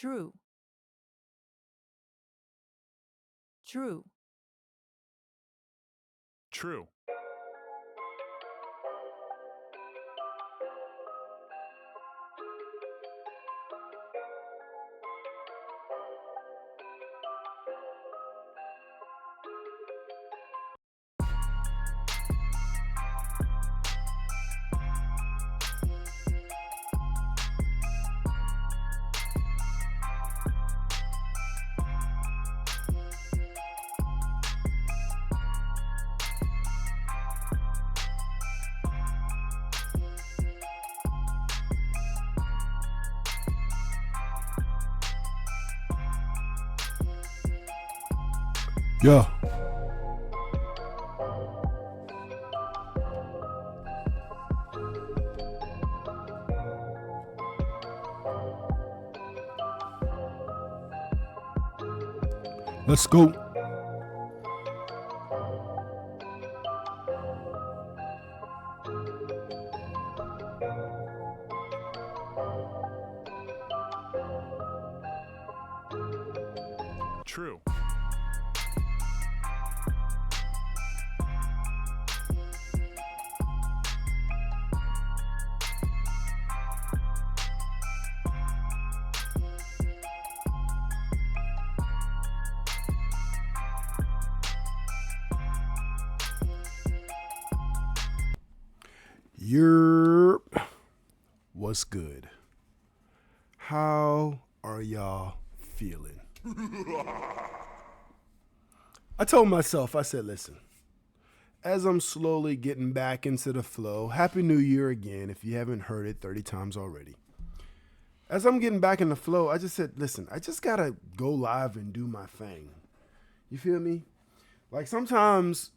true, true, True. Yeah. Let's go. True. Yerp. What's good? How are y'all feeling? I told myself, I said, listen, as I'm slowly getting back into the flow, Happy New Year again, if you haven't heard it 30 times already. As I'm getting back in the flow, I just said, listen, I just gotta go live and do my thing. You feel me? Like sometimes,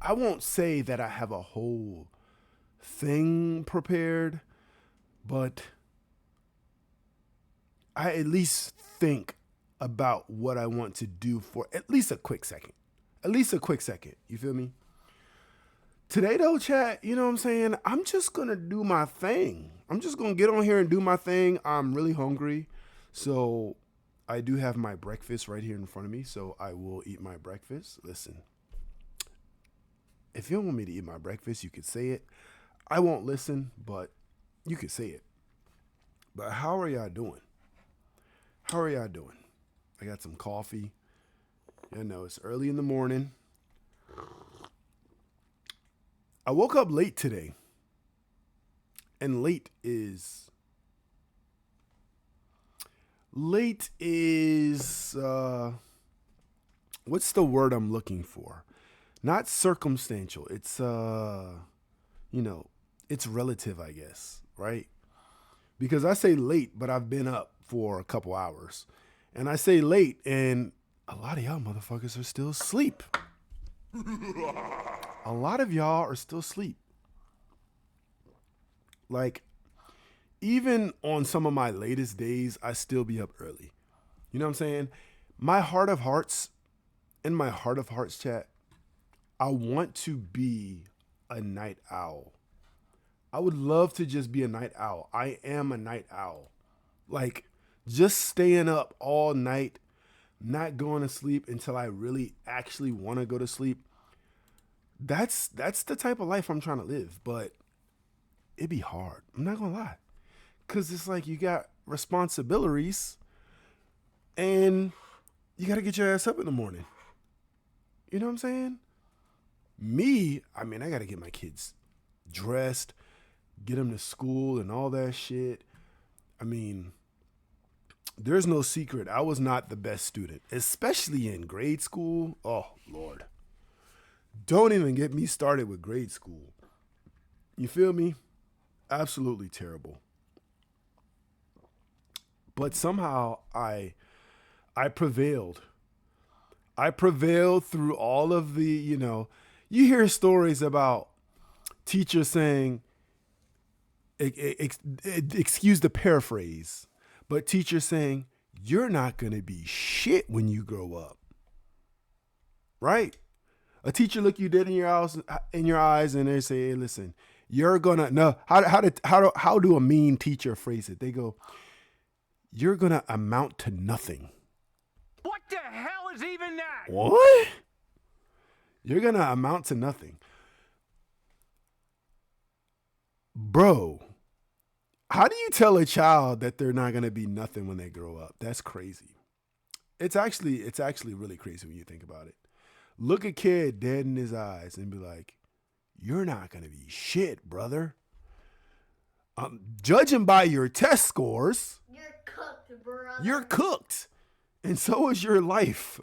I won't say that I have a whole thing prepared, but I at least think about what I want to do for at least a quick second. At least a quick second. You feel me? Today, though, chat, you know what I'm saying? I'm just going to do my thing. I'm just going to get on here and do my thing. I'm really hungry. So I do have my breakfast right here in front of me. So I will eat my breakfast. Listen, if you don't want me to eat my breakfast, you could say it. I won't listen, but you could say it. But how are y'all doing? How are y'all doing? I got some coffee. I know it's early in the morning. I woke up late today. And late is what's the word I'm looking for? Not circumstantial. It's it's relative, I guess, right? Because I say late, but I've been up for a couple hours. And I say late, and a lot of y'all motherfuckers are still asleep. A lot of y'all are still asleep. Like, even on some of my latest days, I still be up early. You know what I'm saying? My heart of hearts, in my heart of hearts chat, I want to be a night owl. I would love to just be a night owl. I am a night owl. Like, just staying up all night, not going to sleep until I really actually want to go to sleep. That's the type of life I'm trying to live, but it'd be hard. I'm not gonna lie. Cause it's like you got responsibilities and you gotta get your ass up in the morning. You know what I'm saying? Me, I mean, I gotta get my kids dressed, get them to school and all that shit. I mean, there's no secret. I was not the best student, especially in grade school. Oh, Lord. Don't even get me started with grade school. You feel me? Absolutely terrible. But somehow I prevailed. I prevailed through all of the, you hear stories about teachers saying, excuse the paraphrase, but teachers saying, you're not going to be shit when you grow up. Right? A teacher look you dead in your eyes and they say, hey, listen, you're gonna no how do a mean teacher phrase it? They go, you're going to amount to nothing. What the hell is even that? What? You're going to amount to nothing. Bro, how do you tell a child that they're not going to be nothing when they grow up? That's crazy. It's actually really crazy when you think about it. Look a kid dead in his eyes and be like, "You're not going to be shit, brother. Judging by your test scores, You're cooked, brother. you're cooked. And so is your life."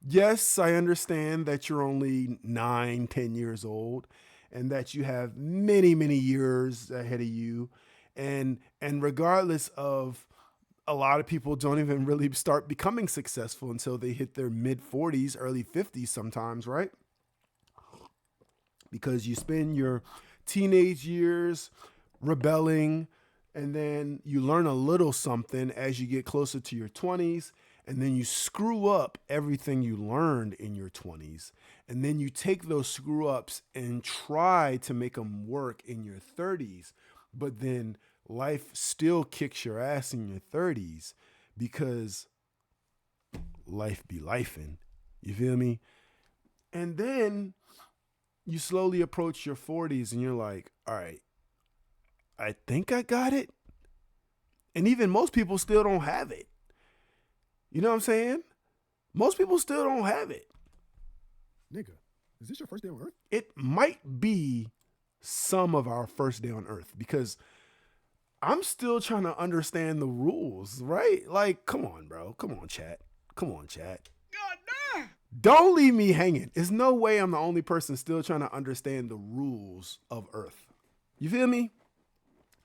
Yes, I understand that you're only 9, 10 years old and that you have many, many years ahead of you. And regardless of, a lot of people don't even really start becoming successful until they hit their mid 40s, early 50s sometimes, right? Because you spend your teenage years rebelling, and then you learn a little something as you get closer to your 20s, and then you screw up everything you learned in your 20s, and then you take those screw ups and try to make them work in your 30s, but then life still kicks your ass in your 30s because life be lifing. You feel me? And then you slowly approach your 40s and you're like, all right, I think I got it. And even most people still don't have it. You know what I'm saying? Most people still don't have it. Nigga, is this your first day on Earth? It might be some of our first day on Earth because I'm still trying to understand the rules, right? Like, come on, bro. Come on, chat. Come on, chat. God damn! Don't leave me hanging. There's no way I'm the only person still trying to understand the rules of Earth. You feel me?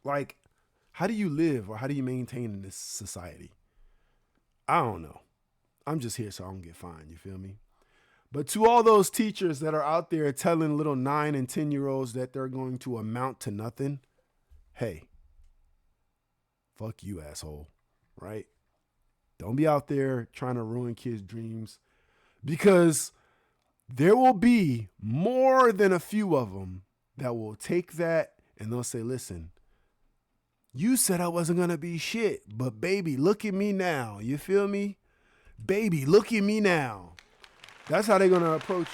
Like, how do you live or how do you maintain in this society? I don't know. I'm just here so I don't get fined. You feel me? But to all those teachers that are out there telling little 9 and 10-year-olds that they're going to amount to nothing, hey, fuck you, asshole, right? Don't be out there trying to ruin kids' dreams, because there will be more than a few of them that will take that and they'll say, listen, you said I wasn't going to be shit, but baby, look at me now. You feel me? Baby, look at me now. That's how they're going to approach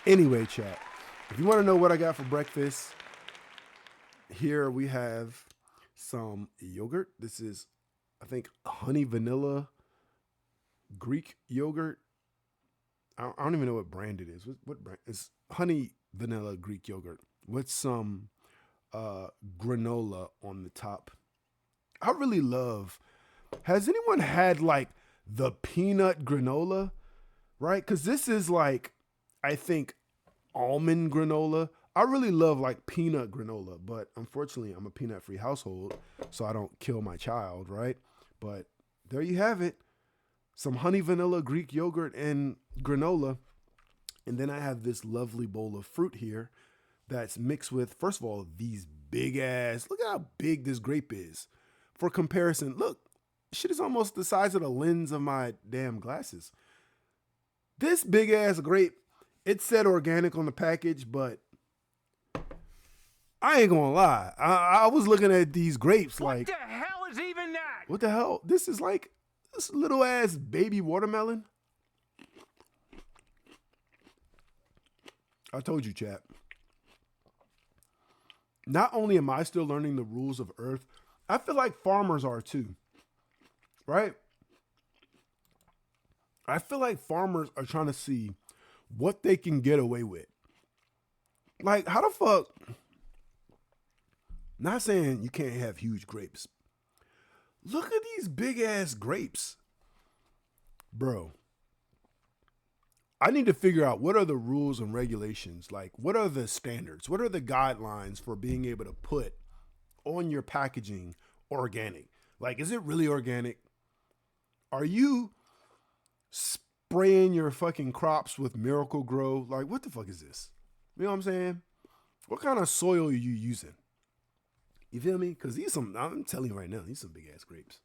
you. Anyway, chat, if you want to know what I got for breakfast, here we have some yogurt. This is, I think, honey vanilla Greek yogurt. I don't even know what brand it is. What brand? It's honey vanilla Greek yogurt with some granola on the top. I really love. Has anyone had like the peanut granola? Right? Because this is like, I think, almond granola. I really love like peanut granola, but unfortunately I'm a peanut free household, so I don't kill my child, right? But there you have it. Some honey vanilla Greek yogurt and granola. And then I have this lovely bowl of fruit here that's mixed with, first of all, these big ass, look how big this grape is. For comparison, look, shit is almost the size of the lens of my damn glasses. This big ass grape, it said organic on the package, but I ain't gonna lie. I was looking at these grapes like, What the hell is even that? what the hell? This is like this little ass baby watermelon. I told you, chat. Not only am I still learning the rules of Earth, I feel like farmers are too. Right? I feel like farmers are trying to see what they can get away with. Like, how the fuck? Not saying you can't have huge grapes. Look at these big ass grapes. Bro, I need to figure out what are the rules and regulations. Like, what are the standards? What are the guidelines for being able to put on your packaging organic? Like, is it really organic? Are you spraying your fucking crops with Miracle Grow? Like, what the fuck is this? You know what I'm saying? What kind of soil are you using? You feel me? Because I'm telling you right now, these some big ass grapes.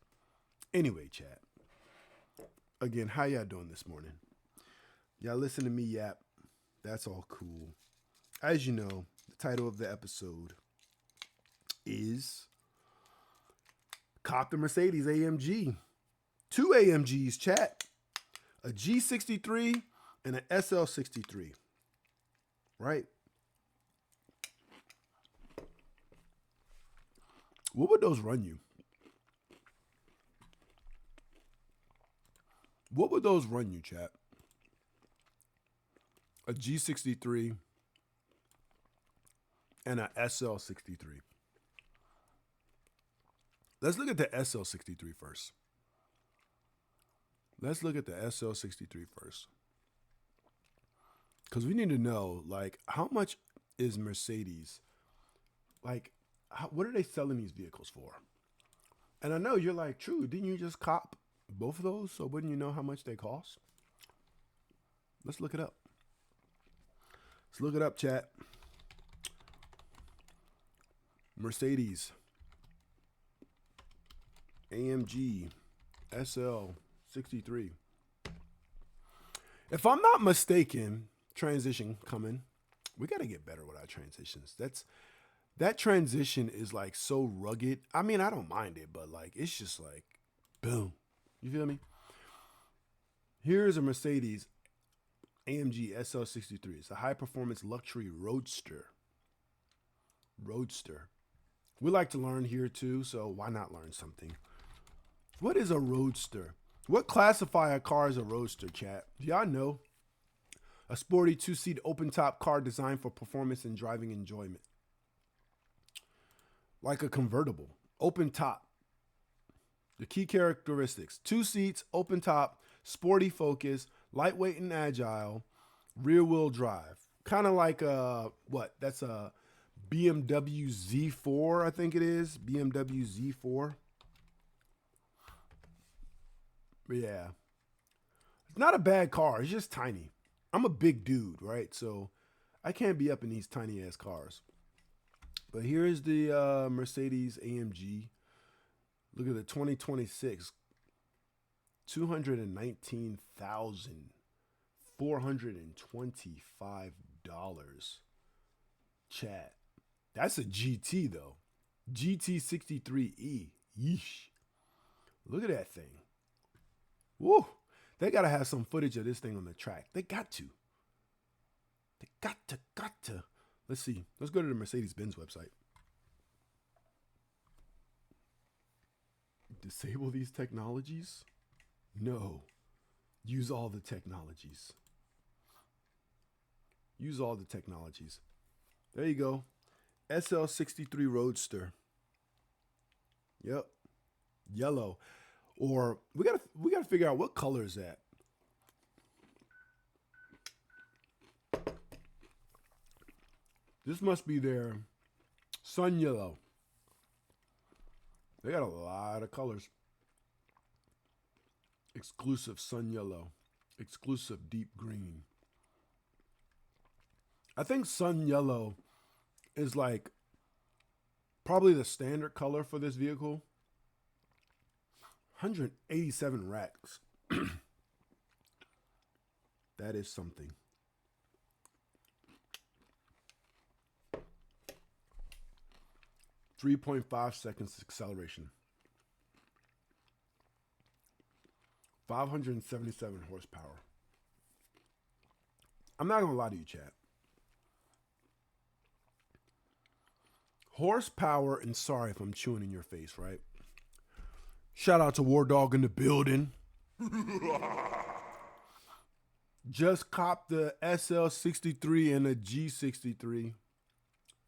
Anyway, chat. Again, how y'all doing this morning? Y'all listen to me yap. That's all cool. As you know, the title of the episode is Cop the Mercedes AMG. Two AMGs, chat. A G63 and an SL63. Right? What would those run you? What would those run you, chat? A G63 and an SL63. Let's look at the SL63 first. Let's look at the SL63 first. Because we need to know, like, how much is Mercedes, like, what are they selling these vehicles for? And I know you're like, true, didn't you just cop both of those? So wouldn't you know how much they cost? Let's look it up. Let's look it up, chat. Mercedes AMG SL 63. If I'm not mistaken, transition coming. We got to get better with our transitions. That transition is like so rugged. I mean, I don't mind it, but like it's just like boom. You feel me? Here's a Mercedes AMG SL 63. It's a high performance luxury roadster. Roadster. We like to learn here too, so why not learn something? What is a roadster? What classify a car as a roadster, chat? Do y'all know? A sporty two-seat open-top car designed for performance and driving enjoyment. Like a convertible. Open top. The key characteristics. 2 seats, open top, sporty focus, lightweight and agile, rear-wheel drive. Kind of like what? That's a BMW Z4, I think it is. BMW Z4. But yeah. It's not a bad car. It's just tiny. I'm a big dude, right? So I can't be up in these tiny ass cars. But here's the Mercedes AMG. Look at the 2026. $219,425. Chat. That's a GT though. GT63E. Yeesh. Look at that thing. Woo. They got to have some footage of this thing on the track. They got to. They got to. Let's see. Let's go to the Mercedes-Benz website. Disable these technologies? No. Use all the technologies. Use all the technologies. There you go. SL63 Roadster. Yep. Yellow. Or we gotta figure out what color is that. This must be their sun yellow. They got a lot of colors. Exclusive sun yellow. Exclusive deep green. I think sun yellow is like probably the standard color for this vehicle. 187 racks. That is something. .5 seconds acceleration. 577 horsepower. I'm not gonna lie to you, chat. Horsepower, and sorry if I'm chewing in your face, right? Shout out to War Dog in the building. Just copped the SL63 and the G63.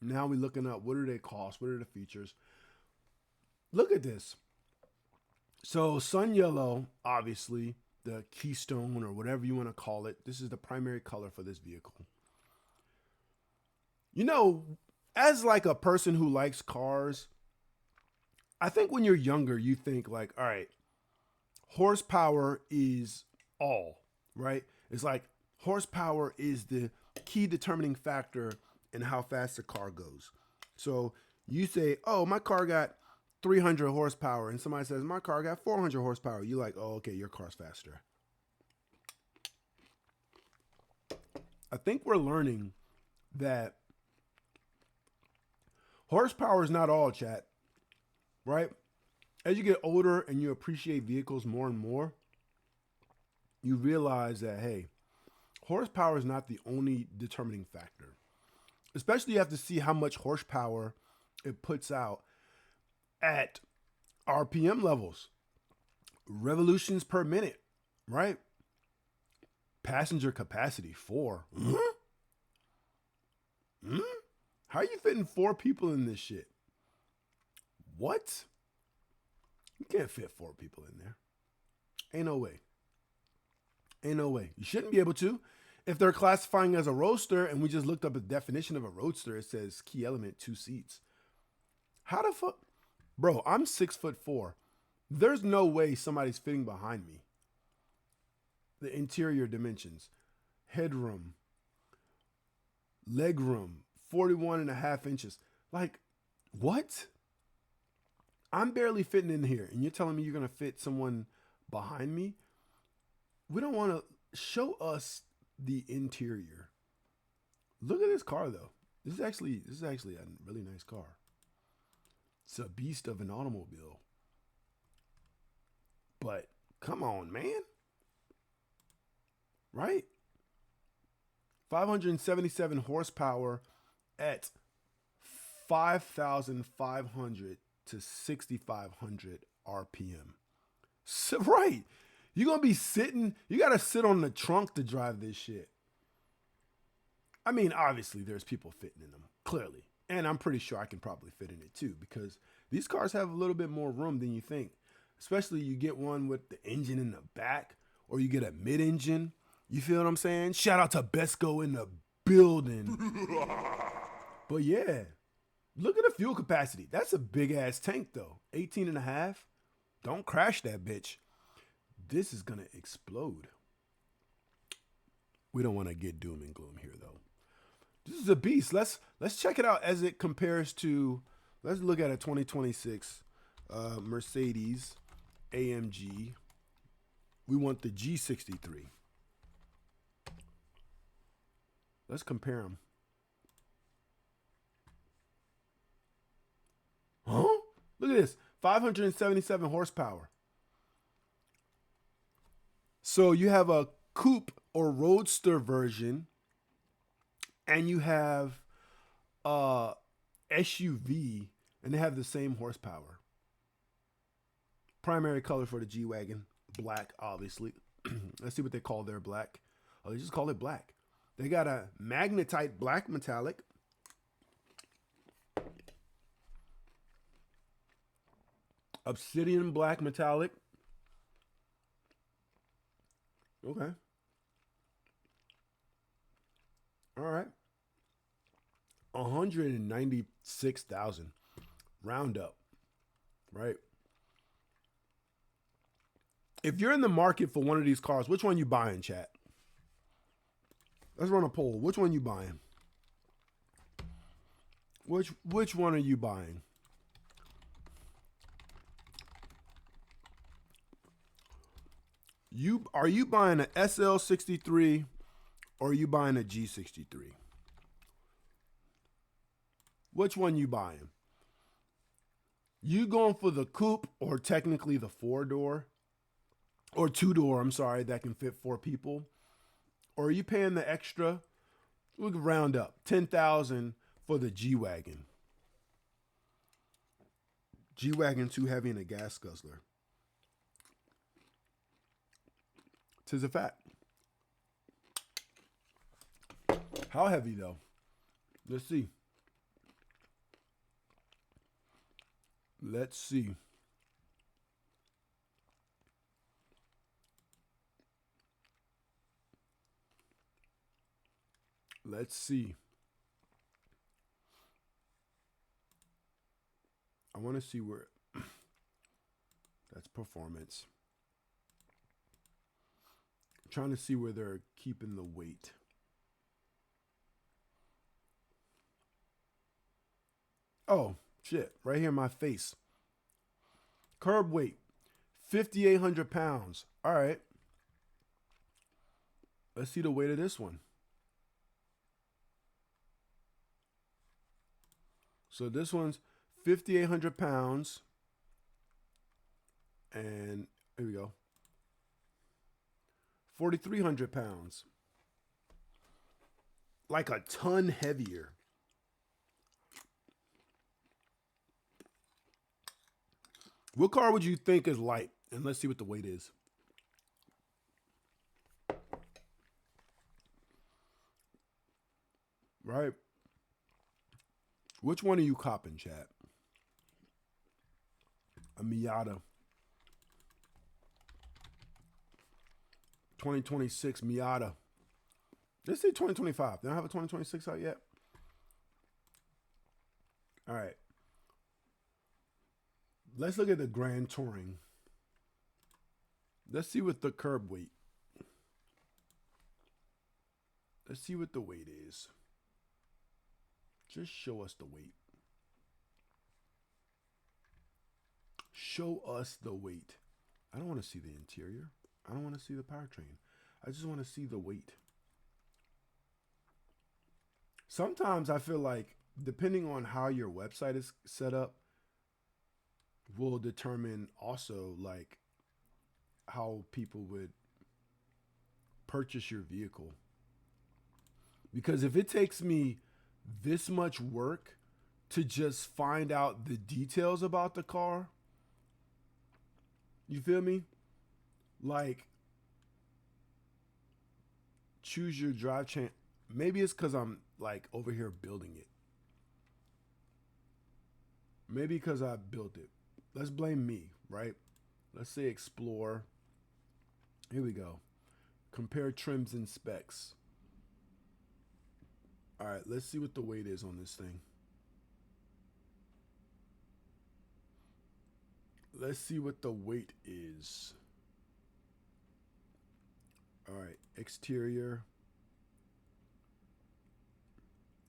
Now we're looking up what do they cost? What are the features? Look at this. So sun yellow, obviously, the keystone or whatever you want to call it. This is the primary color for this vehicle. You know, as like a person who likes cars, I think when you're younger, you think like, all right, horsepower is all, right? It's like horsepower is the key determining factor in how fast the car goes. So you say, oh, my car got 300 horsepower, and somebody says, my car got 400 horsepower. You're like, oh, okay, your car's faster. I think we're learning that horsepower is not all, chat. Right? as you get older and you appreciate vehicles more and more, you realize that, hey, horsepower is not the only determining factor. Especially you have to see how much horsepower it puts out at RPM levels, revolutions per minute, right? Passenger capacity, 4. How are you fitting 4 people in this shit? What? You can't fit 4 people in there. Ain't no way. Ain't no way. You shouldn't be able to. If they're classifying as a roadster and we just looked up a definition of a roadster, it says key element, 2 seats. How the fuck? Bro, I'm 6'4". There's no way somebody's fitting behind me. The interior dimensions, headroom, legroom, 41.5 inches. Like, what? I'm barely fitting in here, and you're telling me you're going to fit someone behind me? We don't want to show us the interior. Look at this car, though. This is actually a really nice car. It's a beast of an automobile. But come on, man. Right? 577 horsepower at 5,500 to 6,500 RPM. So, right. You're going to be sitting, you got to sit on the trunk to drive this shit. I mean, obviously, there's people fitting in them, clearly. And I'm pretty sure I can probably fit in it too, because these cars have a little bit more room than you think. Especially you get one with the engine in the back, or you get a mid-engine. You feel what I'm saying? Shout out to Besco in the building. But yeah, look at the fuel capacity. That's a big-ass tank, though. 18.5. Don't crash that bitch. This is going to explode. We don't want to get doom and gloom here, though. This is a beast. Let's check it out as it compares to, let's look at a 2026 Mercedes AMG. We want the G63. Let's compare them. Huh? Look at this. 577 horsepower. So you have a coupe or roadster version, and you have a SUV, and they have the same horsepower. Primary color for the G-Wagon, black, obviously. Let's see what they call their black. Oh, they just call it black. They got a magnetite black metallic. Obsidian black metallic. Okay. All right. 196,000. Round up. Right? If you're in the market for one of these cars, which one you buying, chat? Let's run a poll. Which one you buying? Which one are you buying? Are you buying an SL63 or are you buying a G63? Which one you buying? You going for the coupe, or technically the 4-door or 2-door, I'm sorry, that can fit 4 people? Or are you paying the extra? We can round up 10,000 for the G-Wagon. G-Wagon too heavy and a gas guzzler. 'Tis a fact. How heavy though? Let's see. Let's see. Let's see. I want to see where that's performance. I'm trying to see where they're keeping the weight. Oh, shit. Right here in my face. Curb weight, 5,800 pounds. All right. Let's see the weight of this one. So this one's 5,800 pounds. And here we go. 4,300 pounds. Like a ton heavier. What car would you think is light? And let's see what the weight is. Right? Which one are you copping, chat? A Miata. 2026 Miata. Let's say 2025. They don't have a 2026 out yet? All right. Let's look at the Grand Touring. Let's see what the curb weight. Let's see what the weight is. Just show us the weight. Show us the weight. I don't want to see the interior. I don't want to see the powertrain. I just want to see the weight. Sometimes I feel like depending on how your website is set up will determine also like how people would purchase your vehicle. Because if it takes me this much work to just find out the details about the car, you feel me? Like, choose your drive chain. Maybe it's because I'm like over here building it. Maybe because I built it. Let's blame me, right? Let's say explore. Here we go. Compare trims and specs. All right, let's see what the weight is on this thing. Let's see what the weight is. All right, exterior.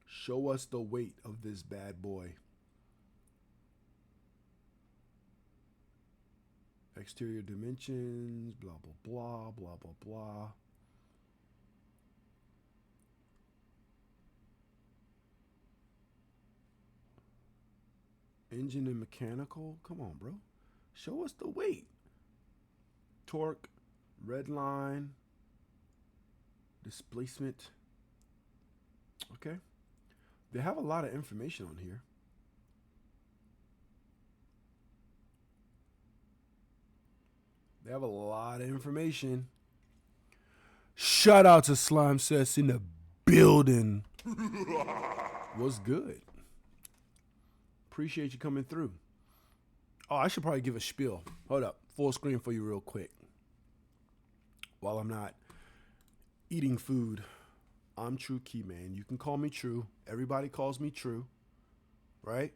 Show us the weight of this bad boy. Exterior dimensions, blah, blah, blah, blah, blah, blah. Engine and mechanical. Come on, bro. Show us the weight. Torque, red line, displacement. Okay. They have a lot of information on here. They have a lot of information. Shout out to Slime Sets in the building. What's good? Appreciate you coming through. Oh, I should probably give a spiel. Hold up. Full screen for you real quick. While I'm not eating food. I'm True Key Man. You can call me True. Everybody calls me True. Right?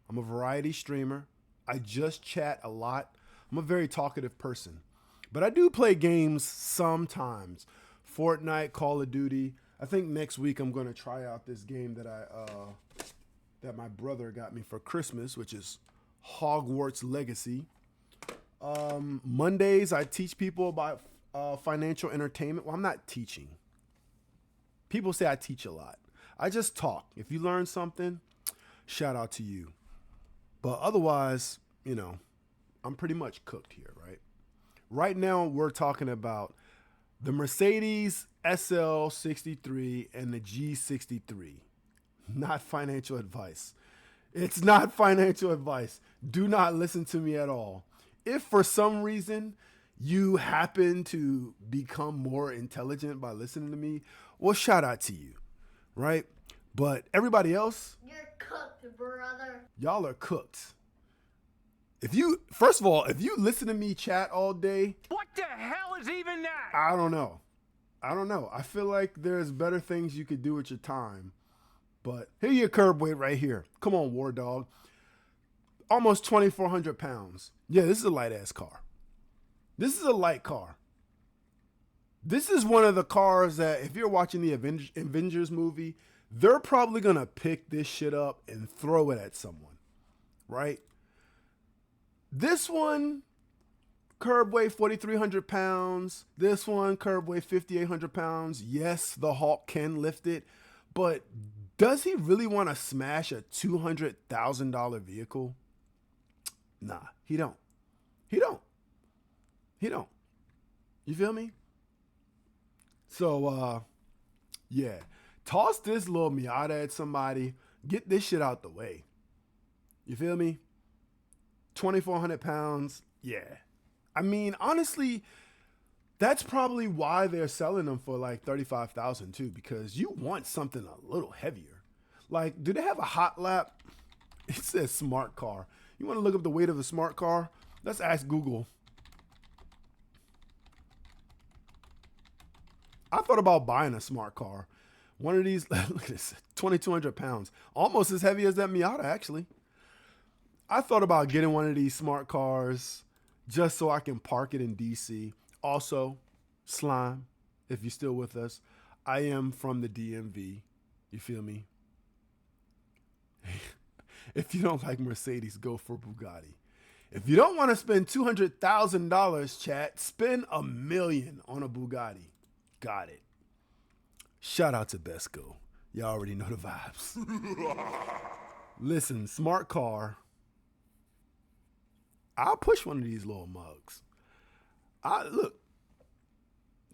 I'm a variety streamer. I just chat a lot. I'm a very talkative person. But I do play games sometimes. Fortnite, Call of Duty. I think next week I'm going to try out this game that that my brother got me for Christmas, which is Hogwarts Legacy. Mondays, I teach people about financial entertainment. Well, I'm not teaching. People say I teach a lot. I just talk. If you learn something, shout out to you. But otherwise, you know, I'm pretty much cooked here, right? Right now, we're talking about the Mercedes SL 63 and the G63. Not financial advice. It's not financial advice. Do not listen to me at all. If for some reason you happen to become more intelligent by listening to me, well, shout out to you, right? But everybody else, You're cooked, brother. y'all are cooked. First of all, if you listen to me chat all day, What the hell is even that? I don't know. I feel like there's better things you could do with your time. But here your curb weight right here. Come on, War Dog. Almost 2,400 pounds. Yeah, this is a light ass car. This is a light car. This is one of the cars that if you're watching the Avengers movie, they're probably going to pick this shit up and throw it at someone, right? This one, curb weight 4,300 pounds. This one, curb weight 5,800 pounds. Yes, the Hulk can lift it, but does he really want to smash a $200,000 vehicle? Nah, he don't. He don't. He don't. You feel me? So, yeah. Toss this little Miata at somebody. Get this shit out the way. You feel me? 2,400 pounds. Yeah. I mean, honestly, that's probably why they're selling them for like 35,000 too, because you want something a little heavier. Like, do they have a hot lap? It says smart car. You want to look up the weight of a smart car? Let's ask Google. I thought about buying a smart car. One of these, look at this, 2,200 pounds. Almost as heavy as that Miata, actually. I thought about getting one of these smart cars just so I can park it in DC. Also, Slime, if you're still with us, I am from the DMV. You feel me? If you don't like Mercedes, go for Bugatti. If you don't want to spend $200,000, chat, spend $1 million on a Bugatti. Got it. Shout out to Besco. Y'all already know the vibes. Listen, smart car. I'll push one of these little mugs. Look,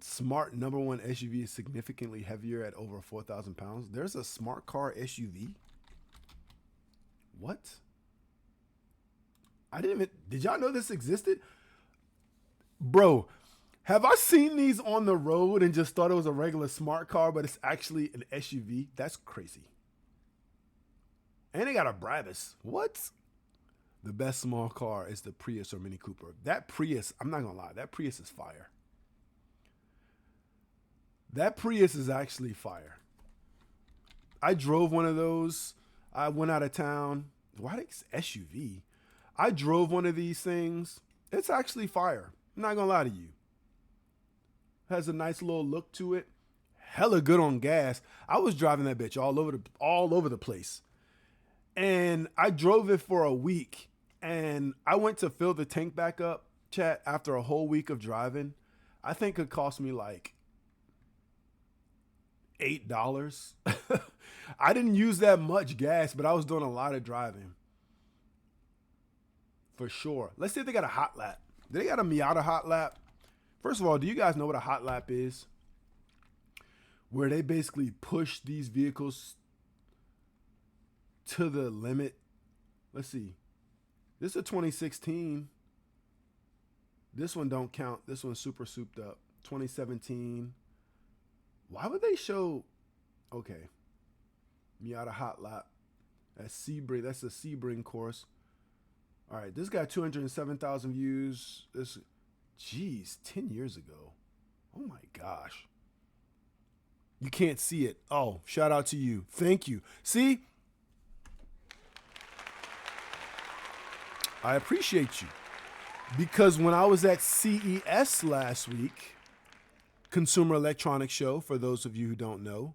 smart #1 SUV is significantly heavier at over 4,000 pounds. There's a smart car SUV? What? Did y'all know this existed? Bro, have I seen these on the road and just thought it was a regular smart car, but it's actually an SUV? That's crazy. And they got a Brabus. What? The best small car is the Prius or Mini Cooper. That Prius, I'm not gonna lie, that Prius is fire. That Prius is actually fire. I drove one of those. I went out of town. Why is SUV? I drove one of these things. It's actually fire. I'm not gonna lie to you. Has a nice little look to it. Hella good on gas. I was driving that bitch all over the place. And I drove it for a week. And I went to fill the tank back up, chat, after a whole week of driving. I think it cost me like $8. I didn't use that much gas, but I was doing a lot of driving. For sure. Let's see if they got a hot lap. Do they got a Miata hot lap? First of all, do you guys know what a hot lap is? Where they basically push these vehicles to the limit. Let's see. This is a 2016. This one don't count. This one's super souped up. 2017. Why would they show? Okay. Miata hot lap. That's Sebring. That's a Sebring course. All right. This got 207,000 views. This, geez, 10 years ago. Oh my gosh. You can't see it. Oh, shout out to you. Thank you. See? I appreciate you. Because when I was at CES last week, Consumer Electronics Show, for those of you who don't know,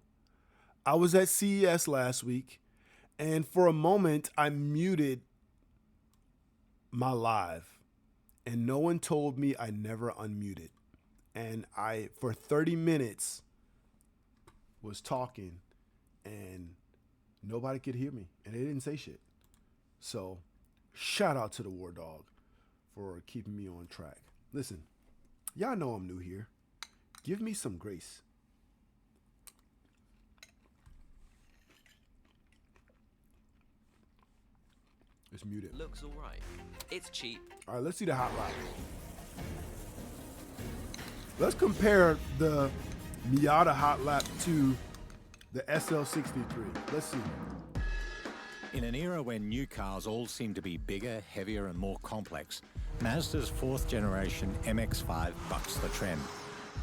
I was at CES last week, and for a moment, I muted my live, and no one told me I never unmuted. And I, for 30 minutes, was talking, and nobody could hear me, and they didn't say shit. So, shout out to the War Dog for keeping me on track. Listen, y'all know I'm new here. Give me some grace. It's muted. Looks all right. It's cheap. All right, let's see the hot lap. Let's compare the Miata hot lap to the SL63. Let's see. In an era when new cars all seem to be bigger, heavier, and more complex, Mazda's fourth generation MX-5 bucks the trend.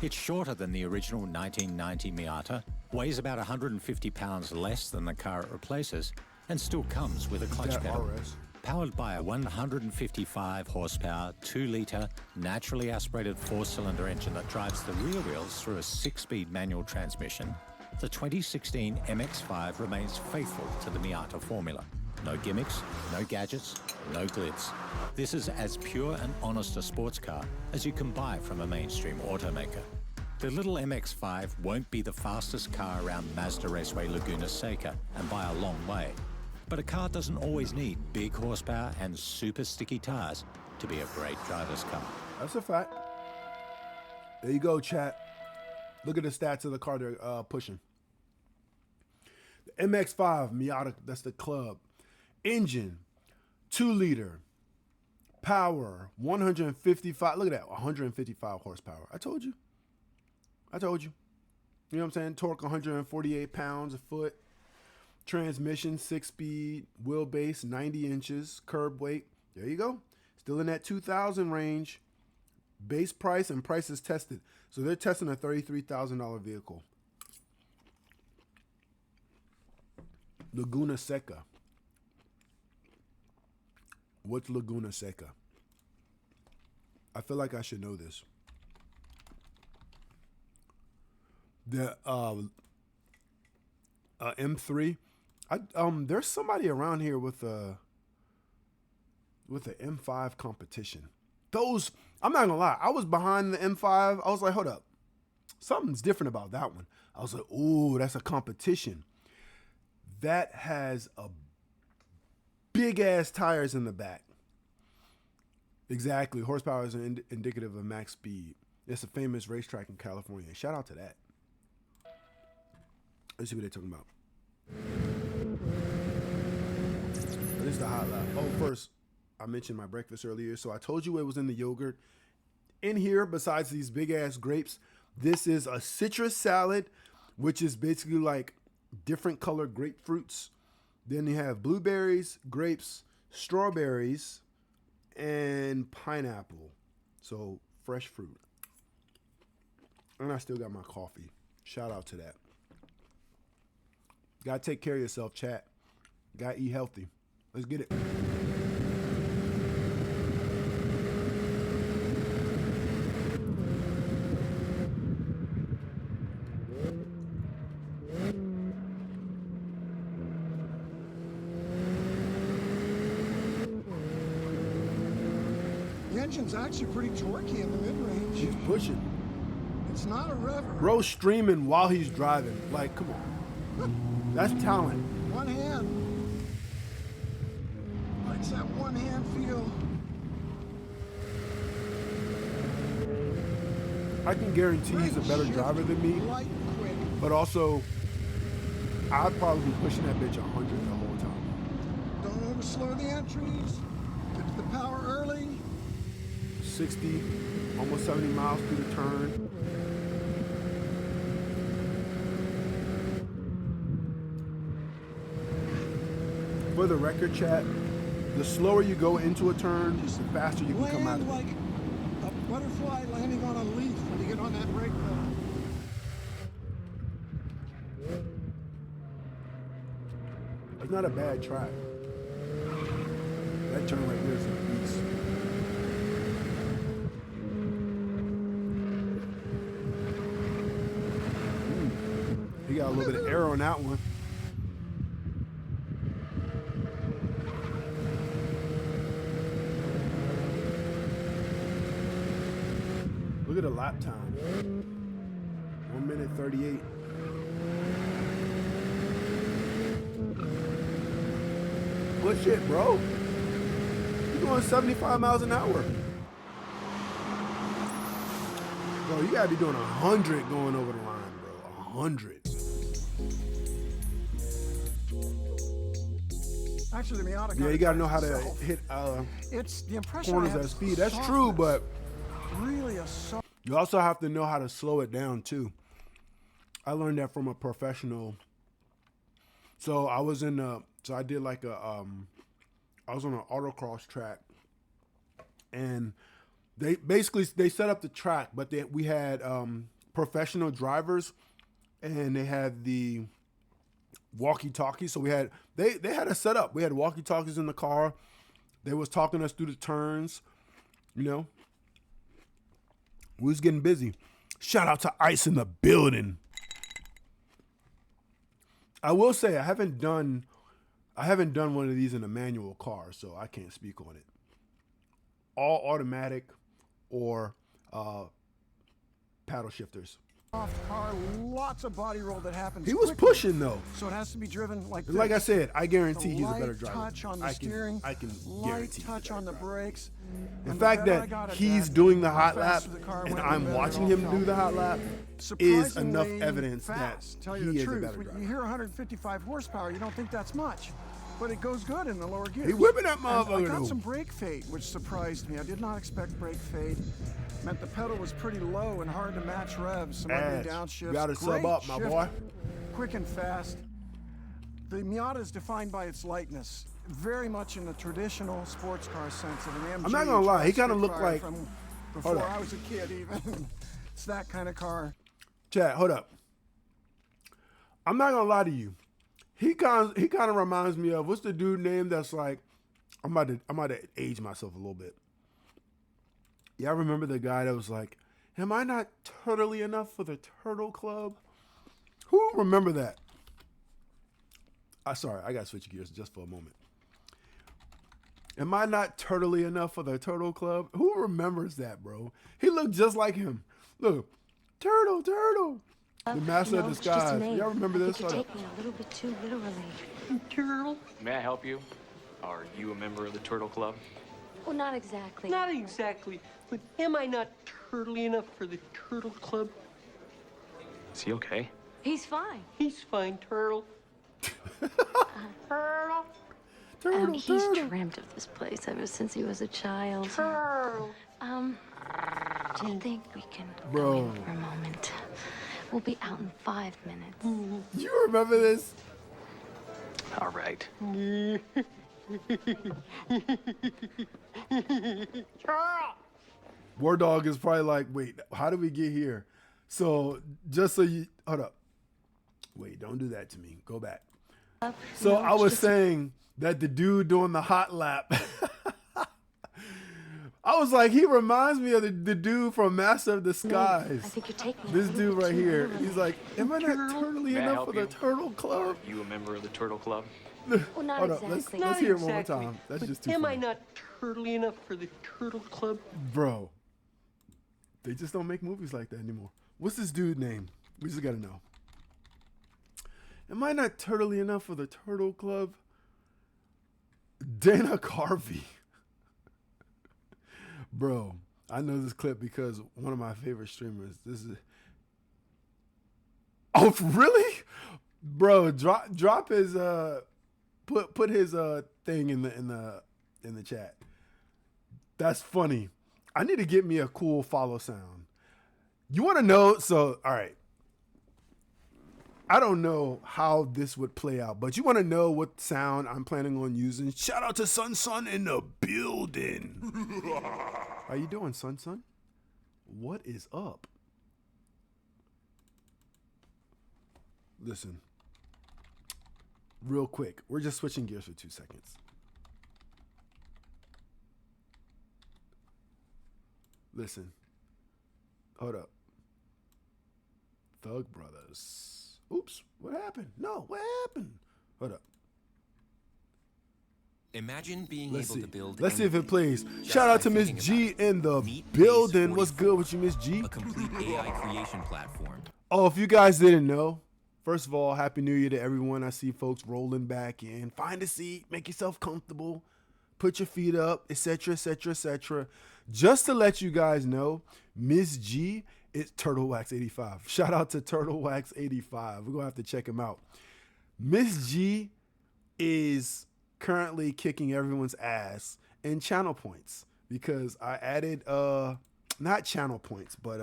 It's shorter than the original 1990 Miata, weighs about 150 pounds less than the car it replaces, and still comes with a clutch pedal. RS. Powered by a 155 horsepower, 2-litre, naturally aspirated 4-cylinder engine that drives the rear wheels through a 6-speed manual transmission, the 2016 MX-5 remains faithful to the Miata formula. No gimmicks, no gadgets, no glitz. This is as pure and honest a sports car as you can buy from a mainstream automaker. The little MX-5 won't be the fastest car around Mazda Raceway Laguna Seca, and by a long way. But a car doesn't always need big horsepower and super sticky tires to be a great driver's car. That's a fact. There you go, chat. Look at the stats of the car they're pushing. The MX-5 Miata, that's the club. Engine, 2-liter. Power, 155. Look at that, 155 horsepower. I told you. You know what I'm saying? Torque, 148 pounds a foot. Transmission, 6-speed. Wheelbase, 90 inches. Curb weight. There you go. Still in that 2,000 range. Base price and prices tested. So they're testing a $33,000 vehicle. Laguna Seca. What's Laguna Seca? I feel like I should know this. The M3. There's somebody around here with a M5 competition. Those, I'm not gonna lie, I was behind the M5. I was like, hold up, something's different about that one. I was like, ooh, that's a competition. That has a big ass tires in the back. Exactly, horsepower is indicative of max speed. It's a famous racetrack in California. Shout out to that. Let's see what they're talking about. This is the hot lap. Oh, first, I mentioned my breakfast earlier. So I told you it was in the yogurt. In here, besides these big ass grapes, this is a citrus salad, which is basically like different colored grapefruits. Then you have blueberries, grapes, strawberries, and pineapple. So fresh fruit. And I still got my coffee. Shout out to that. Gotta take care of yourself, chat. Gotta eat healthy. Let's get it. The engine's actually pretty torquey in the mid-range. He's pushing. It's not a rever. Bro streaming while he's driving. Like, come on. That's talent. One hand. Likes that one hand feel. I can guarantee he's a better driver than me, Light and quick. but also, I'd probably be pushing that bitch 100 the whole time. Don't overslow the entries. Get to the power early. 60, almost 70 miles through the turn. For the record, chat, the slower you go into a turn, the faster you can come out of Land it. like a butterfly landing on a leaf when you get on that brake pedal. It's not a bad track. That turn right there is a beast. He got a little bit of air on that one. Look at the lap time. 1 minute 38. Push it, bro. You're going 75 miles an hour. Bro, you gotta be doing 100 going over the line, bro. 100. Actually, the Miata. Yeah, you gotta know how to hit It's the impression. corners I have at speed. That's true, but really a soft. you also have to know how to slow it down too. I learned that from a professional. So I was in I did like I was on an autocross track, and they set up the track, but we had professional drivers, and they had the walkie-talkies. So they had a setup. We had walkie-talkies in the car. They was talking us through the turns, you know. We was getting busy. Shout out to Ice in the building. I will say I haven't done one of these in a manual car, so I can't speak on it. All automatic or paddle shifters. Soft car, lots of body roll that happens. He was quickly. pushing though. So it has to be driven like this. Like I said, I guarantee The he's a better light driver. touch on the steering, I can light guarantee. touch on the brakes. The And fact better I that got at he's that, doing the the hot lap faster the car and went, I'm the better watching it him all do felt. the hot lap is enough Surprisingly evidence fast, that tell he you the is a truth. better When driver. you hear 155 horsepower, you don't think that's much, but it goes good in the lower gears. He whipping that And motherfucker I got though. some brake fade, which surprised me. I did not expect brake fade. Meant the pedal was pretty low and hard to match revs. Some ugly Ads. downshifts. Gotta sub Great up, my shift, boy. Quick and fast. The Miata is defined by its lightness, very much in the traditional sports car sense of an AMG. I'm not gonna lie, he kinda Spitfire looked like- from Hold before up. I was a kid even. It's that kind of car. Chad, hold up. I'm not gonna lie to you. He kind of reminds me of, what's the dude name that's like, I'm about to age myself a little bit. Yeah, I remember the guy that was like, am I not turtly enough for the Turtle Club? Who remember that? Sorry, I gotta switch gears just for a moment. Am I not turtly enough for the Turtle Club? Who remembers that, bro? He looked just like him. Look, turtle. The master of it's just a disguise. name. Y'all remember I this? think Hold you're up. taking it a little bit too literally. Turtle? May I help you? Are you a member of the Turtle Club? Well, not exactly. Not exactly, but am I not turtly enough for the Turtle Club? Is he okay? He's fine. He's fine, Turtle. Turtle. He's dreamt of this place ever since he was a child. Turtle. Do you think we can Bro. go in for a moment? We'll be out in 5 minutes. You remember this? All right. War Dog is probably like, wait, how did we get here? So just so you, hold up. Wait, don't do that to me. Go back. So No, I it's was just- saying that the dude doing the hot lap, I was like, he reminds me of the dude from Master of I Disguise. think you're taking it a This little dude bit right too here. literally. He's like, am I not turtly May I enough help for the you? Turtle Club? Are you a member of the Turtle Club? Well, not Hold up, exactly. let's Not hear it one more exactly, time. That's but just too am I funny. not turtly enough for the Turtle Club? Bro, they just don't make movies like that anymore. What's this dude name? We just gotta know. Am I not turtly enough for the Turtle Club? Dana Carvey. Bro, I know this clip because one of my favorite streamers. This is. Oh, really? Bro, drop his put his thing in the chat. That's funny. I need to get me a cool follow sound. You want to know? So, all right. I don't know how this would play out, but you want to know what sound I'm planning on using? Shout out to Sun in the building. How you doing, Sun? What is up? Listen, real quick. We're just switching gears for 2 seconds. Listen. Hold up. Thug Brothers. Oops, what happened? No, what happened? Hold up. Imagine being Let's able see. to build. Let's see if it anything plays. just Shout out by to Miss thinking G about it. in the Meet building. Base What's good with you, Miss 44, G? A complete AI creation platform. Oh, if you guys didn't know, first of all, Happy New Year to everyone. I see folks rolling back in. Find a seat, make yourself comfortable, put your feet up, etc., etc., etc. Just to let you guys know, Miss G is TurtleWax85. Shout out to TurtleWax85. We're going to have to check him out. Miss G is currently kicking everyone's ass in channel points because I added, not channel points, but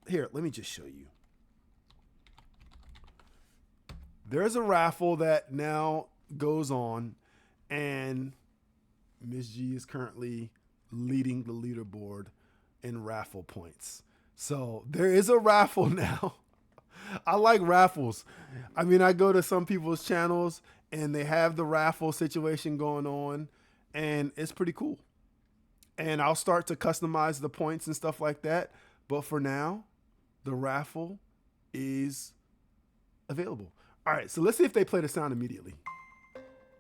here, let me just show you. There's a raffle that now goes on, and Miss G is currently leading the leaderboard in raffle points. So there is a raffle now. I like raffles. I mean, I go to some people's channels and they have the raffle situation going on, and it's pretty cool. And I'll start to customize the points and stuff like that. But for now, the raffle is available. All right, so let's see if they play the sound immediately.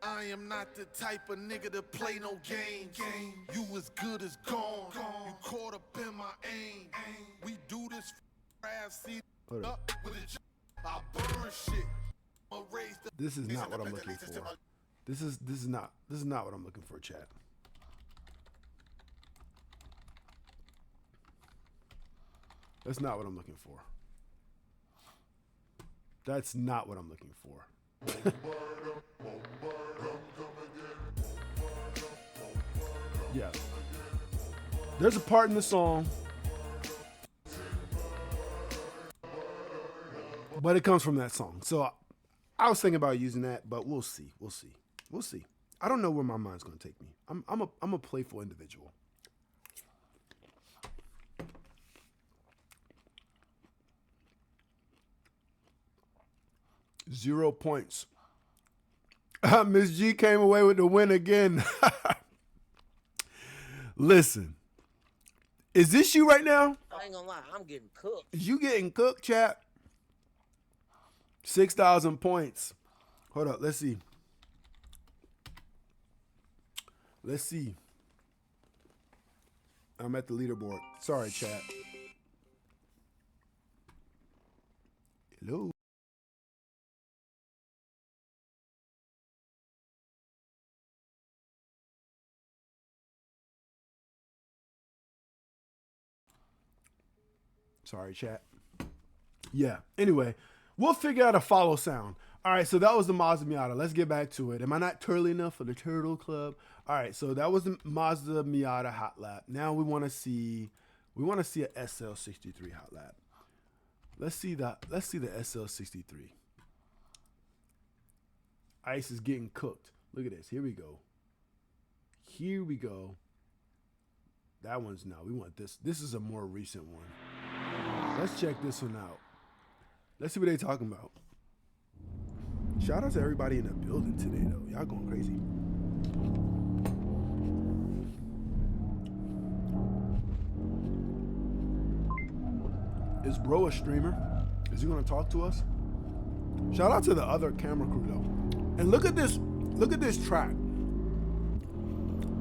I am not the type of nigga to play no games. You as good as gone. You caught up in my aim. We do this for ass. See Hold up. Up with the I burn shit. I'ma raise the This is not what I'm looking for. This is not what I'm looking for, chat. That's not what I'm looking for. That's not what I'm looking for. Yeah. There's a part in the song, but it comes from that song. So I was thinking about using that, but we'll see. We'll see. We'll see. I don't know where my mind's gonna take me. I'm a playful individual. Zero points. Miss G came away with the win again. Listen, is this you right now? I ain't gonna lie, I'm getting cooked. You getting cooked, chat? 6,000 points. Hold up, let's see. Let's see. I'm at the leaderboard. Sorry, chat. Hello. Sorry, chat. Yeah. Anyway, we'll figure out a follow sound. All right, so that was the Mazda Miata. Let's get back to it. Am I not turly enough for the Turtle Club? All right, so that was the Mazda Miata hot lap. Now we want to see a SL63 hot lap. Let's see the SL63. Ice is getting cooked. Look at this. Here we go. Here we go. That one's no. We want this. This is a more recent one. Let's check this one out. Let's see what they're talking about. Shout out to everybody in the building today, though. Y'all going crazy. Is bro a streamer? Is he gonna talk to us? Shout out to the other camera crew, though. And look at this track.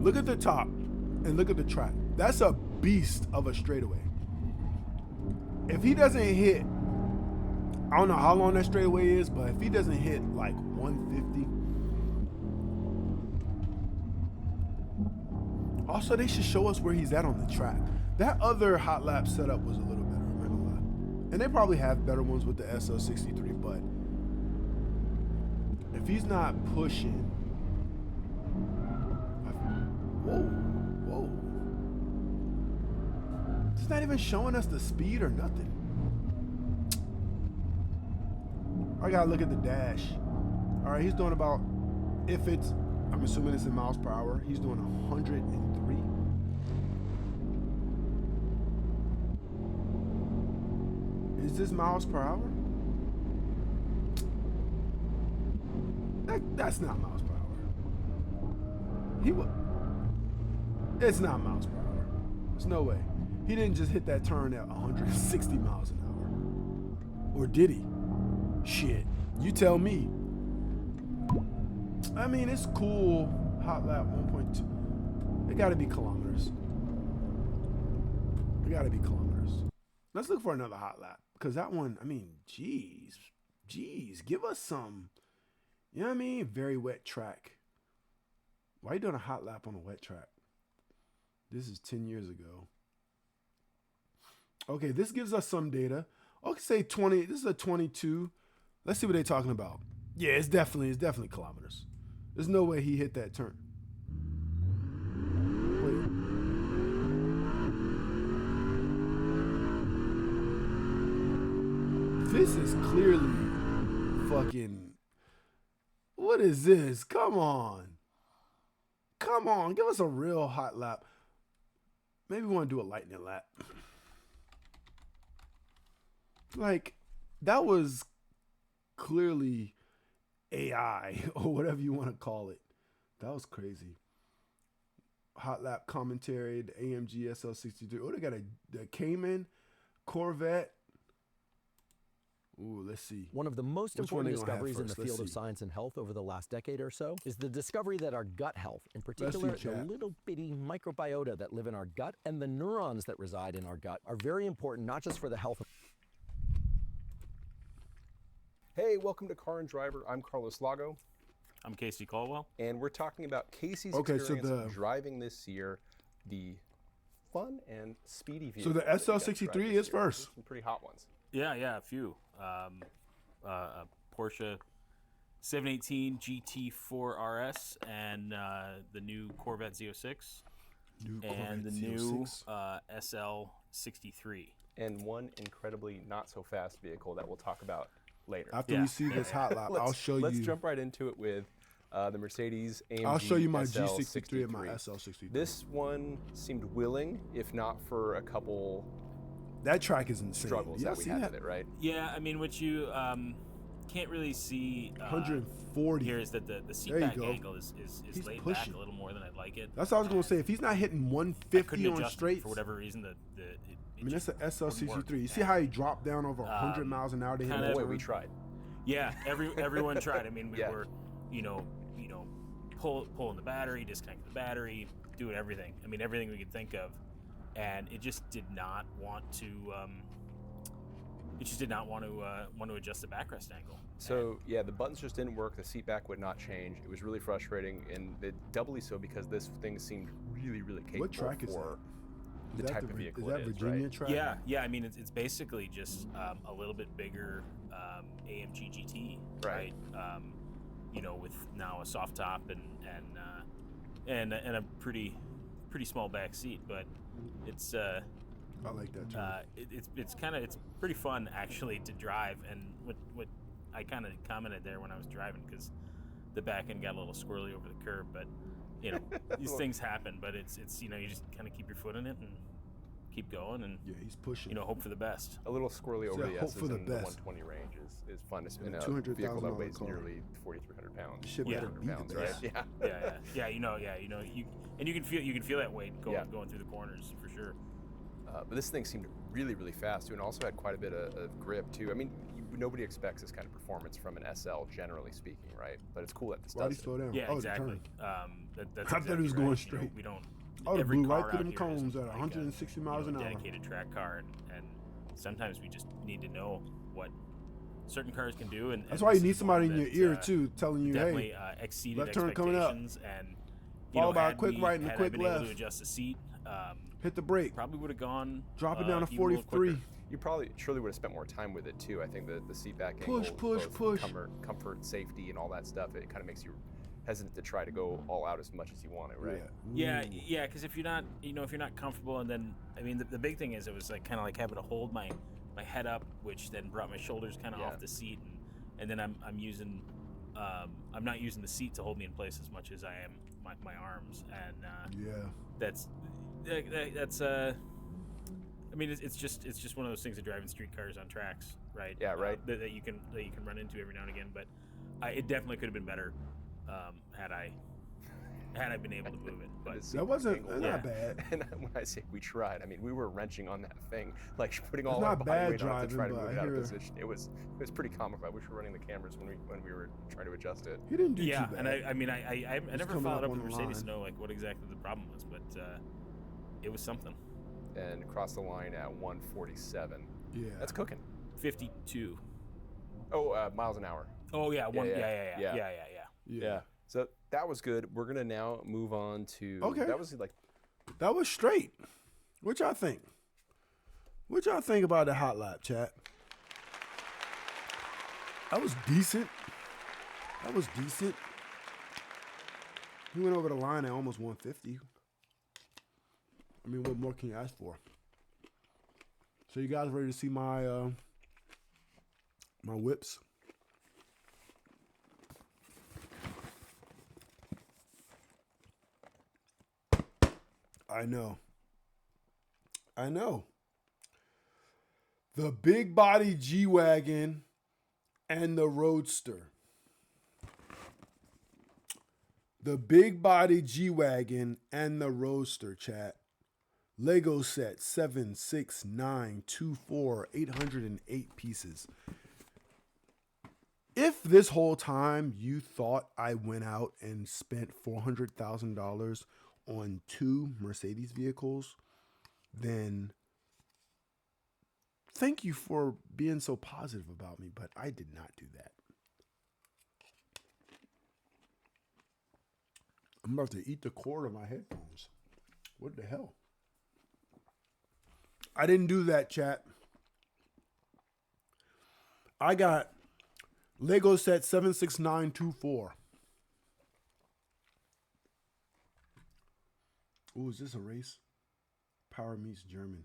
Look at the top and look at the track. That's a beast of a straightaway. If he doesn't hit, I don't know how long that straightaway is, but if he doesn't hit like 150. Also, they should show us where he's at on the track. That other hot lap setup was a little better, I'm not gonna lie. And they probably have better ones with the SL63, but if he's not pushing, whoa. It's not even showing us the speed or nothing. I gotta look at the dash. All right, he's doing about, I'm assuming it's in miles per hour. He's doing 103. Is this miles per hour? That's not miles per hour. It's not miles per hour. There's no way. He didn't just hit that turn at 160 miles an hour. Or did he? Shit, you tell me. I mean, it's cool. Hot lap 1.2. It gotta be kilometers. It gotta be kilometers. Let's look for another hot lap. Because that one, I mean, geez, give us some, you know what I mean? Very wet track. Why are you doing a hot lap on a wet track? This is 10 years ago. Okay, this gives us some data. Okay, say 20, this is a 22. Let's see what they're talking about. Yeah, it's definitely kilometers. There's no way he hit that turn. Wait. This is clearly fucking, what is this? Come on, give us a real hot lap. Maybe we want to do a lightning lap. Like, that was clearly AI or whatever you want to call it. That was crazy. Hot lap commentary, the AMG SL63. Oh, they got a Cayman, Corvette. Ooh, let's see. One of the most important discoveries in the field of science and health over the last decade or so is the discovery that our gut health, in particular the little bitty microbiota that live in our gut and the neurons that reside in our gut, are very important not just for the health of Hey, welcome to Car and Driver. I'm Carlos Lago. I'm Casey Caldwell. And we're talking about Casey's Okay, so experience driving this year, the fun and speedy So vehicle. the SL63 is first. Some pretty hot ones. Yeah, a few. A Porsche 718 GT4 RS and the new Corvette Z06. And the new SL63. And one incredibly not so fast vehicle that we'll talk about later. After we see this hot lap, I'll show you. Let's jump right into it with the Mercedes AMG I'll show you my SL63. G63 and my SL63. This one seemed willing, if not for a couple that track is insane. struggles that we had with it, right? Yeah, I mean, what you can't really see 140 here is that the seat back angle is laid back a little more than I'd like it. That's what I was going to say. If he's not hitting 150 on straight, for whatever reason, I mean, that's an SL63. You see how he dropped down over 100 miles an hour to hit the way we tried. Yeah, everyone tried. I mean, we were, pulling the battery, disconnecting the battery, doing everything. I mean, everything we could think of, and it just did not want to. It just did not want to adjust the backrest angle. So yeah, the buttons just didn't work. The seat back would not change. It was really frustrating, and doubly so because this thing seemed really, really capable. What track is that? The type of vehicle is that Virginia right? track? Yeah. I mean, it's basically just a little bit bigger AMG GT, right? With now a soft top and a pretty small back seat, but it's I like that too. It's pretty fun actually to drive, and what I kind of commented there when I was driving because the back end got a little squirrely over the curb, but these things happen, but it's you just kind of keep your foot in it and keep going, and he's pushing. Hope for the best. A little squirrely over the S's in the 120 range is fun. It's in a vehicle that weighs nearly 4,300 pounds. Shit, 4,300 pounds, right? Yeah. You can feel that weight going through the corners for sure. But this thing seemed really, really fast too, and also had quite a bit of grip too. I mean, nobody expects this kind of performance from an SL, generally speaking, right? But it's cool that this does. Slow down. Yeah, exactly. That's I thought he was going straight. We don't. I would have blew right through them here cones at 160 miles an hour. Dedicated track car, and sometimes we just need to know what certain cars can do. And that's why you need somebody in your ear too, telling you, definitely, hey, exceeded left turn coming up, and followed by a quick right and a quick been left. Able to adjust the seat, hit the brake. Probably would have gone. Drop it down to 43. You surely would have spent more time with it too. I think the seat back push, angle, comfort, safety, and all that stuff. It kind of makes you hesitant to try to go all out as much as you want it, right? Yeah. Because if you're not, if you're not comfortable, and then I mean, the big thing is it was like kind of like having to hold my head up, which then brought my shoulders kind of off the seat, and then I'm using, I'm not using the seat to hold me in place as much as I am my arms, and that's. I mean, it's just one of those things of driving street cars on tracks, right? Yeah, right. That you can run into every now and again, but it definitely could have been better had I been able to move it. But that wasn't not bad. And when I say we tried, I mean we were wrenching on that thing, like putting all it's our not body bad weight on it to try to driving, move it out of position. It was pretty comical. I wish we were running the cameras when we were trying to adjust it. He didn't do too bad. And I mean I never followed up with Mercedes to know like what exactly the problem was, but it was something. And crossed the line at 147. Yeah, that's cooking. 52. Oh, miles an hour. Oh yeah, yeah. So that was good. We're gonna now move on to. Okay. That was straight. What y'all think? What y'all think about the hot lap, chat? That was decent. He went over the line at almost 150. I mean, what more can you ask for? So you guys ready to see my my whips? I know. The big body G-Wagon and the Roadster. The big body G-Wagon and the Roadster, chat. Lego set 7, 6, 9, 2, 4, 808 pieces. If this whole time you thought I went out and spent $400,000 on 2 Mercedes vehicles, then thank you for being so positive about me, but I did not do that. I'm about to eat the cord of my headphones. What the hell? I didn't do that, chat. I got Lego set 76924. Ooh, is this a race? Power meets German.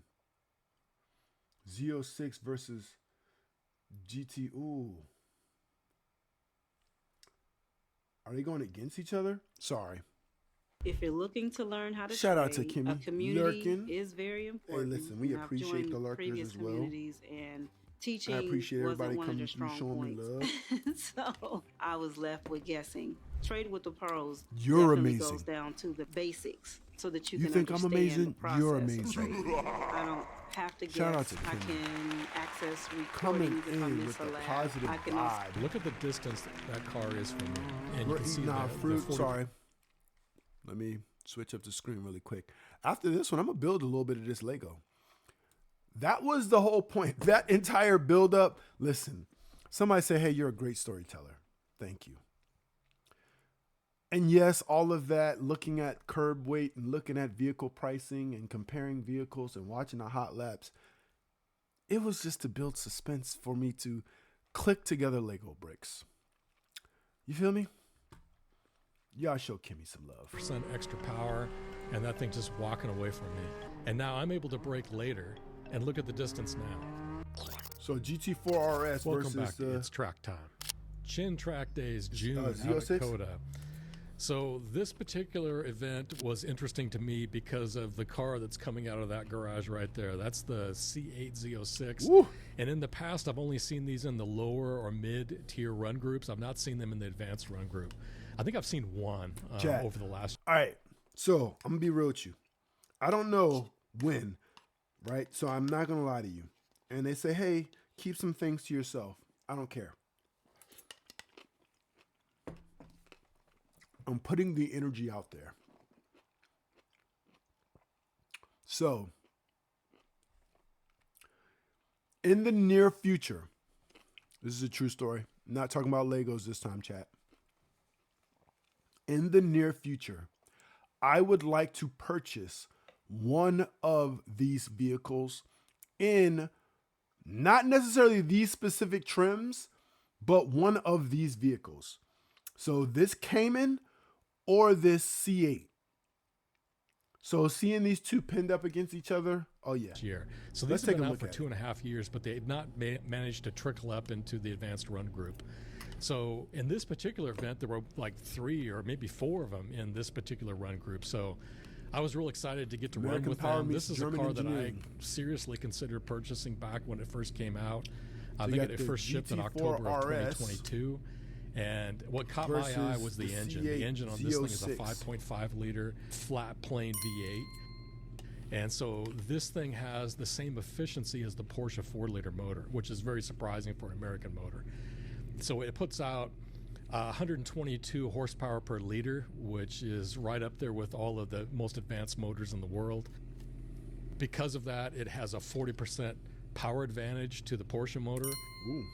Z06 versus GT. Ooh. Are they going against each other? Sorry. If you're looking to learn how to Shout out to trade, Kimmy. a community Lurking. is very important. Hey, listen, we And I've appreciate joined the lurkers previous as well. communities, and teaching I appreciate everybody wasn't one of coming their through, strong showing me points. love. So I was left with guessing. Trade with the pros. You're definitely amazing. Goes down to the basics so that you You can think I'm understand amazing? the process You're of amazing. trading. I don't have to guess. Shout out to I Kimmy. can access Coming recordings if I in miss with a the lap. positive I can also vibe. Look at the distance that car is from me. And you We're can see eating our the fruit. 40 Sorry. Let me switch up the screen really quick. After this one, I'm going to build a little bit of this Lego. That was the whole point. That entire build up. Listen, somebody say, hey, you're a great storyteller. Thank you. And yes, all of that, looking at curb weight and looking at vehicle pricing and comparing vehicles and watching the hot laps, it was just to build suspense for me to click together Lego bricks. You feel me? Y'all show Kimmy some love. % extra power, and that thing just walking away from me. And now I'm able to brake later, and look at the distance now. So GT4 RS Welcome versus back. It's track time. Chin Track Days, June, out of Z06? Dakota. So this particular event was interesting to me because of the car that's coming out of that garage right there. That's the C8 Z06. Woo. And in the past, I've only seen these in the lower or mid-tier run groups. I've not seen them in the advanced run group. I think I've seen one over the last. All right. So I'm going to be real with you. I don't know when, right? So I'm not going to lie to you. And they say, hey, keep some things to yourself. I don't care. I'm putting the energy out there. So, in the near future, this is a true story. I'm not talking about Legos this time, chat. In the near future, I would like to purchase one of these vehicles in not necessarily these specific trims, but one of these vehicles. So this Cayman or this C8. So seeing these two pinned up against each other, oh yeah. Year. So these have been out for 2.5 years, but they've not managed to trickle up into the advanced run group. So in this particular event, there were like 3 or maybe 4 of them in this particular run group. So I was real excited to get to run with them. This is a car that I seriously considered purchasing back when it first came out. I think it first shipped in October of 2022. And what caught my eye was the engine. The engine on this thing is a 5.5 liter flat plane V8. And so this thing has the same efficiency as the Porsche 4-liter motor, which is very surprising for an American motor. So it puts out 122 horsepower per liter, which is right up there with all of the most advanced motors in the world. Because of that, it has a 40% power advantage to the Porsche motor. Ooh.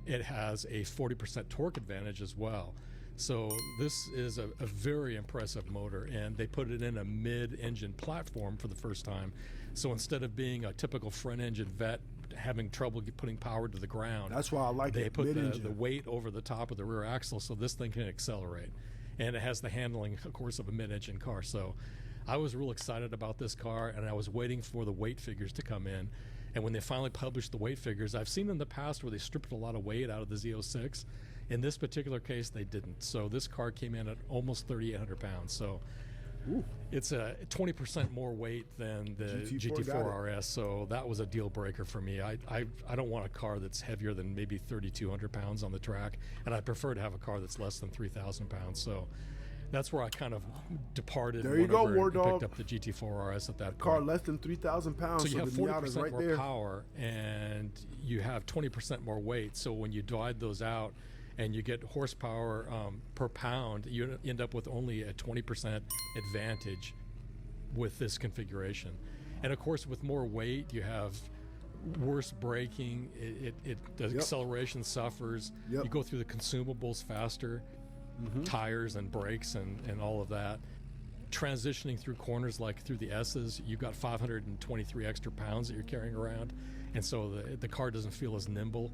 It has a 40% torque advantage as well. So this is a very impressive motor, and they put it in a mid-engine platform for the first time. So instead of being a typical front-engine vet having trouble putting power to the ground, that's why I like they it. put the weight over the top of the rear axle, so this thing can accelerate. And it has the handling, of course, of a mid-engine car. So I was real excited about this car, and I was waiting for the weight figures to come in. And when they finally published the weight figures, I've seen in the past where they stripped a lot of weight out of the Z06. In this particular case, they didn't. So this car came in at almost 3,800 pounds. So it's a 20% more weight than the GT4 RS. So that was a deal breaker for me. I don't want a car that's heavier than maybe 3,200 pounds on the track. And I prefer to have a car that's less than 3,000 pounds. So that's where I kind of departed. There you go, War and Dog. picked up the GT4 RS at that point. Car less than 3,000 pounds. So you have 40% right more there. power, and you have 20% more weight. So when you divide those out, and you get horsepower per pound, you end up with only a 20% advantage with this configuration. And of course, with more weight, you have worse braking. The acceleration suffers. You go through the consumables faster, tires and brakes and all of that. Transitioning through corners like through the S's, you've got 523 extra pounds that you're carrying around, and so the car doesn't feel as nimble.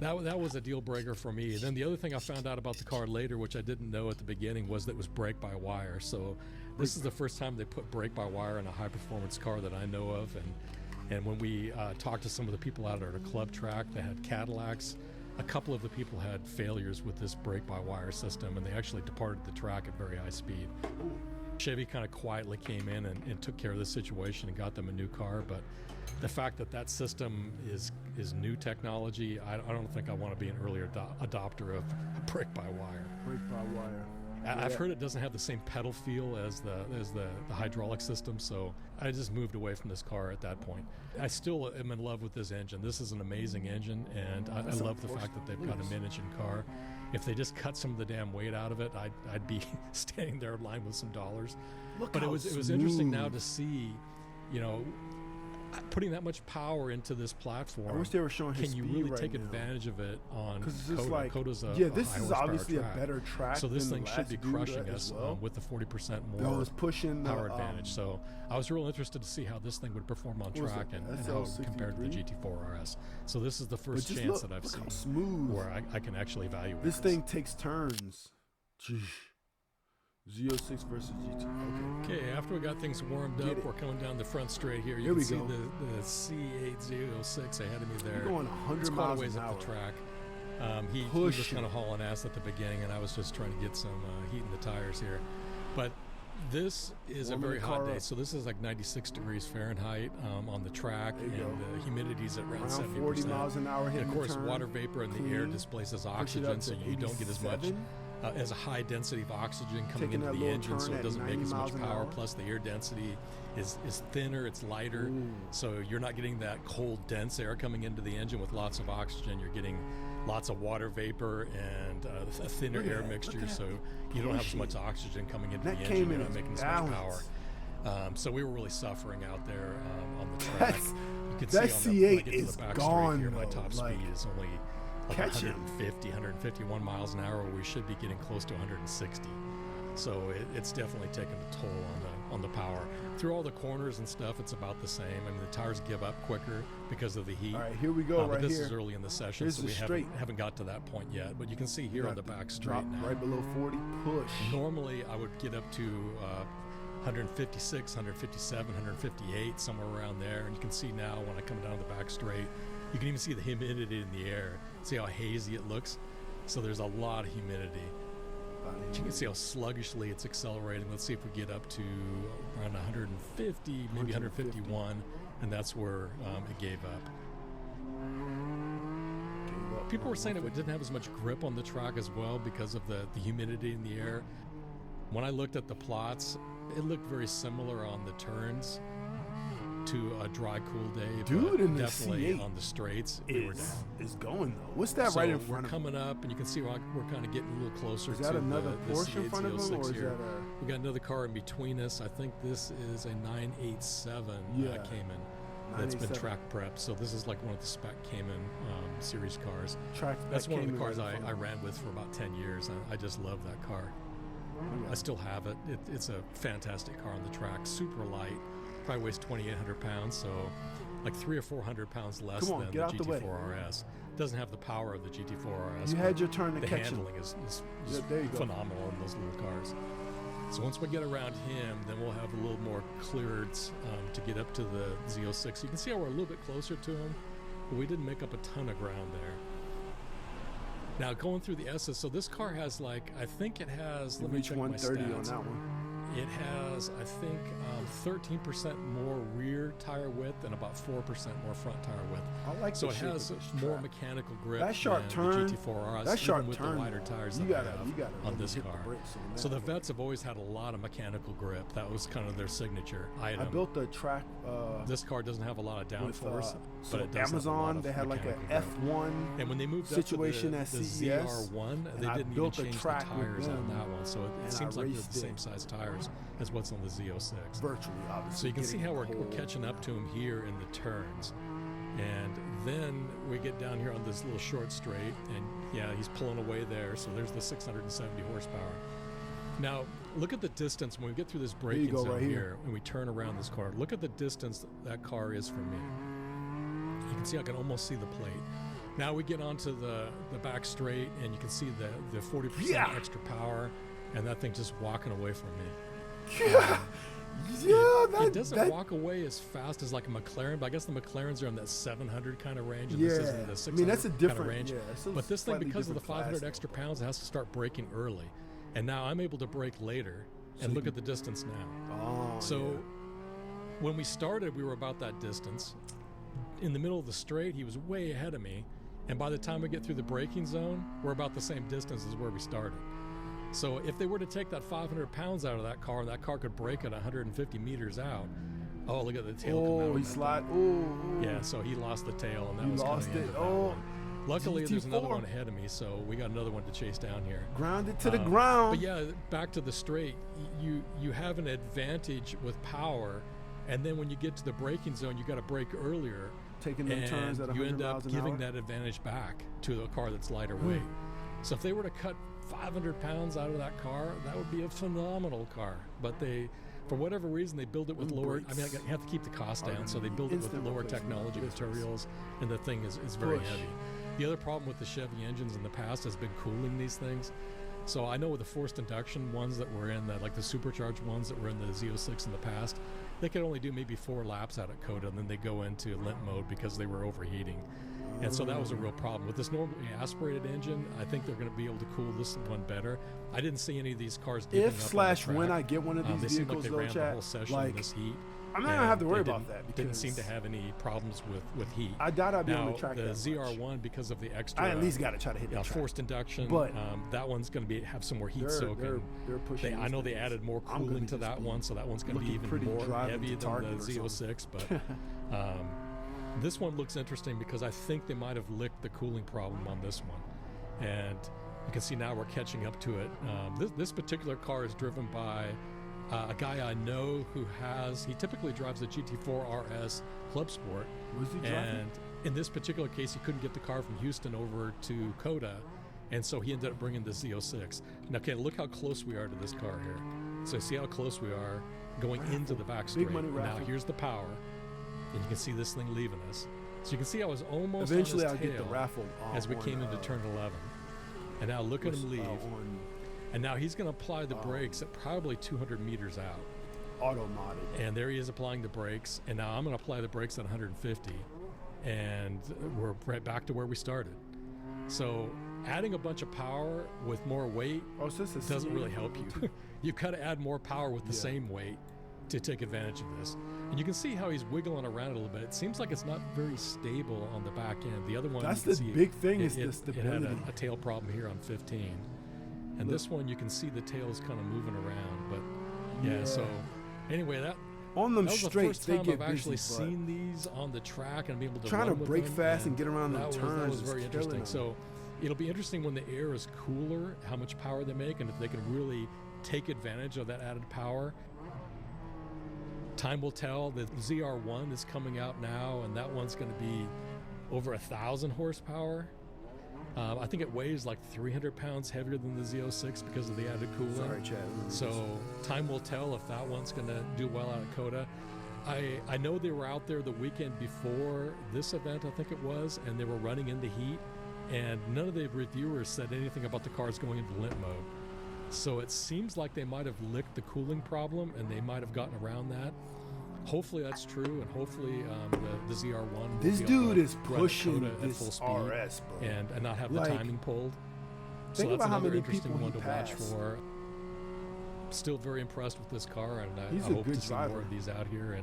That was a deal breaker for me. And then the other thing I found out about the car later, which I didn't know at the beginning, was that it was brake-by-wire. So this is the first time they put brake-by-wire in a high-performance car that I know of. And when we talked to some of the people out at our club track that had Cadillacs, a couple of the people had failures with this brake-by-wire system, and they actually departed the track at very high speed. Chevy kind of quietly came in and took care of the situation and got them a new car, but the fact that that system is new technology, I don't think I want to be an early adopter of brake-by-wire. Brake-by-wire. I've heard it doesn't have the same pedal feel as the hydraulic system, so I just moved away from this car at that point. I still am in love with this engine. This is an amazing engine, and I love the fact that they've got a mid-engine car. If they just cut some of the damn weight out of it, I'd be standing there in line with some dollars. But it was interesting now to see, putting that much power into this platform. I wish they were showing his Can you speed really right take now. advantage of it on Because it's Coda? like, Coda's this is obviously track. a better track. So this than thing the should be last dude crushing as us well. with the 40% That more was pushing the, power advantage. So I was real interested to see how this thing would perform on What was track it, and how it would compare to the SL63? GT4 RS. So this is the first just chance look- that I've look how seen smooth. where I can actually evaluate This thing takes turns. Jeez. Z06 versus GT. Okay, after we got things warmed Get up, it. we're coming down the front straight here. You Here can we see go. the C806 ahead of me there. You're going 100 it's quite miles a ways an up the hour. track. He was Pushing. kind of hauling ass at the beginning, and I was just trying to get some heat in the tires here. But this is Warming a very the hot car day, up. so this is like 96 degrees Fahrenheit on the track, There you and go. the humidity's at around 70%. 40 miles an hour And hitting of the course, turn, water vapor in the air clean. displaces Push it oxygen, up so to you don't get as much 87. as a high density of oxygen coming Taking into that the little engine, so turn it at doesn't make 90 as much miles an power. hour. Plus, the air density is thinner, it's lighter, so you're not getting that cold, dense air coming into the engine with lots of oxygen. You're getting lots of water vapor and a thinner Look at air that, mixture, look at so that you don't have as pushing. much oxygen coming into That the came engine. in You're not as making as much balance. power. So we were really suffering out there on the track. That's- You could that see on the, when I C8 get to is the back gone, straight here, my though, top like, speed is only like catch it. 151 miles an hour. We should be getting close to 160. So it's definitely taken a toll on the power. Through all the corners and stuff, it's about the same. I mean, the tires give up quicker because of the heat. All right, here we go, But right this here. is early in the session, Here's so the we straight. haven't got to that point yet. But you can see here You on the got back drop straight now. right below 40, push. Normally, I would get up to 156, 157, 158, somewhere around there. And you can see now when I come down the back straight, you can even see the humidity in the air. See how hazy it looks? So there's a lot of humidity. You can see how sluggishly it's accelerating. Let's see if we get up to around 150, maybe 151, and that's where it gave up. People were saying it didn't have as much grip on the track as well because of the humidity in the air. When I looked at the plots, it looked very similar on the turns to a dry, cool day. Dude, but in the definitely C8 on the straights, we were down. is going though. What's that So right in front we're of him? coming up, and you can see we're kind of getting a little closer Is to that another the Porsche in C8 front of him, Z06 or is here. that a- We got another car in between us. I think this is a 987 Yeah. Cayman that's been 987. track prepped. So this is like one of the spec Cayman series cars. Track That's spec one of the Cayman cars right in I front of ran with for about 10 years. I just love that car. Yeah. I still have it. It's a fantastic car on the track. Super light. Probably weighs 2,800 pounds. So like 300 or 400 pounds less Come on, than get out the the way. GT4 RS. Doesn't have the power of the GT4 RS. You but had your turn to the catch him. handling is Yeah, there you go. phenomenal in those little cars. So once we get around him, then we'll have a little more clearance to get up to the Z06. You can see how we're a little bit closer to him, but we didn't make up a ton of ground there. Now going through the S's, so this car has like, I think it has, You let me reach check my 130 on stats. that one. It has, I think, 13% more rear tire width and about 4% more front tire width. I like so the it shape has of this more track. mechanical grip That sharp than turn, the GT4 RS, that sharp even with turn, the wider though, tires you that gotta- I have you gotta on really this hit the car. brakes on So that. the vets have always had a lot of mechanical grip. That was kind of their signature item. I built the track. This car doesn't have a lot of with, downforce, so but it does have a lot Amazon, of they had like a mechanical grip. F1 And when they moved situation up at to the CES, ZR1, and they I didn't even built a change the track with tires on them, that one. So it and seems I like they're the raced same it, size tires. horsepower as what's on the Z06. Virtually, obviously. So you can see how we're catching up to him here in the turns. And then we get down here on this little short straight, and yeah, he's pulling away there. So there's the 670 horsepower. Now, look at the distance when we get through this braking zone right here and we turn around this car. Look at the distance that car is from me. You can see I can almost see the plate. Now we get onto the back straight, and you can see the 40% extra power, and that thing just walking away from me. It doesn't walk away as fast as like a McLaren, but I guess the McLarens are in that 700 kind of range, and this is in the 600 that's a different kind of range. But this thing, because of the 500 extra pounds, it has to start braking early. And now I'm able to brake later, and look at the distance now. When we started, we were about that distance. In the middle of the straight, he was way ahead of me. And by the time we get through the braking zone, we're about the same distance as where we started. So if they were to take that 500 pounds out of that car, and that car could brake at 150 meters out, oh, look at the tail come out. He slid. Oh, yeah, so he lost the tail, and that he was lost kind of it. the end of that one. Luckily, there's another one ahead of me, so we got another one to chase down here. Grounded to the ground. But yeah, back to the straight, you have an advantage with power, and then when you get to the braking zone, you got to brake earlier. Taking them turns at 100 you end up miles an giving hour. that advantage back to a car that's lighter weight. So if they were to cut 500 pounds out of that car, that would be a phenomenal car. But they, for whatever reason, they build it with lower. I mean, you have to keep the cost down, so they build it with lower technology materials, and the thing is very heavy. The other problem with the Chevy engines in the past has been cooling these things. So I know with the forced induction ones that were in that, like the supercharged ones that were in the Z06 in the past, they could only do maybe 4 laps out at COTA, and then they go into limp mode because they were overheating. And so that was a real problem. With this normally aspirated engine, I think they're going to be able to cool this one better. I didn't see any of these cars giving up on the track. When I get one of these they seemed like vehicles, they ran the whole session in this heat. I'm not gonna have to worry about that because didn't seem to have any problems with heat. I doubt I'd be on the track. The that ZR1, because of the extra, I at least got to try to hit that forced induction. But that one's going to have some more heat soak. They're pushing. I know they added more cooling to that one, so that one's going to be even more heavy than the Z06. But this one looks interesting because I think they might have licked the cooling problem on this one, and you can see now we're catching up to it. This particular car is driven by a guy I know he typically drives the GT4 RS Club Sport. And in this particular case, he couldn't get the car from Houston over to COTA, and so he ended up bringing the Z06. Now, okay, look how close we are to this car here. So see how close we are going into the back straight. Now, here's the power, and you can see this thing leaving us. So you can see I was almost eventually on his I'll get the raffle as we came into turn 11. And now look at him leave. And now he's going to apply the brakes at probably 200 meters out. Auto-modded. And there he is applying the brakes. And now I'm going to apply the brakes at 150. And we're right back to where we started. So adding a bunch of power with more weight doesn't really help you. You've got to add more power with the same weight to take advantage of this. And you can see how he's wiggling around a little bit. It seems like it's not very stable on the back end. The other one, that's the big thing, is the stability. It had a tail problem here on 15. And this one, you can see the tail is kind of moving around. But yeah, so anyway, that on them that was straights, the first time I've actually seen these on the track and be able to trying run to brake with them, fast and get around the turns. That was very interesting. So it'll be interesting when the air is cooler, how much power they make, and if they can really take advantage of that added power. Time will tell. The ZR1 is coming out now, and that one's going to be over 1,000 horsepower. I think it weighs like 300 pounds heavier than the Z06 because of the added cooling. Sorry, Chad. So time will tell if that one's going to do well out of COTA. I know they were out there the weekend before this event, I think it was, and they were running in the heat, and none of the reviewers said anything about the cars going into limp mode. So it seems like they might have licked the cooling problem, and they might have gotten around that. Hopefully that's true, and hopefully the ZR1. This dude is pushing at full speed RS, bro, and not have the timing pulled. So think that's about how another many interesting people one he to watch passed. for. Still very impressed with this car, and He's I a hope good to see driver. more of these out here,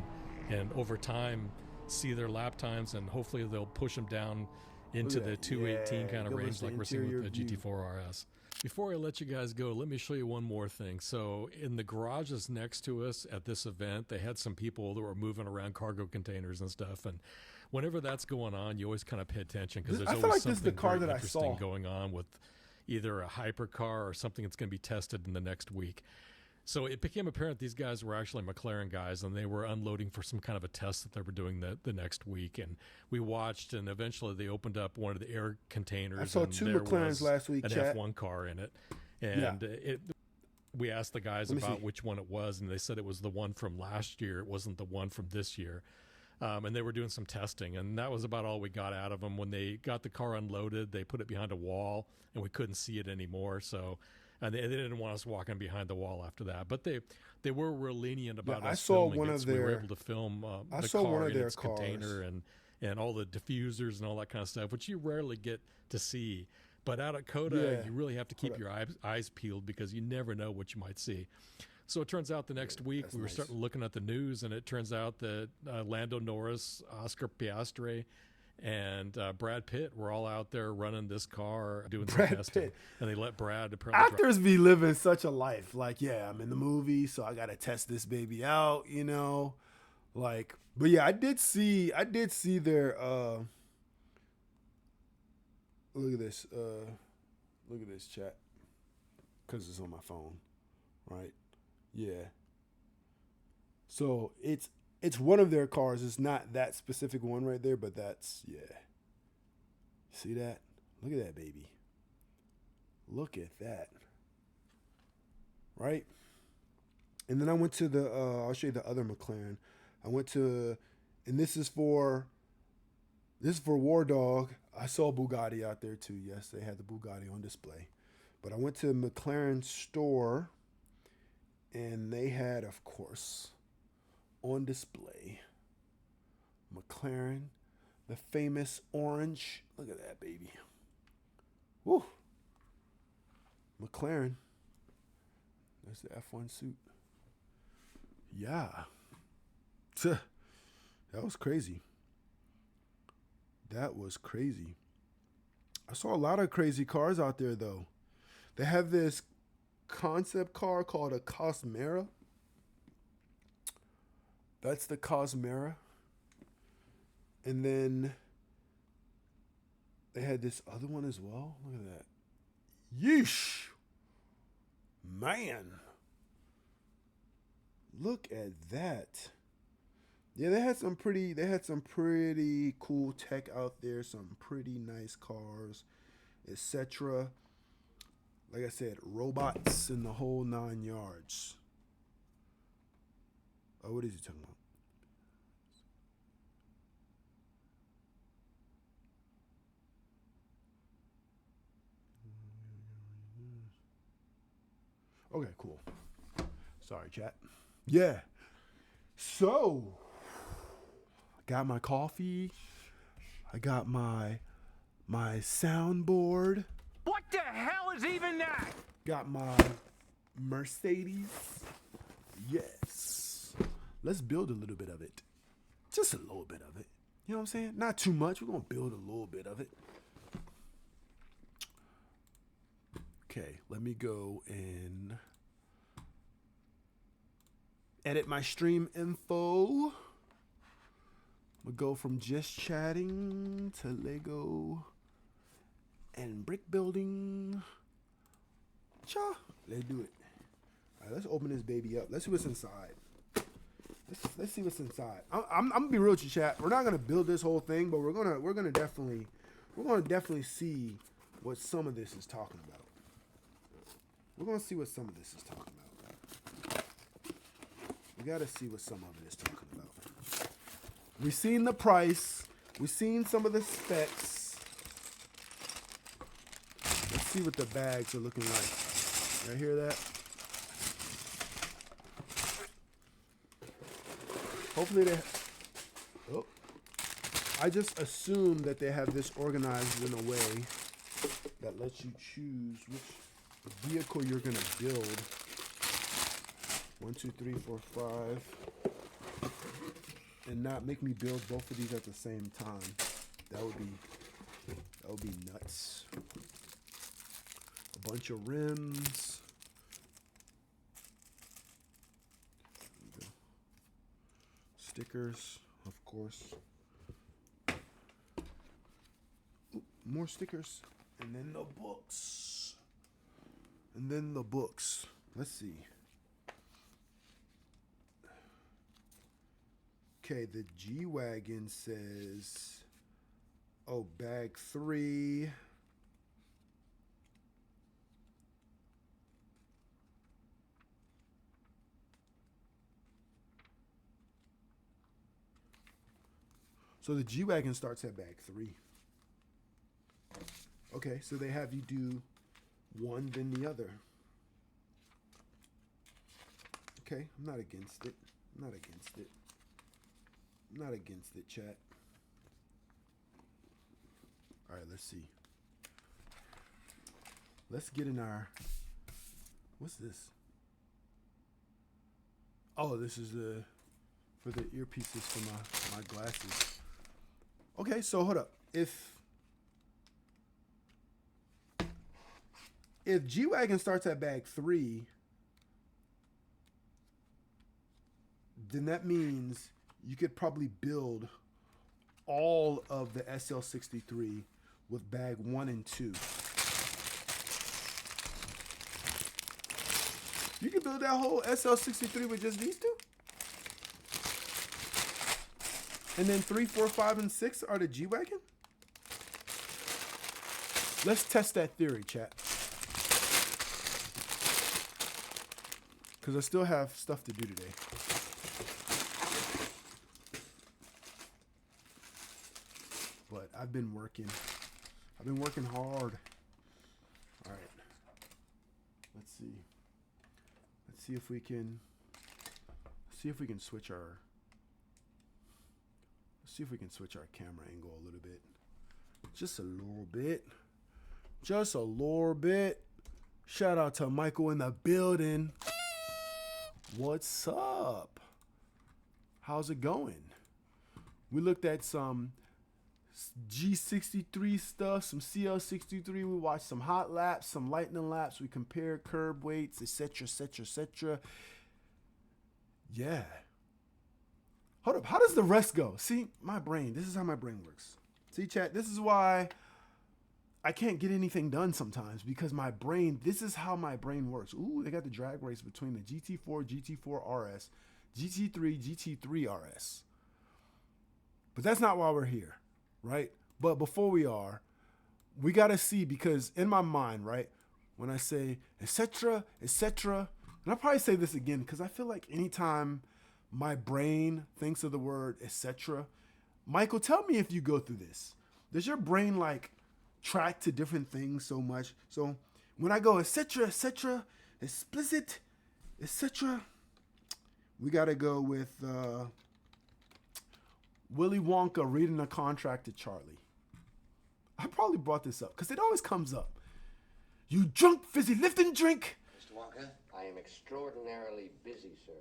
and over time see their lap times, and hopefully they'll push them down into the 218 kind of range like we're seeing with the GT4 RS. Before I let you guys go, let me show you one more thing. So in the garages next to us at this event, they had some people that were moving around cargo containers and stuff. And whenever that's going on, you always kind of pay attention because there's always something very interesting going on with either a hypercar or something that's going to be tested in the next week. So it became apparent these guys were actually McLaren guys, and they were unloading for some kind of a test that they were doing the next week. And we watched, and eventually they opened up one of the air containers. I saw and 2 there McLarens was last week, an chat. F1 car in it. And we asked the guys about which one it was, and they said it was the one from last year. It wasn't the one from this year. And they were doing some testing, and that was about all we got out of them. When they got the car unloaded, they put it behind a wall, and we couldn't see it anymore. So, and they didn't want us walking behind the wall after that. But they were real lenient about us filming it. So we were able to film the car in its container and all the diffusers and all that kind of stuff, which you rarely get to see. But out at COTA, you really have to keep your eyes peeled because you never know what you might see. So it turns out the next week we were starting looking at the news, and it turns out that Lando Norris, Oscar Piastri, and Brad Pitt were all out there running this car, doing some testing. And they let Brad apparently Actors be living such a life. Like, yeah, I'm in the movie, so I got to test this baby out, you know? Like, but yeah, I did see their, look at this chat. Because it's on my phone, right? Yeah. So it's one of their cars. It's not that specific one right there, but that's, yeah. See that? Look at that, baby. Look at that. Right? And then I went to the, I'll show you the other McLaren. I went to, and this is for War Dog. I saw Bugatti out there too. Yes, they had the Bugatti on display. But I went to McLaren store, and they had, of course, on display, McLaren, the famous orange. Look at that, baby. Woo. McLaren. There's the F1 suit. Yeah. That was crazy. That was crazy. I saw a lot of crazy cars out there, though. They have this concept car called a Cosmera. That's the Cosmera. And then they had this other one as well. Look at that. Yeesh. Man. Look at that. Yeah, they had some pretty cool tech out there, some pretty nice cars, etc. Like I said, robots in the whole 9 yards. Oh, what is he talking about? Okay, cool. Sorry, chat. Yeah. So, I got my coffee. I got my soundboard. What the hell is even that? Got my Mercedes. Yes. Let's build a little bit of it. Just a little bit of it. You know what I'm saying? Not too much. We're going to build a little bit of it. Okay, let me go and edit my stream info. We'll go from just chatting to Lego and brick building. Cha, let's do it. All right, let's open this baby up. Let's see what's inside. Let's see what's inside. I'm gonna be real with you, chat. We're not gonna build this whole thing, but we're gonna definitely see what some of this is talking about. We're gonna see what some of this is talking about. We gotta see what some of it is talking about. We've seen the price. We've seen some of the specs. Let's see what the bags are looking like. Y'all hear that? Hopefully they... Oh. I just assume that they have this organized in a way that lets you choose which vehicle you're going to build. 1, 2, 3, 4, 5. And not make me build both of these at the same time. That would be nuts. A bunch of rims. Stickers, of course. Ooh, more stickers. And then the books. Let's see. Okay, the G-Wagon says, oh, bag 3. So the G-Wagon starts at bag 3. Okay, so they have you do one, then the other. Okay, I'm not against it. I'm not against it. I'm not against it, chat. All right, let's see. Let's get in our... What's this? Oh, this is for the earpieces for my glasses. Okay, so hold up. If G-Wagon starts at bag 3, then that means you could probably build all of the SL63 with bag 1 and 2. You can build that whole SL63 with just these two? And then 3, 4, 5, and 6 are the G-Wagon? Let's test that theory, chat. Because I still have stuff to do today. But I've been working. I've been working hard. All right. Let's see. Let's see if we can switch our... See if we can switch our camera angle a little bit. Just a little bit. Just a little bit. Shout out to Michael in the building. What's up? How's it going? We looked at some G63 stuff, some CL63. We watched some hot laps, some lightning laps. We compared curb weights, etc., etc., etc. Yeah. Hold up, how does the rest go? See, my brain, this is how my brain works. See, chat, this is why I can't get anything done sometimes, because my brain, this is how my brain works. Ooh, they got the drag race between the GT4, GT4 RS, GT3, GT3 RS. But that's not why we're here, right? But before we are, we got to see, because in my mind, right, when I say, etc., etc., and I'll probably say this again, because I feel like anytime my brain thinks of the word etc. Michael, tell me if you go through this. Does your brain like track to different things so much? So when I go etc., etc., explicit, etc., we got to go with Willy Wonka reading a contract to Charlie. I probably brought this up because it always comes up. You drunk, fizzy lifting drink. Mr. Wonka, I am extraordinarily busy, sir.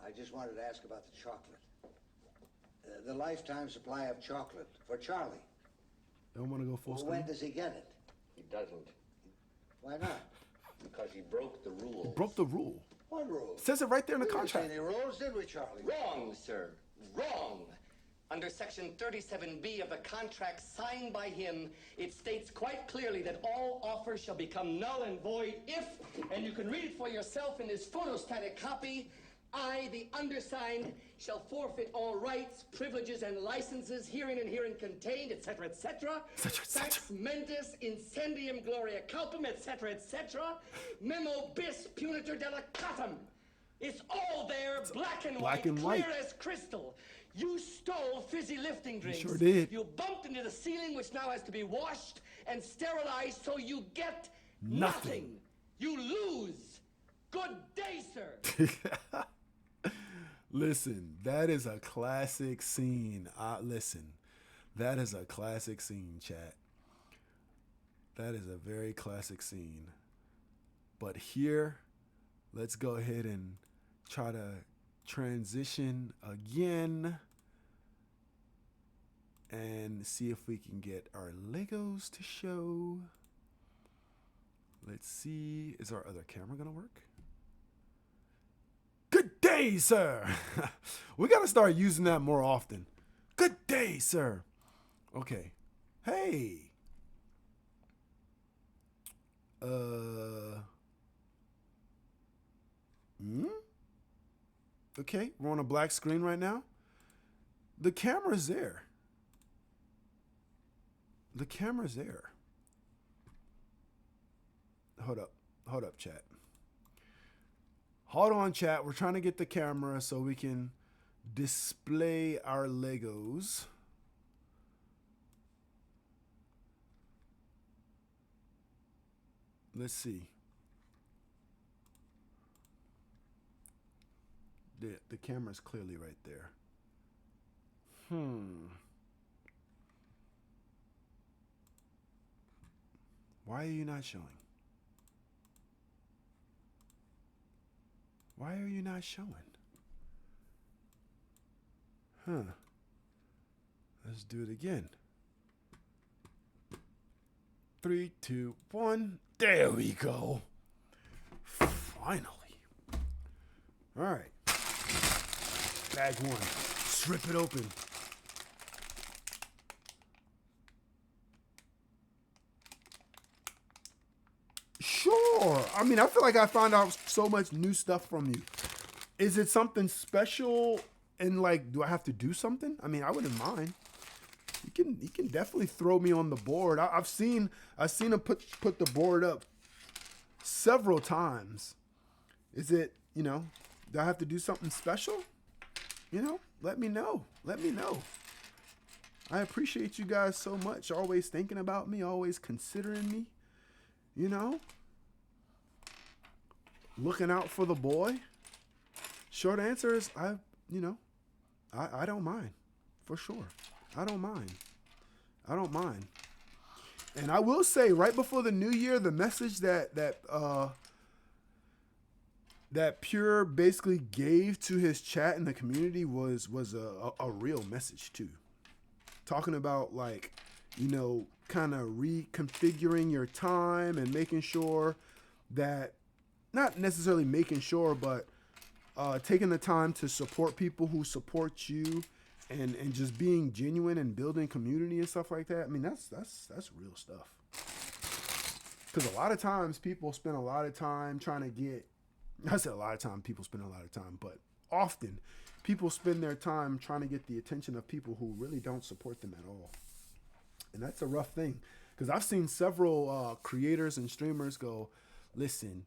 I just wanted to ask about the chocolate. The lifetime supply of chocolate for Charlie. Don't want to go full screen? When does he get it? He doesn't. Why not? Because he broke the rule. He broke the rule. What rule? It says it right there in the We didn't contract. say any rules, did we, Charlie? Wrong, sir. Wrong. Under Section 37B of the contract signed by him, it states quite clearly that all offers shall become null and void if, and you can read it for yourself in this photostatic copy, I, the undersigned, shall forfeit all rights, privileges, and licenses herein and herein contained, etc., etc. Fax mentis incendium gloria culpum, etc., etc. Memo bis punitor delicatum. It's all there, black and Black white, and clear white. as crystal. You stole fizzy lifting drinks. sure did. You bumped into the ceiling, which now has to be washed and sterilized, so you get Nothing. You lose. Good day, sir. Listen, that is a classic scene. Listen, that is a classic scene, chat. That is a very classic scene. But here, let's go ahead and try to transition again and see if we can get our Legos to show. Let's see. Is our other camera going to work? Good day, sir. We got to start using that more often. Good day, sir. Okay. Hey. Okay, we're on a black screen right now. The camera's there. The camera's there. Hold up, chat. Hold on, chat. We're trying to get the camera so we can display our Legos. Let's see. The camera's clearly right there. Why are you not showing? Why are you not showing? Let's do it again. 3, 2, 1. There we go. Finally. All right. Bag 1. Strip it open. Sure. I mean, I feel like I found out so much new stuff from you. Is it something special? And like, do I have to do something? I mean, I wouldn't mind. You can definitely throw me on the board. I've seen him put the board up several times. Is it, do I have to do something special? Let me know. Let me know. I appreciate you guys so much. Always thinking about me, always considering me. Looking out for the boy. Short answer is I don't mind. For sure. I don't mind. And I will say, right before the new year, the message that Pure basically gave to his chat in the community was a real message too. Talking about kind of reconfiguring your time and making sure that, not necessarily making sure, but taking the time to support people who support you. And just being genuine and building community and stuff like that. I mean, that's real stuff. Because a lot of times people spend a lot of time trying to get, I said a lot of time people spend a lot of time, but often people spend their time trying to get the attention of people who really don't support them at all. And that's a rough thing. Because I've seen several creators and streamers go, listen,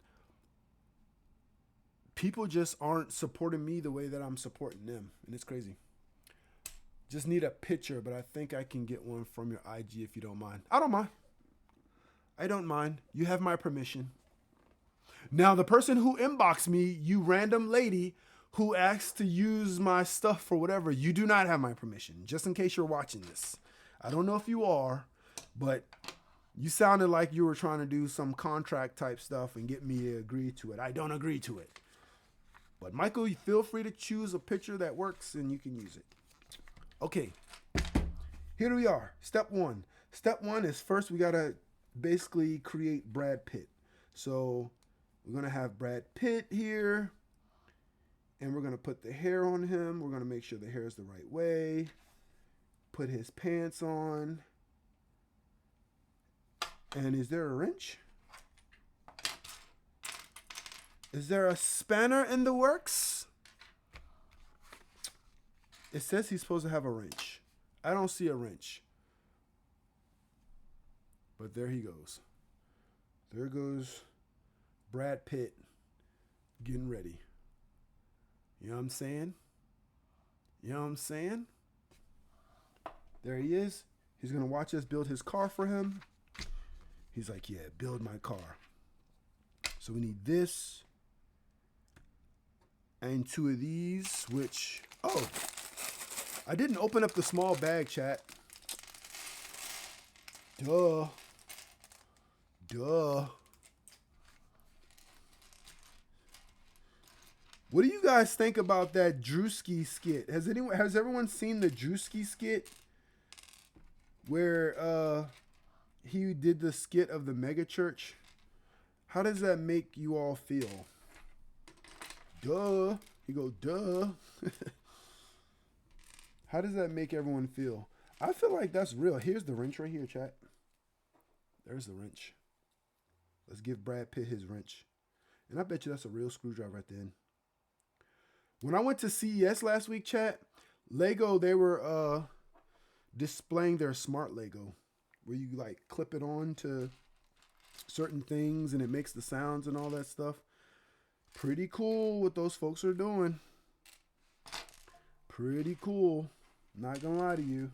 people just aren't supporting me the way that I'm supporting them. And it's crazy. Just need a picture, but I think I can get one from your IG if you don't mind. I don't mind. I don't mind. You have my permission. Now, the person who inboxed me, you random lady who asked to use my stuff for whatever, you do not have my permission, just in case you're watching this. I don't know if you are, but you sounded like you were trying to do some contract type stuff and get me to agree to it. I don't agree to it. But Michael, you feel free to choose a picture that works and you can use it. Okay, here we are. Step 1. Step 1 is first we got to basically create Brad Pitt. So we're going to have Brad Pitt here. And we're going to put the hair on him. We're going to make sure the hair is the right way. Put his pants on. And is there a wrench? Is there a spanner in the works? It says he's supposed to have a wrench. I don't see a wrench. But there he goes. There goes Brad Pitt getting ready. You know what I'm saying? You know what I'm saying? There he is. He's going to watch us build his car for him. He's like, yeah, build my car. So we need this. And 2 of these, which, I didn't open up the small bag, chat. Duh. What do you guys think about that Drewski skit? Has everyone seen the Drewski skit? Where he did the skit of the mega church? How does that make you all feel? Duh. You go, duh. How does that make everyone feel? I feel like that's real. Here's the wrench right here, chat. There's the wrench. Let's give Brad Pitt his wrench. And I bet you that's a real screwdriver at the end. When I went to CES last week, chat, Lego, they were displaying their smart Lego, where you like clip it on to certain things and it makes the sounds and all that stuff. Pretty cool what those folks are doing. Pretty cool. Not gonna lie to you.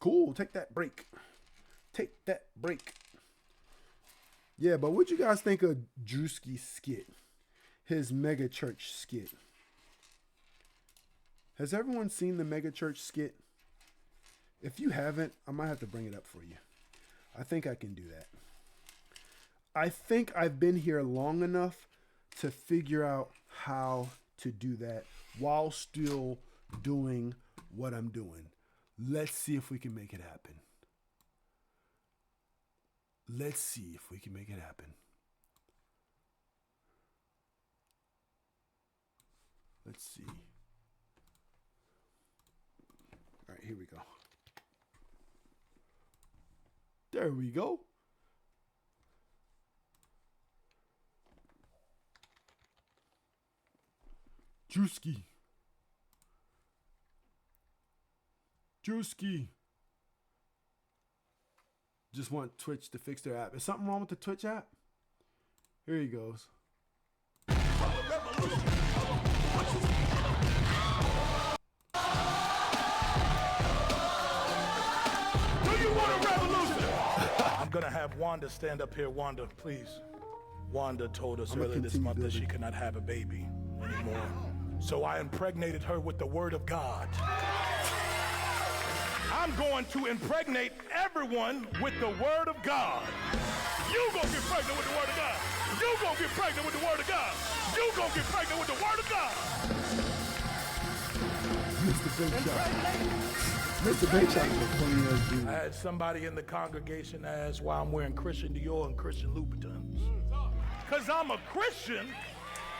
Cool. Take that break. Take that break. Yeah, but what you guys think of Drewski's skit? His mega church skit. Has everyone seen the mega church skit? If you haven't, I might have to bring it up for you. I think I can do that. I think I've been here long enough to figure out how to do that while still doing what I'm doing. Let's see if we can make it happen. Let's see if we can make it happen. Let's see. All right, here we go. There we go. Drewski. Drewski. Just want Twitch to fix their app. Is something wrong with the Twitch app? Here he goes. I'm gonna have Wanda stand up here. Wanda, please. Wanda told us earlier this month that she cannot have a baby anymore. So I impregnated her with the word of God. I'm going to impregnate everyone with the word of God. You gonna get pregnant with the word of God. You gonna get pregnant with the word of God. You gonna get pregnant with the word of God. Mr. Big Shot is a funny ass dude. I had somebody in the congregation ask why I'm wearing Christian Dior and Christian Louboutins. Because I'm a Christian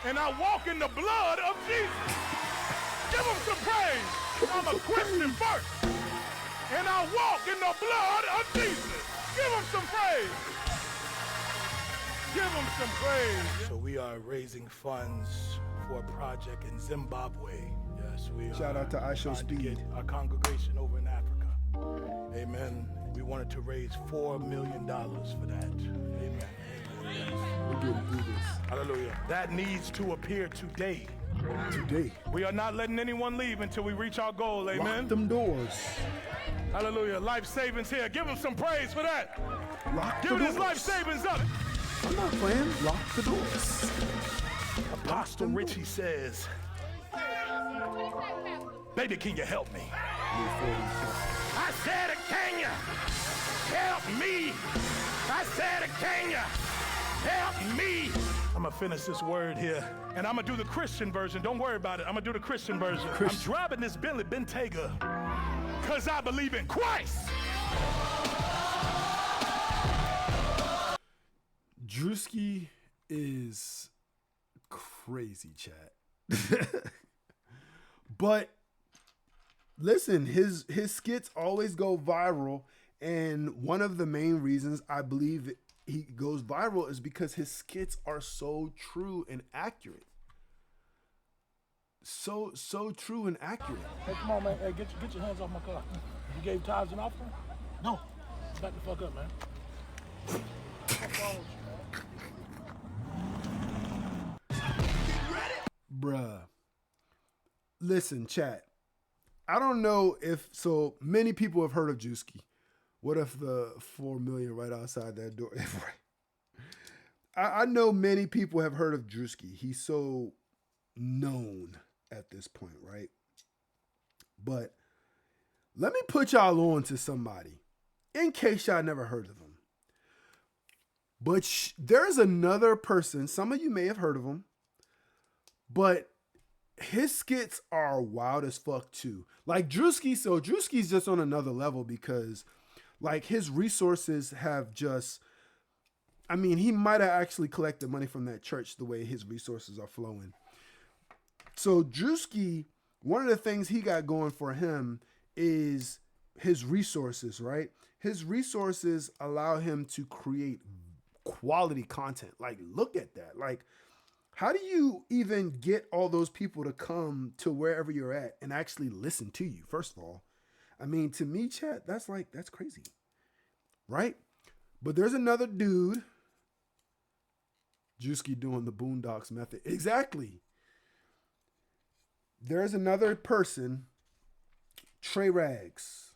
and I walk in the blood of Jesus. Give him some praise. I'm a Christian first and I walk in the blood of Jesus. Give him some praise. Give him some praise. So we are raising funds for a project in Zimbabwe. Yes, we are. Shout out to I Show Speed. To get our congregation over in Africa. Amen. We wanted to raise $4 million for that. Amen. We're getting through this. Hallelujah. That needs to appear today. Today. We are not letting anyone leave until we reach our goal. Amen. Lock them doors. Hallelujah. Life savings here. Give him some praise for that. Lock Give the him his doors. life savings up. I'm not playing. Lock the doors. Apostle Richie says, baby, can you help me? I said, can you help me? I said, can you help me? I'm going to finish this word here, and I'm going to do the Christian version. Don't worry about it. I'm going to do the Christian version. I'm driving this Bentley Bentayga because I believe in Christ. Drewski is crazy, chat. But listen, his skits always go viral, and one of the main reasons I believe he goes viral is because his skits are so true and accurate. So true and accurate. Hey, come on, man. Hey, get your hands off my car. You gave tithes and offering? No. Shut the fuck up, man. Bruh. Listen, chat. I don't know if so many people have heard of Drewski. What if the 4 million right outside that door? I know many people have heard of Drewski. He's so known at this point, right? But let me put y'all on to somebody in case y'all never heard of him. But there's another person, some of you may have heard of him, but his skits are wild as fuck too. Like Drewski, so Drewski's just on another level because like his resources have just, I mean, he might have actually collected money from that church the way his resources are flowing. So Drewski, one of the things he got going for him is his resources, right? His resources allow him to create quality content. Like, look at that. Like, How do you even get all those people to come to wherever you're at and actually listen to you? First of all, I mean, to me, chat, that's crazy, right? But there's another dude, Juski doing the Boondocks method. Exactly. There's another person, Trey Rags.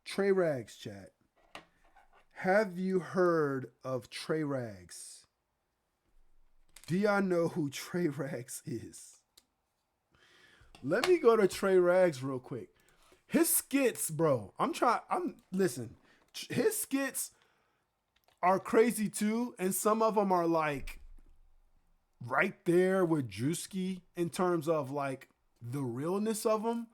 Trey Rags, chat. Have you heard of Trey Rags? Do y'all know who Trey Rags is? Let me go to Trey Rags real quick. His skits, bro. Listen. His skits are crazy too, and some of them are like right there with Drewski in terms of like the realness of them.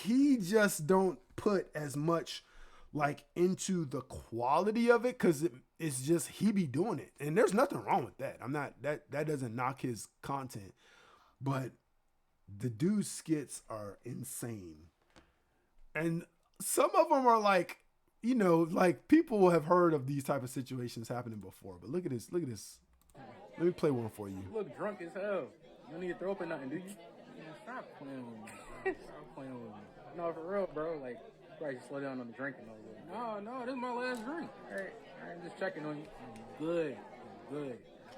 He just don't put as much like into the quality of it because it's just he be doing it, and there's nothing wrong with that. I'm not that doesn't knock his content, but the dude's skits are insane, and some of them are like, you know, like people have heard of these type of situations happening before. But look at this. Let me play one for you. You look drunk as hell. You don't need to throw up or nothing, do you? Man, stop playing with me. Stop playing with me. No, for real, bro. Like, you probably should slow down on the drinking a little bit. No, this is my last drink. All right, I'm just checking on you. I'm good.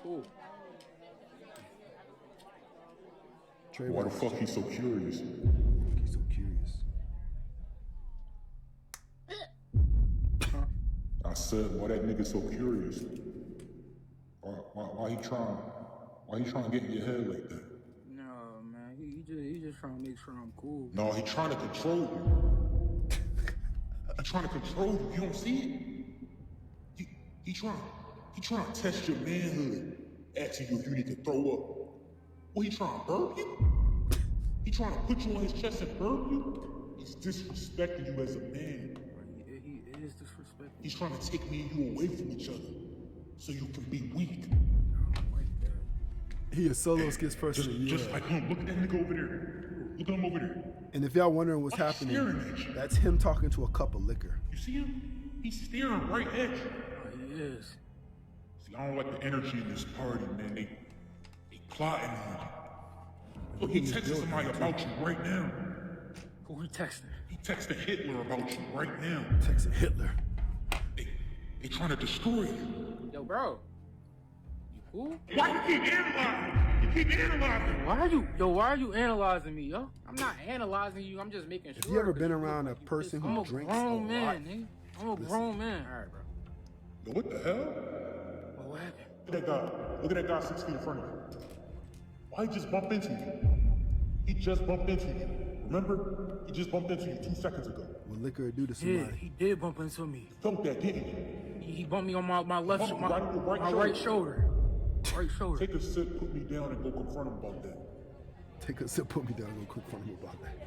Cool. Trey, why the fuck he's so curious? He's so curious. I said, why that nigga so curious? Why he trying to get in your head like that? No, man, he just trying to make sure I'm cool. No, he trying to control you. He trying to control you. You don't see it? He trying to test your manhood, asking you if you need to throw up. What, he trying to burp you? He trying to put you on his chest and burp you? He's disrespecting you as a man. He is disrespecting. He's trying to take me and you away from each other so you can be weak. He a solo skits person. Just like him. Look at that nigga over there. Look at him over there. And if y'all wondering what's happening, that's him talking to a cup of liquor. You see him? He's staring right at you. He is. See, I don't like the energy in this party, man. They plotting on you. Look, he texting somebody about you right now. Who he texting? He texting Hitler about you right now. Texting Hitler. They trying to destroy you. Yo, bro. You cool? Why you keep analyzing? You keep analyzing. Why are you analyzing me, yo? I'm not analyzing you. I'm just making sure. Have you ever been around a person who drinks a lot? I'm a grown man, nigga. I'm a grown man. All right, bro. Yo, what the hell? What happened? Look at that guy. Look at that guy 6 feet in front of you. Why he just bumped into you? He just bumped into you. Remember? He just bumped into you 2 seconds ago. What liquor do to somebody? Yeah, he did bump into me. You felt that, didn't you? He bumped me on my left shoulder. My right shoulder. Right shoulder. Take a sip, put me down, and go confront him about that. Take a sip, put me down, and go confront him about that.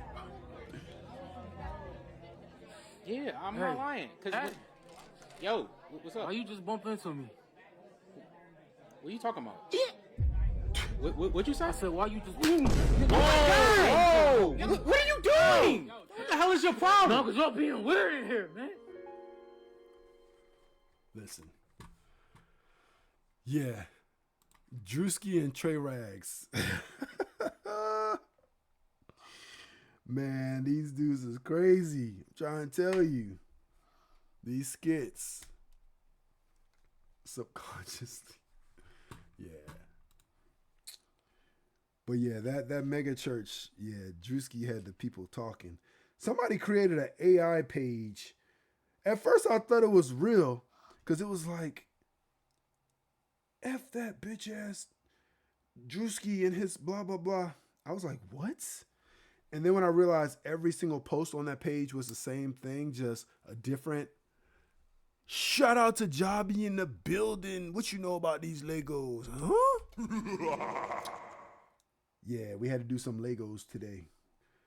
Yeah, I'm not lying. Yo, what's up? Why you just bump into me? What are you talking about? What'd you say? I said, why you just... Whoa! What are you doing? What the hell is your problem? No, because y'all being weird in here, man. Listen. Yeah. Drewski and Trey Rags. Man, these dudes is crazy. I'm trying to tell you. These skits. Subconsciously. Yeah. But yeah, that mega church, yeah, Drewski had the people talking. Somebody created an AI page. At first I thought it was real, because it was like, F that bitch ass Drewski and his blah, blah, blah. I was like, what? And then when I realized every single post on that page was the same thing, just a different, shout out to Jobby in the building. What you know about these Legos? Huh? Yeah, we had to do some Legos today.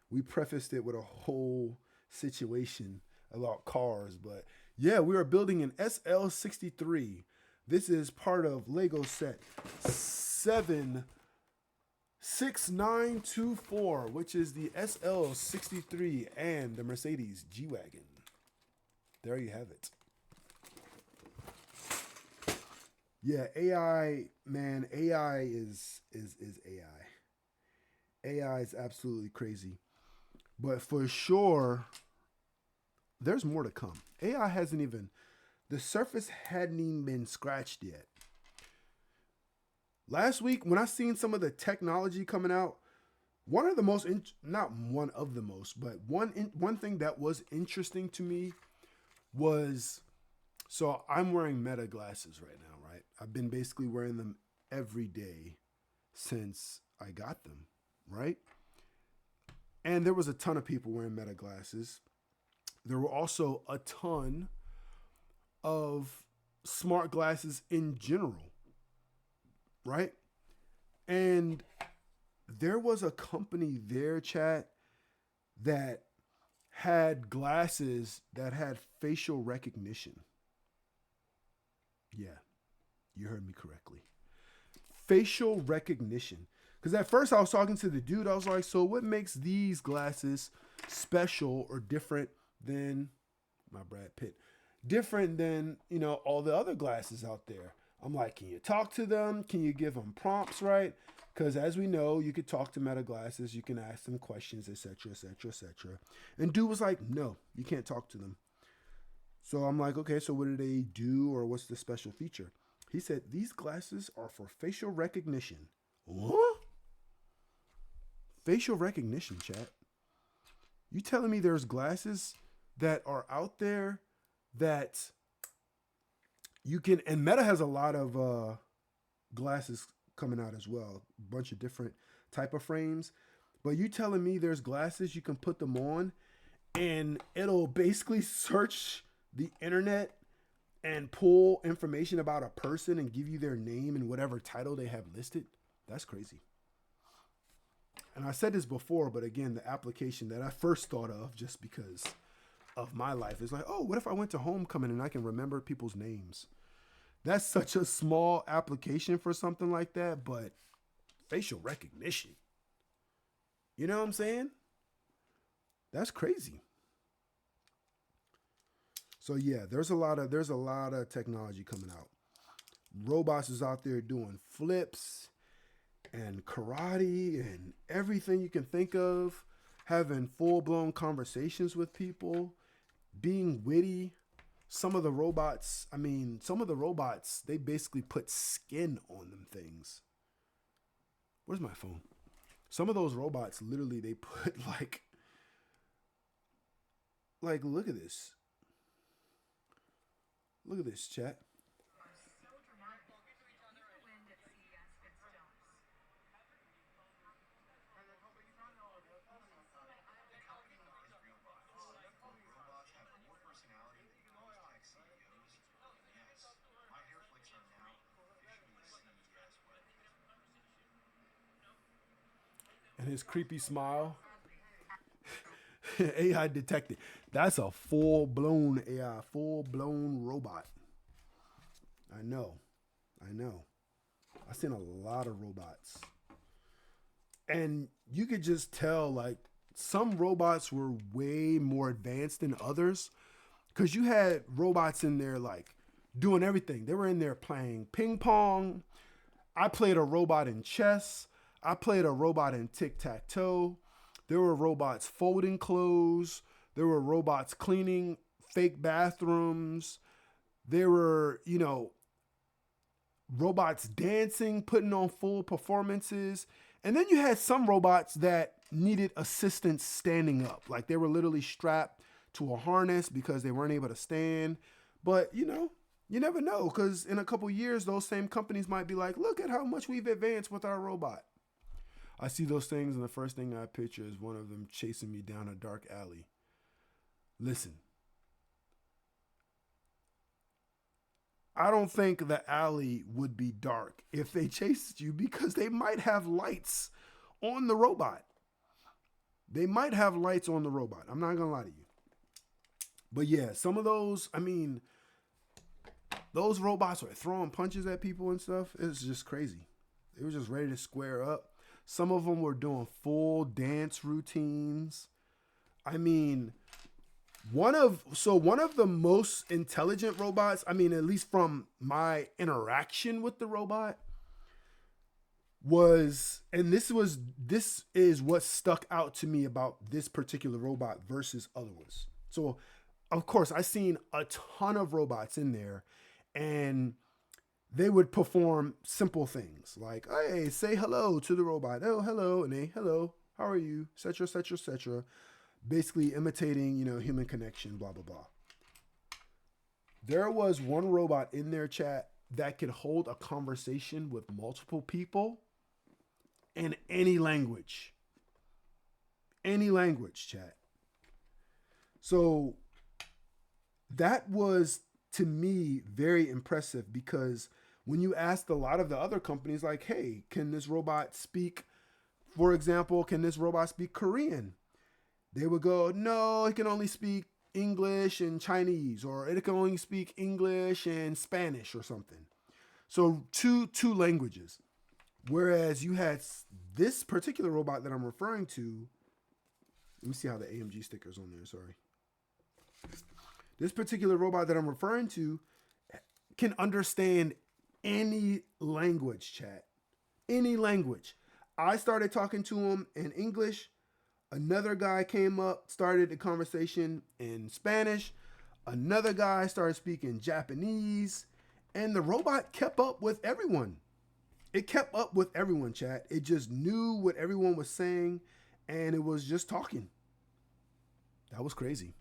We prefaced it with a whole situation about cars, but yeah, we are building an SL63. This is part of Lego set 76924, which is the SL63 and the Mercedes G-Wagon. There you have it. Yeah, AI, man, AI is AI. AI is absolutely crazy. But for sure, there's more to come. AI hasn't even, the surface hadn't even been scratched yet. Last week, when I seen some of the technology coming out, one of the most, not one of the most, but one thing that was interesting to me was, so I'm wearing Meta glasses right now, right? I've been basically wearing them every day since I got them, right? And there was a ton of people wearing Meta glasses. There were also a ton of smart glasses in general, right? And there was a company there, chat, that had glasses that had facial recognition. Yeah, you heard me correctly. Facial recognition. Because at first I was talking to the dude, I was like, so what makes these glasses special or different than my Brad Pitt? Different than, you know, all the other glasses out there. I'm like, can you talk to them? Can you give them prompts, right? Because as we know, you could talk to Meta glasses, you can ask them questions, etc., etc., etc. And dude was like, no, you can't talk to them. So I'm like, okay, so what do they do, or what's the special feature? He said, these glasses are for facial recognition. What? Facial recognition, chat. You telling me there's glasses that are out there that you can, and Meta has a lot of glasses coming out as well, a bunch of different type of frames. But you telling me there's glasses you can put them on and it'll basically search the internet and pull information about a person and give you their name and whatever title they have listed? That's crazy. And I said this before, but again, the application that I first thought of just because of my life is like, oh, what if I went to homecoming and I can remember people's names? That's such a small application for something like that, but facial recognition. You know what I'm saying? That's crazy. So yeah, there's a lot of technology coming out. Robots is out there doing flips and karate and everything you can think of, having full-blown conversations with people, being witty. Some of the robots, they basically put skin on them things. Where's my phone? Some of those robots, literally, they put like, look at this. Look at this, chat. And his creepy smile. AI detected. That's a full-blown AI, full-blown robot. I know. I've seen a lot of robots. And you could just tell, like, some robots were way more advanced than others. Because you had robots in there, like, doing everything. They were in there playing ping pong. I played a robot in chess. I played a robot in tic-tac-toe. There were robots folding clothes. There were robots cleaning fake bathrooms. There were, robots dancing, putting on full performances. And then you had some robots that needed assistance standing up. Like they were literally strapped to a harness because they weren't able to stand. But, you never know, because in a couple years, those same companies might be like, look at how much we've advanced with our robot. I see those things, and the first thing I picture is one of them chasing me down a dark alley. Listen, I don't think the alley would be dark if they chased you because they might have lights on the robot. I'm not going to lie to you. But yeah, some of those, those robots were throwing punches at people and stuff. It was just crazy. They were just ready to square up. Some of them were doing full dance routines. One of the most intelligent robots, I mean, at least from my interaction with the robot, was, and this is what stuck out to me about this particular robot versus other ones. So, of course, I seen a ton of robots in there, and they would perform simple things like, hey, say hello to the robot. Oh, hello, and they, hello, how are you, etc., etc., etc. Basically imitating, human connection, blah, blah, blah. There was one robot in their chat that could hold a conversation with multiple people in any language. Any language, chat. So that was, to me, very impressive, because when you asked a lot of the other companies, like, hey, can this robot speak, for example, can this robot speak Korean? They would go, no, it can only speak English and Chinese, or it can only speak English and Spanish or something. So two languages. Whereas you had this particular robot that I'm referring to. Let me see how the AMG sticker's on there. Sorry. This particular robot that I'm referring to can understand any language, chat. Any language. I started talking to him in English. Another guy came up, started the conversation in Spanish. Another guy started speaking Japanese. And the robot kept up with everyone. It kept up with everyone, chat. It just knew what everyone was saying, and it was just talking. That was crazy.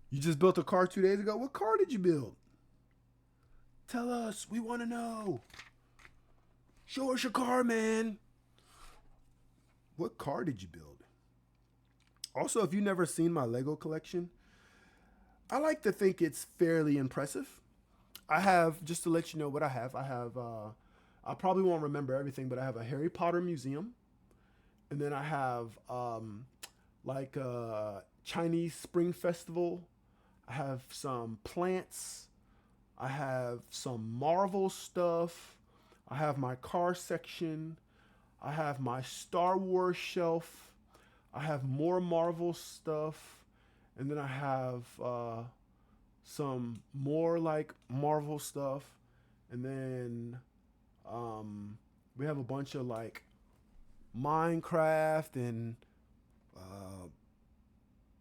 You just built a car 2 days ago? What car did you build? Tell us. We want to know. Show us your car, man. What car did you build? Also, if you've never seen my Lego collection, I like to think it's fairly impressive. I have, just to let you know what I have, I probably won't remember everything, but I have a Harry Potter museum. And then I have like a Chinese Spring Festival. I have some plants. I have some Marvel stuff. I have my car section. I have my Star Wars shelf. I have more Marvel stuff. And then I have some more like Marvel stuff. And then we have a bunch of like Minecraft and a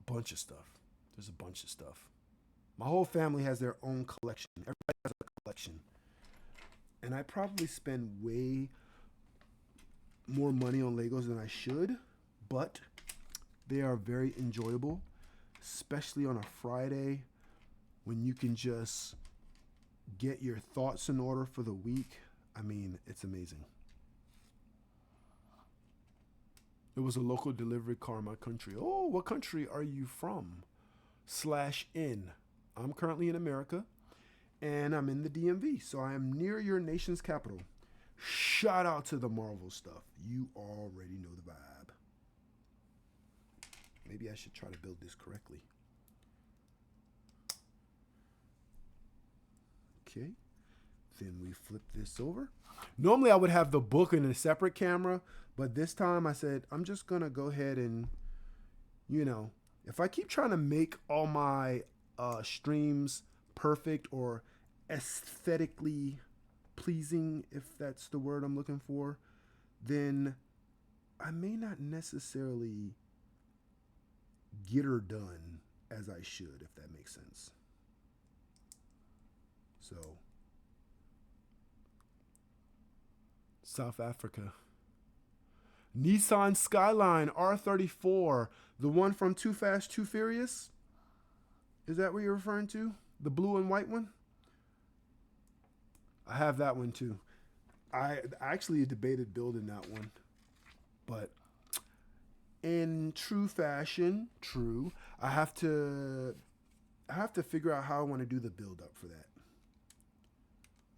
bunch of stuff. There's a bunch of stuff. My whole family has their own collection. Everybody has a collection. And I probably spend way more money on Legos than I should, but they are very enjoyable, especially on a Friday when you can just get your thoughts in order for the week. I mean, it's amazing. It was a local delivery car in my country. Oh, what country are you from? /in. I'm currently in America, and I'm in the DMV, so I am near your nation's capital. Shout out to the Marvel stuff. You already know the vibe. Maybe I should try to build this correctly. Okay. Then we flip this over. Normally I would have the book in a separate camera, but this time I said, I'm just going to go ahead and, if I keep trying to make all my streams perfect or aesthetically pleasing, if that's the word I'm looking for, then I may not necessarily get her done as I should, if that makes sense. So, South Africa. Nissan Skyline R34, the one from Too Fast, Too Furious? Is that what you're referring to? The blue and white one? I have that one too. I actually debated building that one, but in true fashion, I have to figure out how I want to do the build up for that.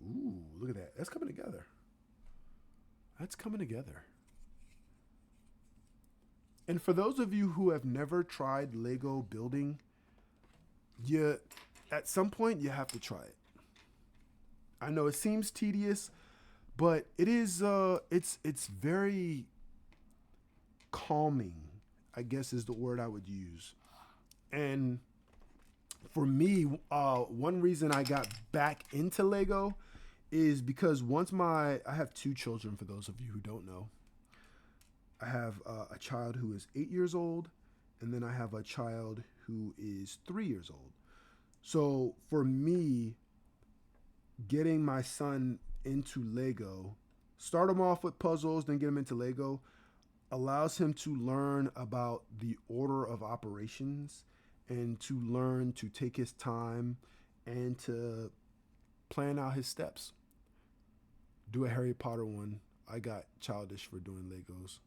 Ooh, look at that. That's coming together. That's coming together. And for those of you who have never tried Lego building, at some point you have to try it. I know it seems tedious, but it is it's very calming. I guess is the word I would use. And for me, one reason I got back into Lego is because I have 2 children, for those of you who don't know. I have a child who is 8 years old, and then I have a child who is 3 years old. So for me, getting my son into Lego, start him off with puzzles, then get him into Lego, allows him to learn about the order of operations and to learn to take his time and to plan out his steps. Do a Harry Potter one. I got childish for doing Legos.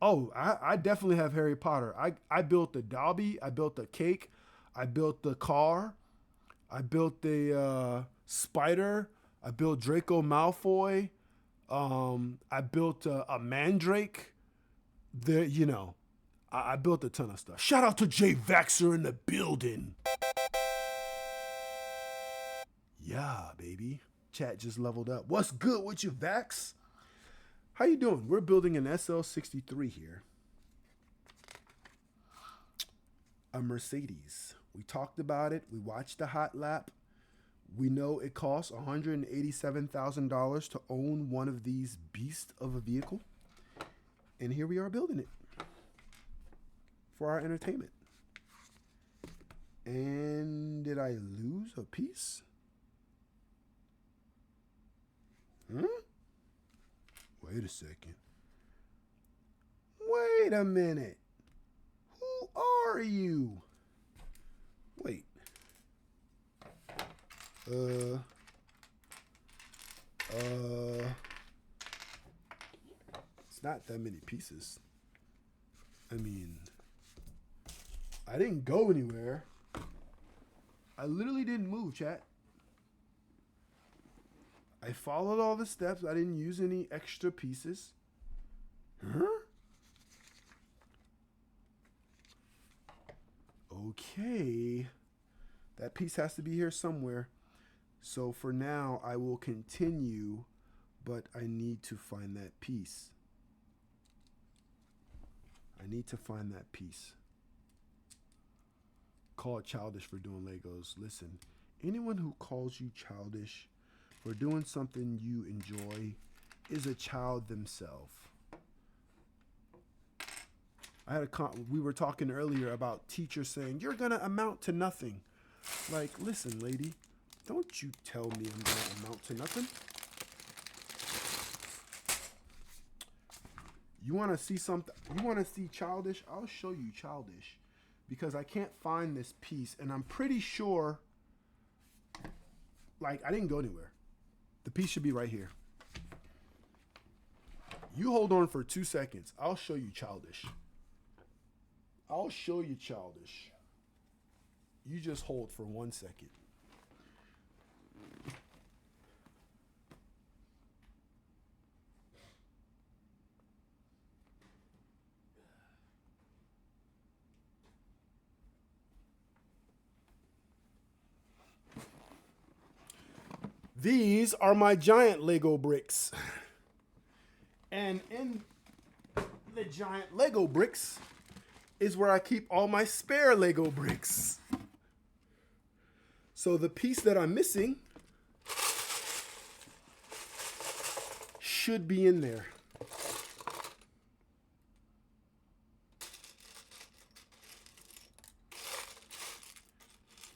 Oh, I definitely have Harry Potter. I built the Dobby. I built the cake. I built the car. I built the spider. I built Draco Malfoy. I built a Mandrake. I built a ton of stuff. Shout out to Jay Vaxer in the building. Yeah, baby. Chat just leveled up. What's good with you, Vax? How you doing? We're building an SL63 here. A Mercedes. We talked about it. We watched the hot lap. We know it costs $187,000 to own one of these beasts of a vehicle. And here we are building it for our entertainment. And did I lose a piece? Wait a second. Wait a minute. Who are you? Wait. It's not that many pieces. I mean, I didn't go anywhere. I literally didn't move, chat. I followed all the steps. I didn't use any extra pieces. Huh? Okay. That piece has to be here somewhere. So for now, I will continue, but I need to find that piece. I need to find that piece. Call it childish for doing Legos. Listen, anyone who calls you childish for doing something you enjoy is a child themselves. We were talking earlier about teachers saying, you're going to amount to nothing. Like, listen, lady, don't you tell me I'm going to amount to nothing. You want to see something? You want to see childish? I'll show you childish. Because I can't find this piece. And I'm pretty sure, like, I didn't go anywhere. The piece should be right here. You hold on for 2 seconds. I'll show you childish. I'll show you childish. You just hold for 1 second. These are my giant Lego bricks. And in the giant Lego bricks is where I keep all my spare Lego bricks. So the piece that I'm missing should be in there.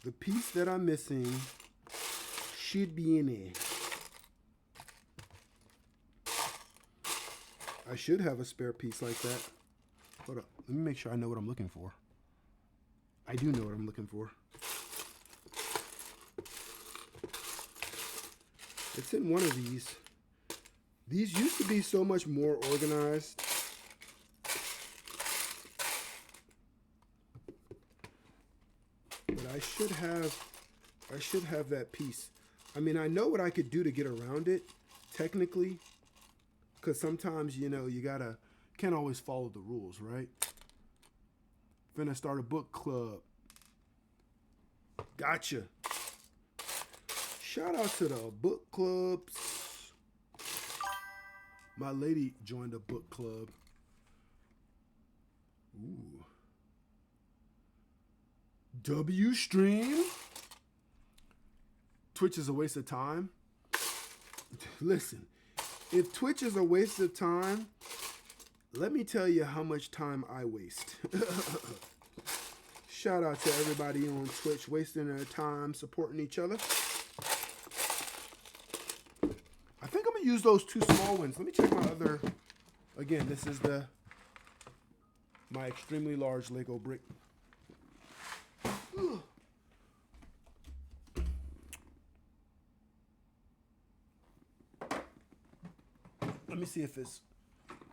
The piece that I'm missing should be in there. I should have a spare piece like that. Hold up. Let me make sure I know what I'm looking for. I do know what I'm looking for. It's in one of these. These used to be so much more organized. But I should have that piece. I mean, I know what I could do to get around it, technically. Because sometimes, you can't always follow the rules, right? Finna start a book club. Gotcha. Shout out to the book clubs. My lady joined a book club. Ooh. W stream. Twitch is a waste of time. Listen, if Twitch is a waste of time, let me tell you how much time I waste. Shout out to everybody on Twitch wasting their time supporting each other. I think I'm gonna use those two small ones. Let me check my other. Again, this is my extremely large Lego brick. Let me see if it's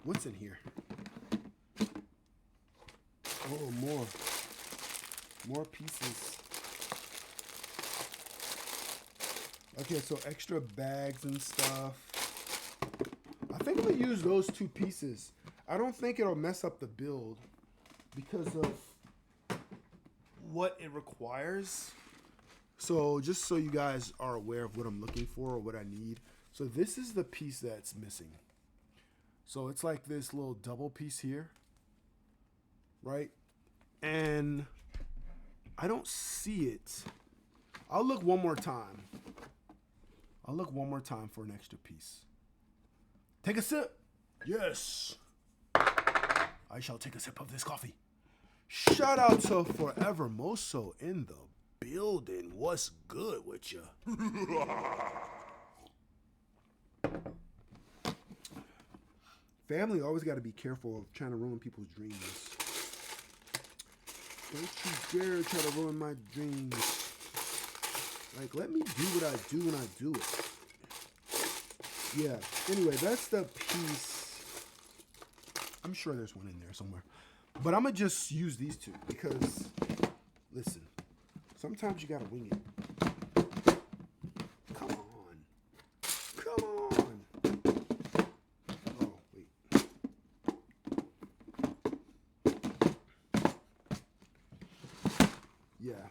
what's in here. Oh, more pieces. Okay, so extra bags and stuff. I think I'm gonna use those two pieces. I don't think it'll mess up the build because of what it requires. So just so you guys are aware of what I'm looking for or what I need. So this is the piece that's missing. So it's like this little double piece here, right? And I don't see it. I'll look one more time. I'll look one more time for an extra piece. Take a sip. Yes. I shall take a sip of this coffee. Shout out to Forever Moso in the building. What's good with you? Family always got to be careful of trying to ruin people's dreams. Don't you dare try to ruin my dreams. Like, let me do what I do when I do it. Yeah, anyway, that's the piece. I'm sure there's one in there somewhere. But I'm going to just use these two because, listen, sometimes you got to wing it. Come on. Come on. Oh, wait. Yeah.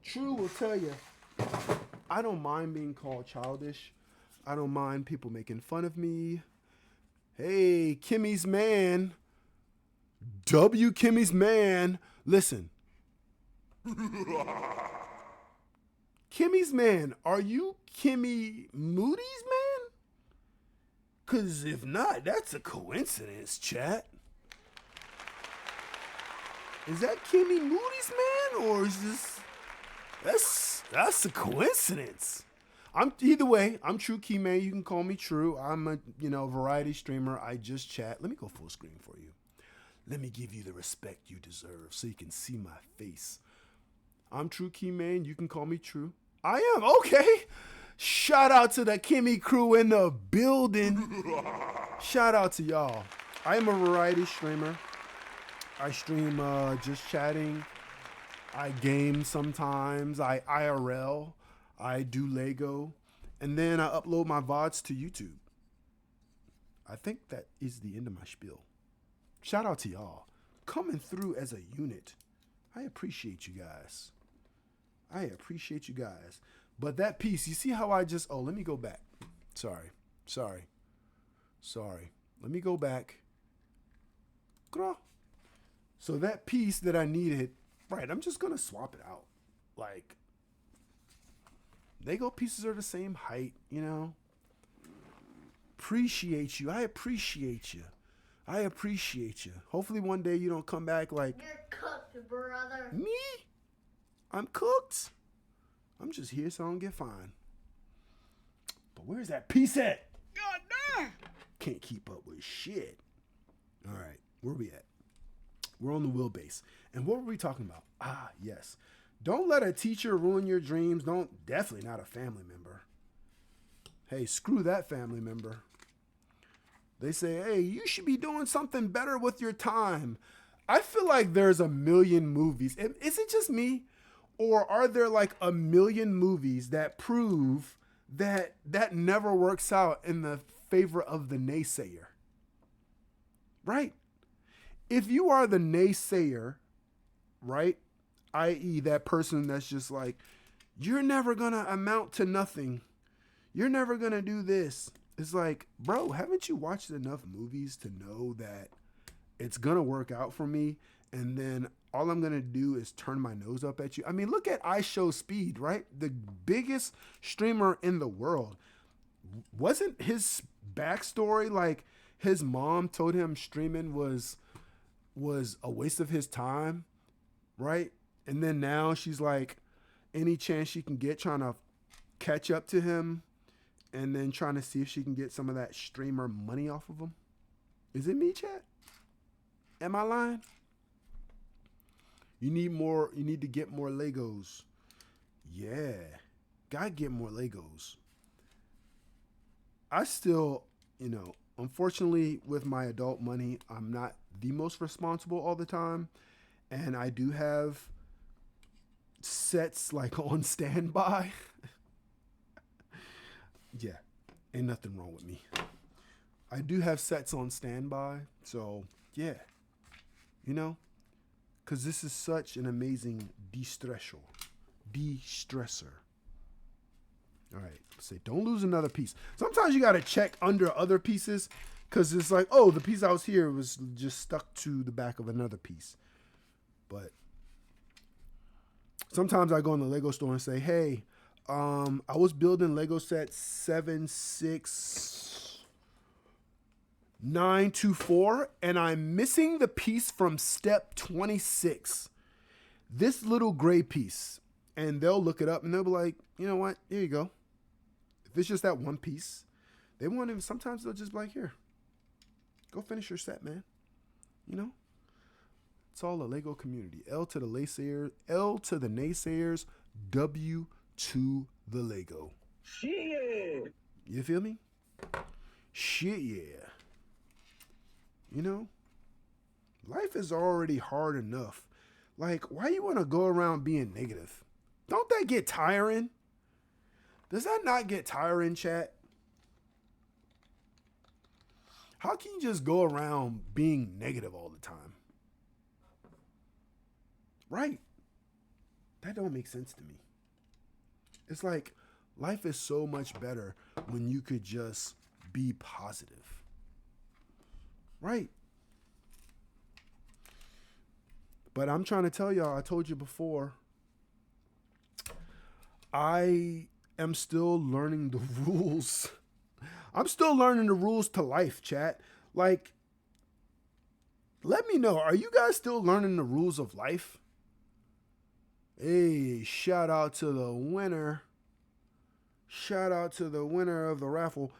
True will tell you, I don't mind being called childish. I don't mind people making fun of me. Hey, Kimmy's man. W Kimmy's man. Listen. Kimmy's man, are you Kimmy Moody's man? Because if not, that's a coincidence, chat. Is that Kimmy Moody's man, or is this... That's a coincidence. Either way, I'm True Key Man. You can call me True. I'm a variety streamer. I just chat. Let me go full screen for you. Let me give you the respect you deserve so you can see my face. I'm True Key Man. You can call me True. I am. Okay. Shout out to the Kimmy crew in the building. Shout out to y'all. I am a variety streamer. I stream just chatting. I game sometimes. I IRL. I do Lego. And then I upload my VODs to YouTube. I think that is the end of my spiel. Shout out to y'all. Coming through as a unit. I appreciate you guys. I appreciate you guys. But that piece, you see how I just... Oh, let me go back. Sorry. Let me go back. So that piece that I needed... Right, I'm just going to swap it out. Like, Lego pieces are the same height, you know? Appreciate you. I appreciate you. I appreciate you. Hopefully one day you don't come back like... You're cooked, brother. Me? I'm cooked? I'm just here so I don't get fined. But where's that piece at? God damn! Can't keep up with shit. All right, where we at? We're on the wheelbase. And what were we talking about? Ah, yes. Don't let a teacher ruin your dreams. Definitely not a family member. Hey, screw that family member. They say, hey, you should be doing something better with your time. I feel like there's a million movies. Is it just me? Or are there like a million movies that prove that never works out in the favor of the naysayer? Right? If you are the naysayer, right? I.e. that person that's just like, you're never going to amount to nothing. You're never going to do this. It's like, bro, haven't you watched enough movies to know that it's going to work out for me. And then all I'm going to do is turn my nose up at you. I mean, look at iShowSpeed, right? The biggest streamer in the world. Wasn't his backstory like his mom told him streaming was a waste of his time, right? And then now she's like, any chance she can get, trying to catch up to him and then trying to see if she can get some of that streamer money off of him. Is it me, chat? Am I lying? You need to get more Legos. Yeah. Gotta get more Legos. I still, unfortunately with my adult money, I'm not the most responsible all the time. And I do have sets like on standby. Yeah, ain't nothing wrong with me. I do have sets on standby. So yeah, because this is such an amazing de-stressor. All right, say don't lose another piece. Sometimes you got to check under other pieces because it's like, oh, the piece I was here was just stuck to the back of another piece. But sometimes I go in the Lego store and say, hey, I was building Lego set 76924 and I'm missing the piece from step 26. This little gray piece. And they'll look it up and they'll be like, you know what? Here you go. If it's just that one piece, they want him. Sometimes they'll just be like, here, go finish your set, man. It's all a Lego community. L to the naysayers, W to the Lego. Shit. You feel me? Shit, yeah. Life is already hard enough. Like, why you want to go around being negative? Don't that get tiring? Does that not get tiring, chat? How can you just go around being negative all the time? Right. That don't make sense to me. It's like life is so much better when you could just be positive. Right. But I'm trying to tell y'all, I told you before, I am still learning the rules. I'm still learning the rules to life, chat. Like, let me know, are you guys still learning the rules of life? Hey, shout out to the winner. Shout out to the winner of the raffle.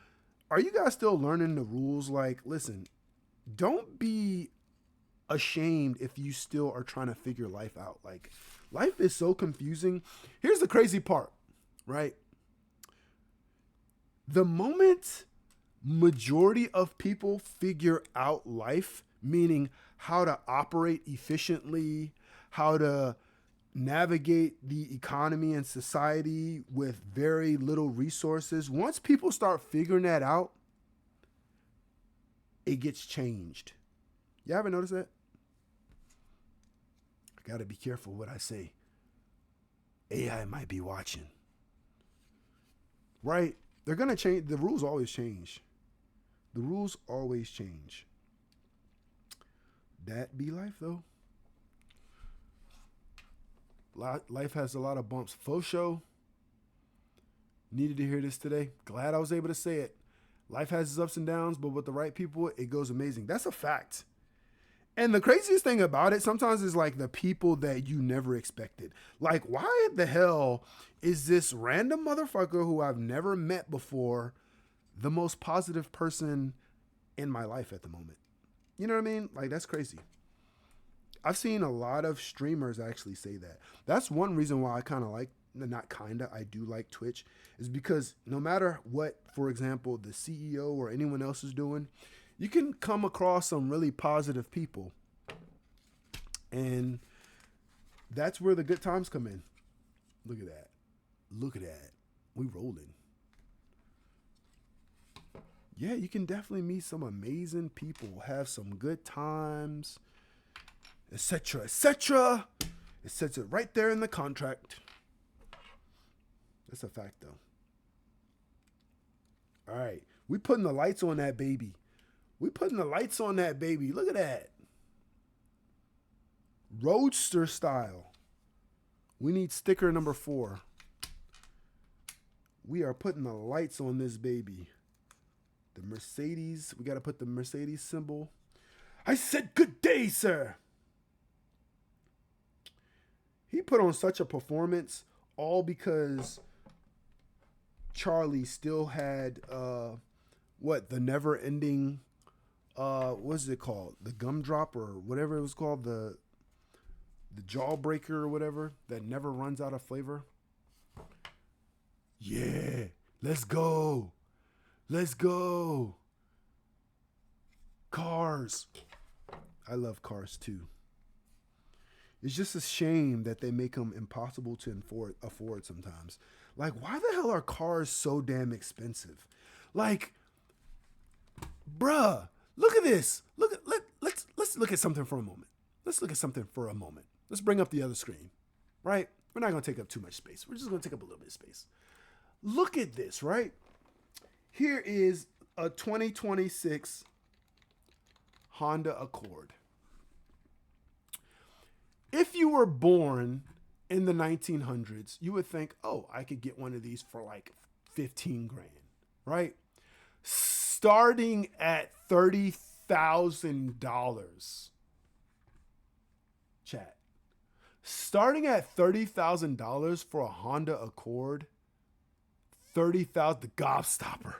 Are you guys still learning the rules? Like, listen, don't be ashamed if you still are trying to figure life out. Like, life is so confusing. Here's the crazy part, right? The moment majority of people figure out life, meaning how to operate efficiently, how to navigate the economy and society with very little resources, once people start figuring that out, it gets changed. You ever notice that? I gotta be careful what I say. AI might be watching. Right? They're gonna change. The rules always change. The rules always change. That be life, though. Life has a lot of bumps. Faux show. Needed to hear this today. Glad I was able to say it. Life has its ups and downs, but with the right people, it goes amazing. That's a fact. And the craziest thing about it sometimes is like the people that you never expected. Like, why the hell is this random motherfucker who I've never met before the most positive person in my life at the moment? You know what I mean? Like, that's crazy. I've seen a lot of streamers actually say that. That's one reason why I kind of like, I do like Twitch, is because no matter what, for example, the CEO or anyone else is doing, you can come across some really positive people. And that's where the good times come in. Look at that. Look at that. We rolling. Yeah, you can definitely meet some amazing people, have some good times, etc., etc. It says it right there in the contract. That's a fact, though. All right. We putting the lights on that baby. We putting the lights on that baby. Look at that. Roadster style. We need sticker number 4. We are putting the lights on this baby. The Mercedes. We got to put the Mercedes symbol. I said good day, sir. He put on such a performance, all because Charlie still had the never-ending what's it called? The gumdrop or whatever it was called, the jawbreaker or whatever that never runs out of flavor. Yeah, let's go. Let's go. Cars. I love cars too. It's just a shame that they make them impossible to afford sometimes. Like, why the hell are cars so damn expensive? Like, bruh, look at this. Let's look at something for a moment. Let's bring up the other screen, right? We're not going to take up too much space. We're just going to take up a little bit of space. Look at this, right? Here is a 2026 Honda Accord. If you were born in the 1900s, you would think, oh, I could get one of these for like 15 grand, right? Starting at $30,000. Chat. Starting at $30,000 for a Honda Accord. $30,000, the gobstopper.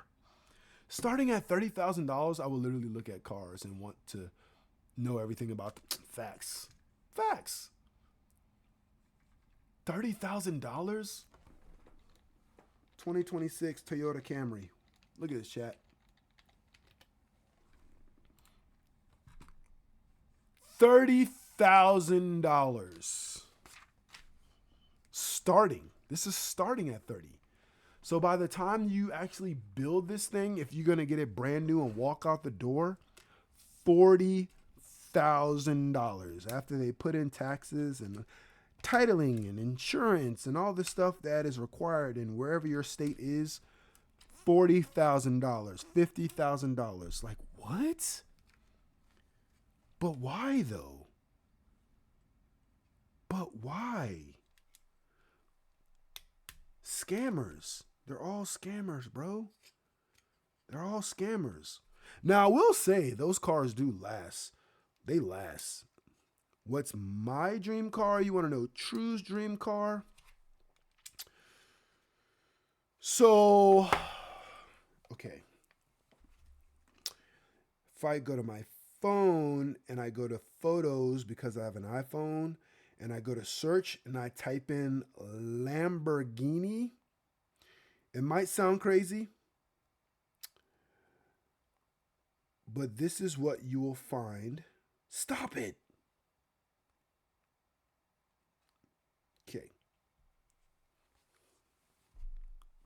Starting at $30,000, I would literally look at cars and want to know everything about them. Facts. $30,000? 2026 Toyota Camry. Look at this, chat. $30,000. Starting. This is starting at 30. So by the time you actually build this thing, if you're going to get it brand new and walk out the door, $40,000 after they put in taxes and titling and insurance and all the stuff that is required in wherever your state is. $40,000, $50,000. Like, what? But why though? But why? Scammers. They're all scammers, bro. They're all scammers. Now, I will say those cars do last. They last. What's my dream car? You want to know True's dream car? So, okay. If I go to my phone and I go to photos because I have an iPhone and I go to search and I type in Lamborghini, it might sound crazy, but this is what you will find. Stop it. Okay.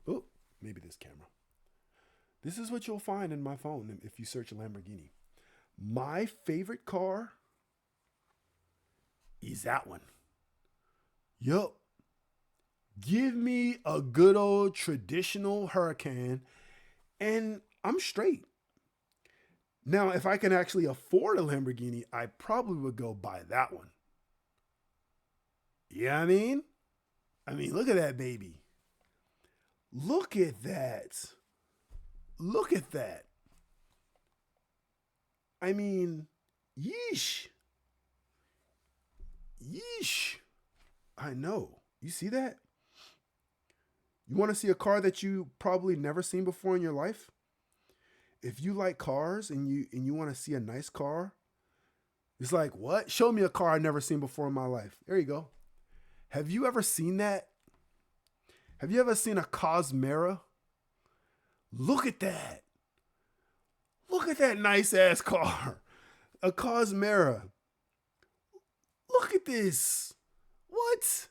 Oh, maybe this camera. This is what you'll find in my phone if you search Lamborghini. My favorite car is that one. Yup. Give me a good old traditional Huracan and I'm straight. Now, if I can actually afford a Lamborghini, I probably would go buy that one. Yeah, I mean, look at that baby. Look at that. Look at that. I mean, yeesh. Yeesh. I know. You see that? You want to see a car that you probably never seen before in your life? If you like cars and you want to see a nice car, it's like, what? Show me a car I've never seen before in my life. There you go. Have you ever seen that? Have you ever seen a Cosmera? Look at that. Look at that nice ass car. A Cosmera. Look at this. What?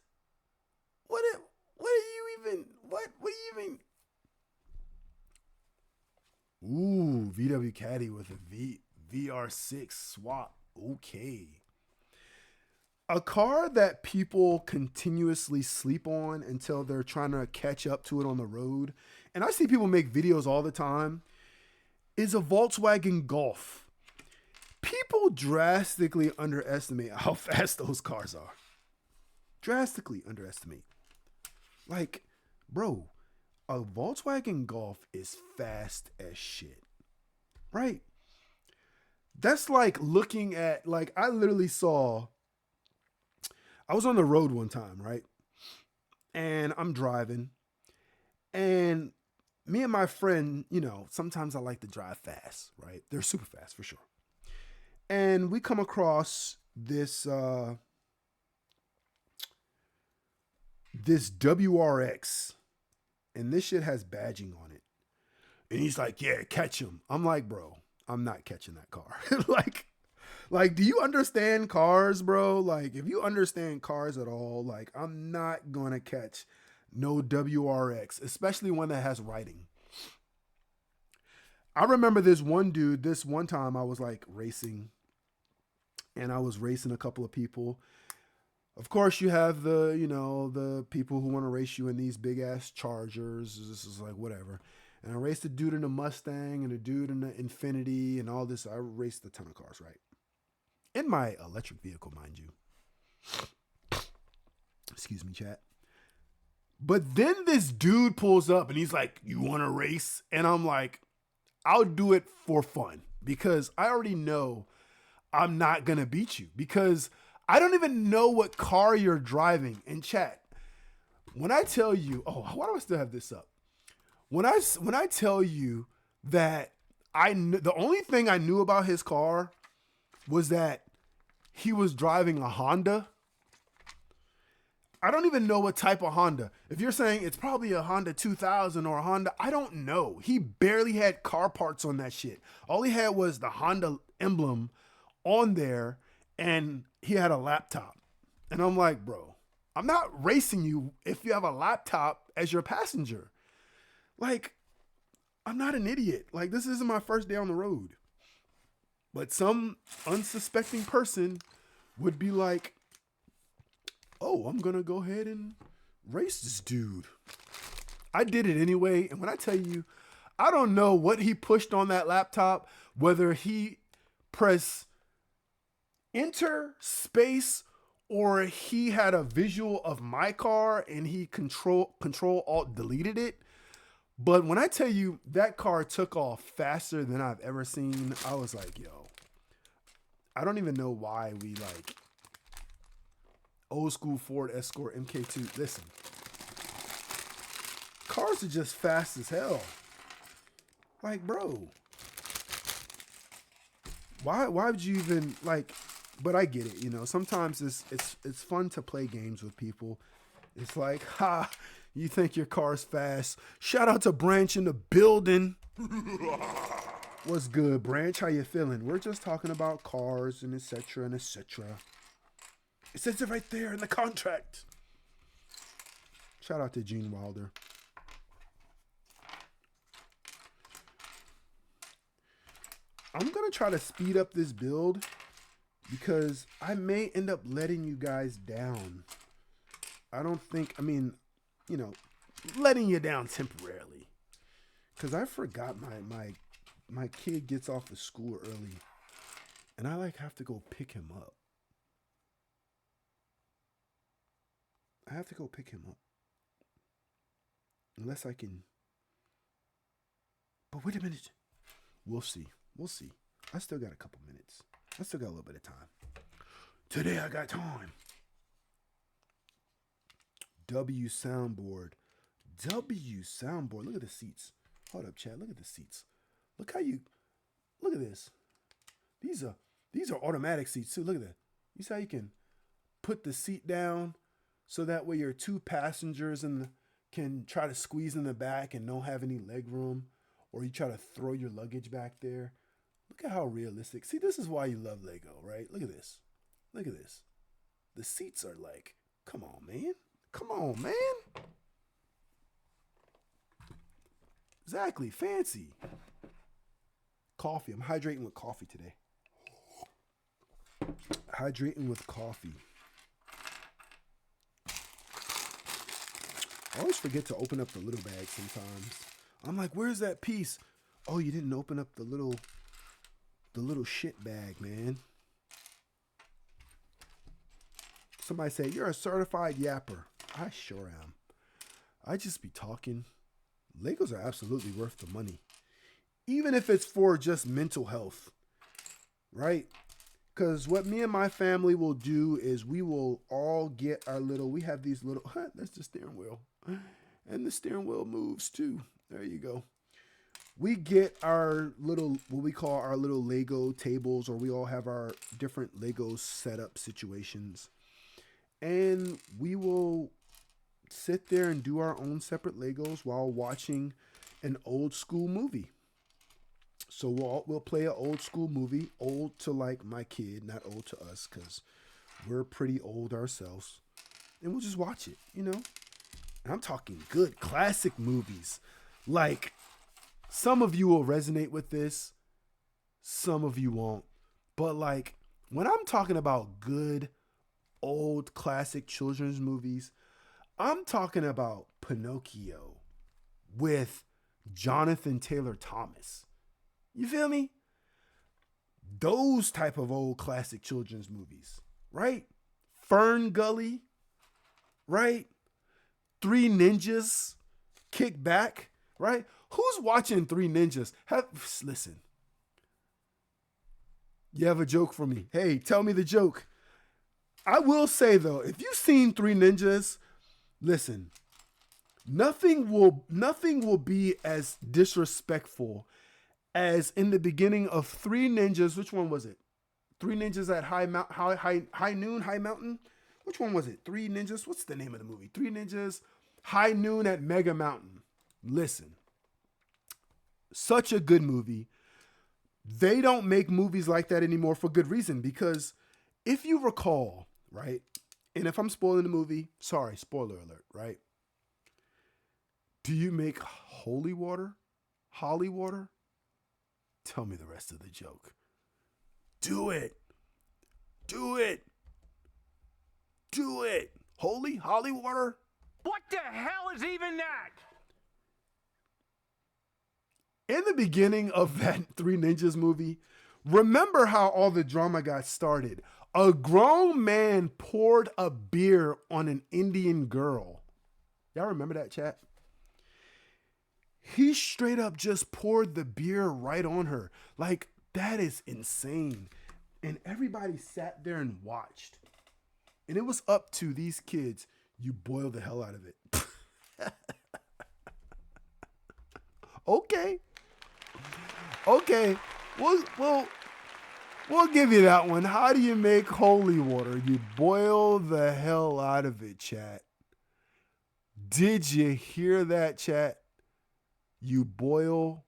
What are you even? What are you even? Ooh, VW Caddy with a VR6 swap. Okay. A car that people continuously sleep on until they're trying to catch up to it on the road, and I see people make videos all the time, is a Volkswagen Golf. People drastically underestimate how fast those cars are. Drastically underestimate. Like, bro, a Volkswagen Golf is fast as shit. Right? That's like looking at, like, I literally saw, I was on the road one time, right? And I'm driving. And me and my friend, you know, sometimes I like to drive fast, right? They're super fast for sure. And we come across this this WRX, and this shit has badging on it. And he's like, yeah, catch him. I'm like, bro, I'm not catching that car. like, do you understand cars, bro? Like, if you understand cars at all, like, I'm not gonna catch no WRX, especially one that has writing. I remember this one dude, this one time I was like racing, and I was racing a couple of people. Of course, you have the, you know, the people who want to race you in these big ass Chargers. This is like whatever. And I raced a dude in a Mustang and a dude in the Infinity and all this. I raced a ton of cars, right? In my electric vehicle, mind you. Excuse me, chat. But then this dude pulls up and he's like, you want to race? And I'm like, I'll do it for fun because I already know I'm not going to beat you because I don't even know what car you're driving. And chat, when I tell you, oh, why do I still have this up? When I tell you that the only thing I knew about his car was that he was driving a Honda. I don't even know what type of Honda. If you're saying it's probably a Honda 2000 or a Honda, I don't know. He barely had car parts on that shit. All he had was the Honda emblem on there, and he had a laptop. And I'm like, bro, I'm not racing you if you have a laptop as your passenger. Like, I'm not an idiot. Like, this isn't my first day on the road. But some unsuspecting person would be like, oh, I'm going to go ahead and race this dude. I did it anyway. And when I tell you, I don't know what he pushed on that laptop, whether he pressed enter space or he had a visual of my car and he control alt deleted it. But when I tell you that car took off faster than I've ever seen, I was like, yo, I don't even know why we like old school Ford Escort MK2. Listen, cars are just fast as hell. Like, bro, why would you even like? But I get it, you know. Sometimes it's fun to play games with people. It's like, ha, you think your car's fast. Shout out to Branch in the building. What's good, Branch? How you feeling? We're just talking about cars and etc. and etc. It says it right there in the contract. Shout out to Gene Wilder. I'm going to try to speed up this build because I may end up letting you guys down. I don't think, I mean, you know, letting you down temporarily. Because I forgot my kid gets off of school early. And I like have to go pick him up. I have to go pick him up. Unless I can. But wait a minute. We'll see. We'll see. I still got a couple minutes. I still got a little bit of time. Today I got time. W soundboard. W soundboard. Look at the seats. Hold up, Chad. Look at the seats. Look at this. These are automatic seats too. Look at that. You see how you can put the seat down so that way your two passengers can try to squeeze in the back and don't have any leg room, or you try to throw your luggage back there. Look at how realistic. See, this is why you love Lego, right? Look at this. Look at this. The seats are like, come on, man. Come on, man. Exactly. Fancy. Coffee. I'm hydrating with coffee today. Hydrating with coffee. I always forget to open up the little bag sometimes. I'm like, where's that piece? Oh, you didn't open up the little little shit bag, man. Somebody say, you're a certified yapper. I sure am. I just be talking. Legos are absolutely worth the money. Even if it's for just mental health, right? Because what me and my family will do is we will all get our little, we have these little, that's the steering wheel. And the steering wheel moves too. There you go. We get our little, what we call our little Lego tables, or we all have our different Lego setup situations. And we will sit there and do our own separate Legos while watching an old school movie. So we'll play an old school movie, old to like my kid, not old to us, because we're pretty old ourselves. And we'll just watch it, you know? And I'm talking good classic movies. Like, some of you will resonate with this, some of you won't. But like, when I'm talking about good, old classic children's movies, I'm talking about Pinocchio with Jonathan Taylor Thomas. You feel me? Those type of old classic children's movies, right? Fern Gully, right? Three Ninjas, Kick Back, right? Who's watching Three Ninjas? Listen. You have a joke for me. Hey, tell me the joke. I will say though, if you've seen Three Ninjas, listen, nothing will be as disrespectful as in the beginning of Three Ninjas. Which one was it? Three Ninjas at High Mountain? Which one was it? Three Ninjas? What's the name of the movie? Three Ninjas, High Noon at Mega Mountain. Listen, such a good movie. They don't make movies like that anymore for good reason, because if you recall, right, and if I'm spoiling the movie, sorry, spoiler alert, right? Do you make holy water? Holly water? Tell me the rest of the joke. Do it. Do it. Do it. Holy water? What the hell is even that? In the beginning of that Three Ninjas movie, remember how all the drama got started. A grown man poured a beer on an Indian girl. Y'all remember that, chat? He straight up just poured the beer right on her. Like, that is insane. And everybody sat there and watched. And it was up to these kids. You boil the hell out of it. Okay. Okay. We'll give you that one. How do you make holy water? You boil the hell out of it, chat. Did you hear that, chat? You boil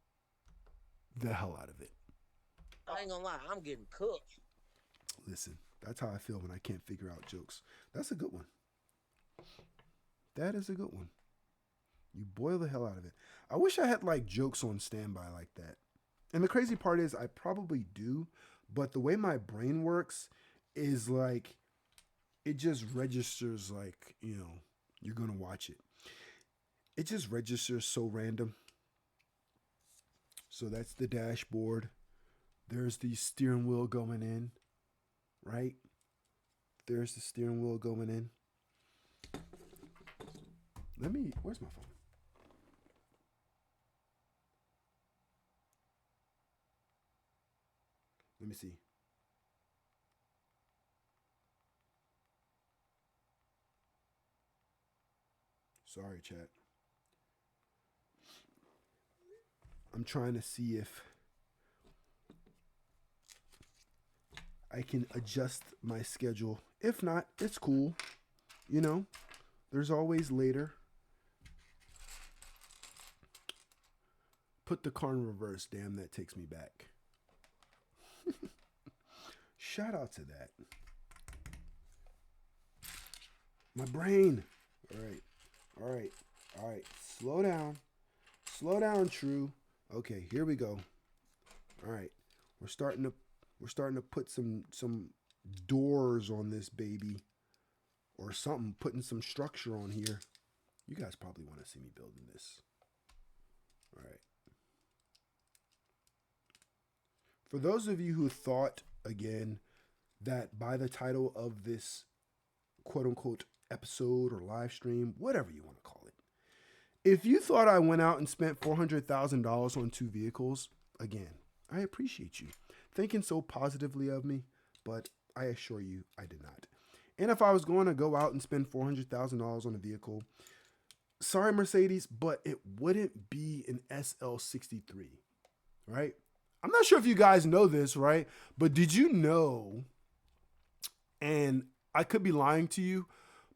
the hell out of it. I ain't gonna lie, I'm getting cooked. Listen, that's how I feel when I can't figure out jokes. That's a good one. That is a good one. You boil the hell out of it. I wish I had like jokes on standby like that. And the crazy part is I probably do, but the way my brain works is like, it just registers like, you know, you're going to watch it. It just registers so random. So that's the dashboard. There's the steering wheel going in, right? There's the steering wheel going in. Where's my phone? Let me see. Sorry, chat. I'm trying to see if I can adjust my schedule. If not, it's cool. You know, there's always later. Put the car in reverse. Damn, that takes me back. Shout out to that. My brain. All right. Slow down. Slow down, True. Okay, here we go. All right. We're starting to put some doors on this baby or something, putting some structure on here. You guys probably want to see me building this. All right. For those of you who thought, again, that by the title of this quote-unquote episode or live stream, whatever you want to call it, if you thought I went out and spent $400,000 on 2 vehicles, again, I appreciate you thinking so positively of me, but I assure you I did not. And if I was going to go out and spend $400,000 on a vehicle, sorry, Mercedes, but it wouldn't be an SL63, right? I'm not sure if you guys know this, right? But did you know, and I could be lying to you,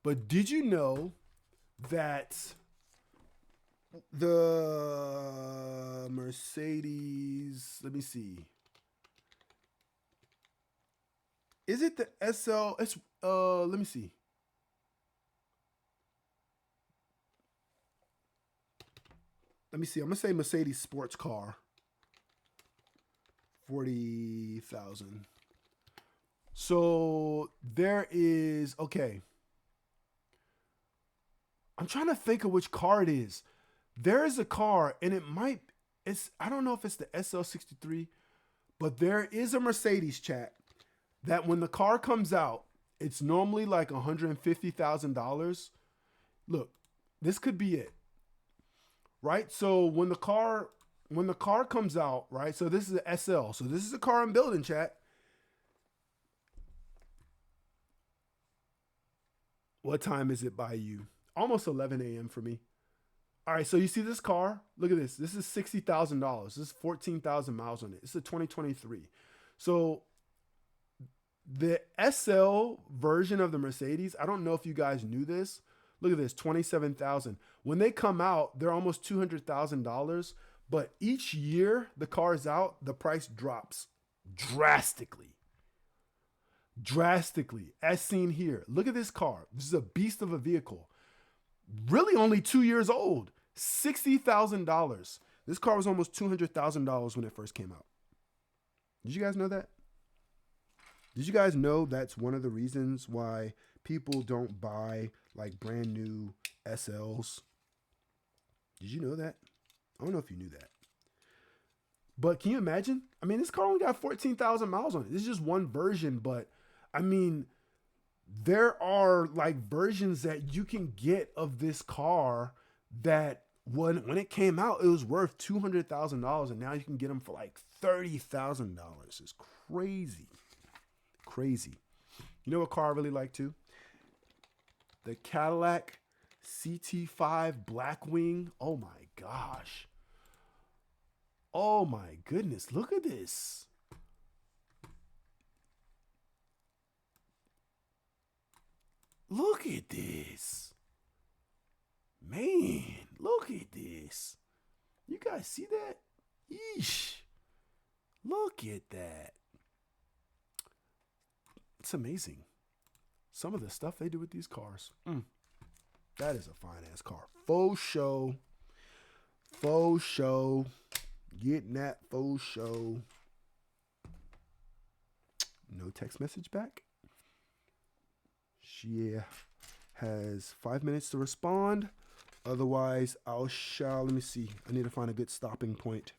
but did you know that the Mercedes, let me see. Is it the SL? It's let me see. Let me see. I'm gonna say Mercedes sports car. 40,000. So there is, okay. I'm trying to think of which car it is. There is a car, and I don't know if it's the SL63, but there is a Mercedes, chat, that when the car comes out, it's normally like $150,000. Look, this could be it, right? So when the car comes out, right? So this is an SL. So this is a car I'm building, chat. What time is it by you? Almost 11 a.m. for me. All right, so you see this car? Look at this. This is $60,000. This is 14,000 miles on it. It's a 2023. So the SL version of the Mercedes, I don't know if you guys knew this. Look at this, 27,000. When they come out, they're almost $200,000. But each year the car is out, the price drops drastically. Drastically, as seen here. Look at this car. This is a beast of a vehicle. Really only 2 years old. $60,000. This car was almost $200,000 when it first came out. Did you guys know that? Did you guys know that's one of the reasons why people don't buy like brand new SLs? Did you know that? I don't know if you knew that. But can you imagine? I mean, this car only got 14,000 miles on it. This is just one version, but I mean, there are like versions that you can get of this car that when it came out, it was worth $200,000, and now you can get them for like $30,000. It's crazy. Crazy. You know what car I really like too? The Cadillac CT5 Blackwing. Oh my gosh. Oh my goodness. Look at this. Look at this. Man, look at this. You guys see that? Yeesh. Look at that. It's amazing. Some of the stuff they do with these cars. That is a fine ass car. Faux show. Faux show. Getting that faux show. No text message back. She has 5 minutes to respond. Otherwise, let me see. I need to find a good stopping point.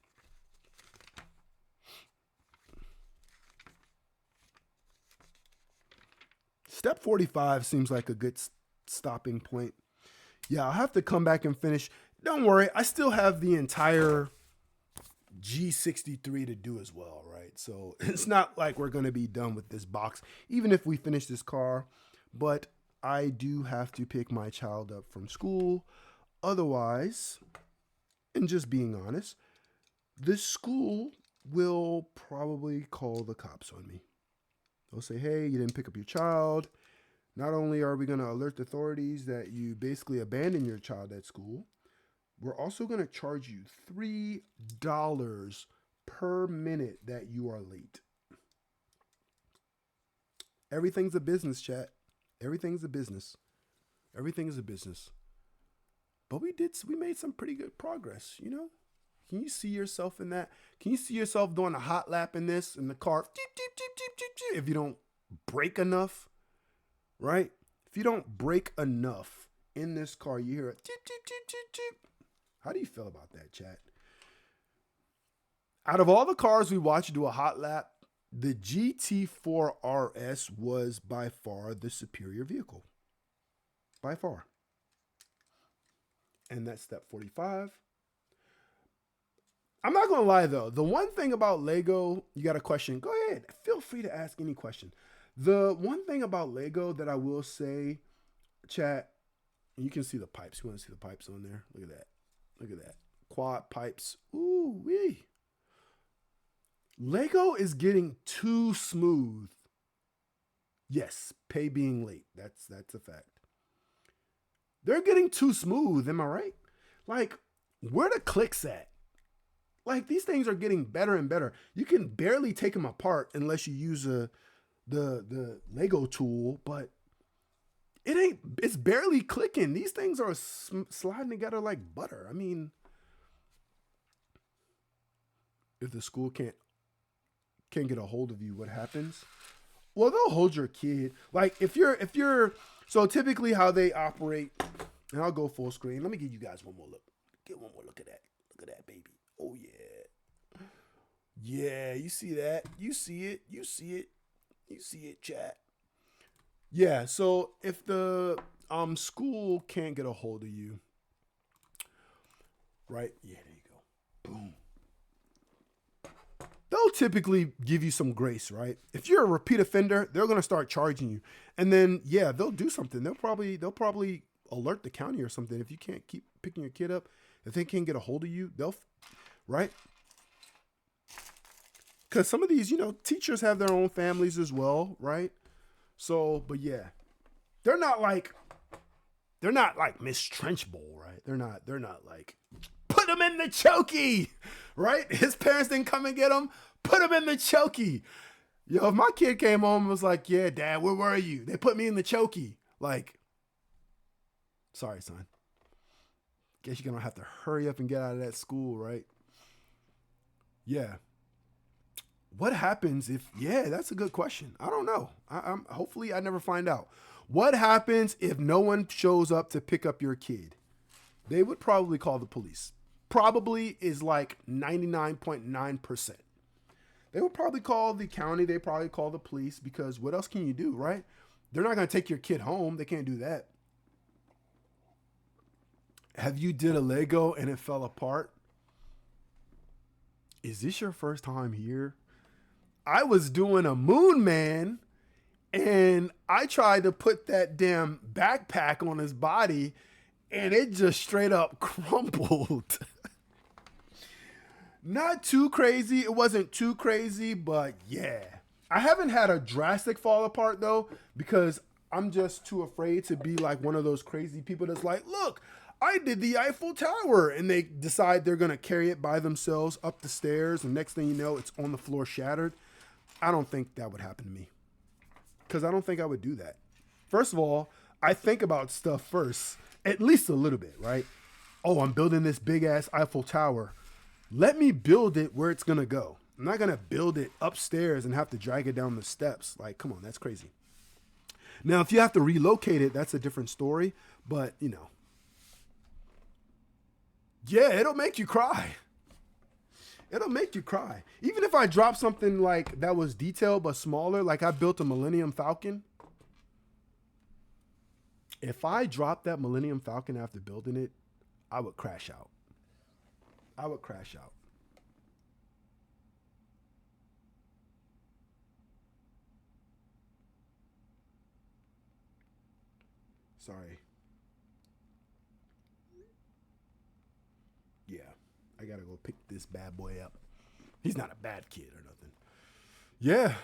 Step 45 seems like a good stopping point. Yeah, I'll have to come back and finish. Don't worry, I still have the entire G63 to do as well, right? So it's not like we're going to be done with this box, even if we finish this car. But I do have to pick my child up from school. Otherwise, and just being honest, this school will probably call the cops on me. They'll say, hey, you didn't pick up your child. Not only are we going to alert the authorities that you basically abandoned your child at school, we're also going to charge you $3 per minute that you are late. Everything's a business, chat. Everything's a business. Everything is a business. But we made some pretty good progress, you know? Can you see yourself in that? Can you see yourself doing a hot lap in this, in the car? If you don't brake enough, right? If you don't brake enough in this car, you hear it. How do you feel about that, chat? Out of all the cars we watched do a hot lap, the GT4 RS was by far the superior vehicle. By far. And that's step 45. I'm not going to lie, though. The one thing about Lego, you got a question, go ahead. Feel free to ask any question. The one thing about Lego that I will say, chat, you can see the pipes. You want to see the pipes on there? Look at that. Look at that. Quad pipes. Ooh, wee. Lego is getting too smooth. Yes, pay being late. That's a fact. They're getting too smooth, am I right? Like, where the clicks at? Like, these things are getting better and better. You can barely take them apart unless you use the Lego tool, but it's barely clicking. These things are sliding together like butter. I mean, if the school can't get a hold of you, what happens? Well, they'll hold your kid. Like, if you're, so typically how they operate, and I'll go full screen. Let me give you guys one more look. Get one more look at that. Look at that, baby. Oh, yeah. Yeah, you see that? You see it. You see it. You see it, chat. Yeah, so if the school can't get a hold of you, right? Yeah, there you go. Boom. They'll typically give you some grace, right? If you're a repeat offender, they're going to start charging you. And then, yeah, they'll do something. They'll probably alert the county or something. If you can't keep picking your kid up, if they can't get a hold of you, right? Because some of these, teachers have their own families as well, right? So, but yeah, they're not like Miss Trenchbull, right? They're not like, put him in the chokey, right? His parents didn't come and get him. Put him in the chokey. Yo, if my kid came home and was like, yeah, Dad, where were you? They put me in the chokey. Like, sorry, son. Guess you're going to have to hurry up and get out of that school, right? Yeah. What happens if, yeah, that's a good question. I don't know. Hopefully I never find out. What happens if no one shows up to pick up your kid? They would probably call the police. Probably is like 99.9%. They would probably call the county. They probably call the police because what else can you do, right? They're not going to take your kid home. They can't do that. Have you did a Lego and it fell apart? Is this your first time here? I was doing a Moon Man and I tried to put that damn backpack on his body and it just straight up crumpled. Not too crazy. It wasn't too crazy, but yeah. I haven't had a drastic fall apart though, because I'm just too afraid to be like one of those crazy people that's like, look, I did the Eiffel Tower. And they decide they're going to carry it by themselves up the stairs. And next thing you know, it's on the floor shattered. I don't think that would happen to me. Because I don't think I would do that. First of all, I think about stuff first. At least a little bit, right? Oh, I'm building this big ass Eiffel Tower. Let me build it where it's going to go. I'm not going to build it upstairs and have to drag it down the steps. Like, come on, that's crazy. Now, if you have to relocate it, that's a different story. But, yeah, it'll make you cry. It'll make you cry. Even if I drop something like that was detailed but smaller, like I built a Millennium Falcon. If I dropped that Millennium Falcon after building it, I would crash out. I would crash out. Sorry. Yeah, I gotta go pick this bad boy up. He's not a bad kid or nothing. Yeah.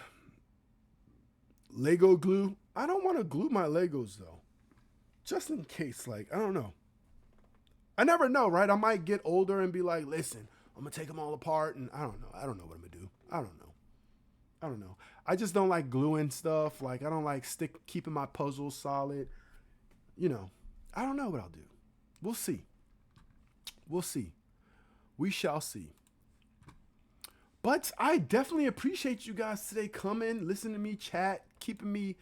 Lego glue. I don't want to glue my Legos though. Just in case, like, I don't know. I never know, right? I might get older and be like, listen, I'm going to take them all apart. And I don't know. I don't know what I'm going to do. I don't know. I just don't like gluing stuff. Like, I don't like keeping my puzzles solid. I don't know what I'll do. We'll see. We shall see. But I definitely appreciate you guys today coming, listening to me chat, keeping me,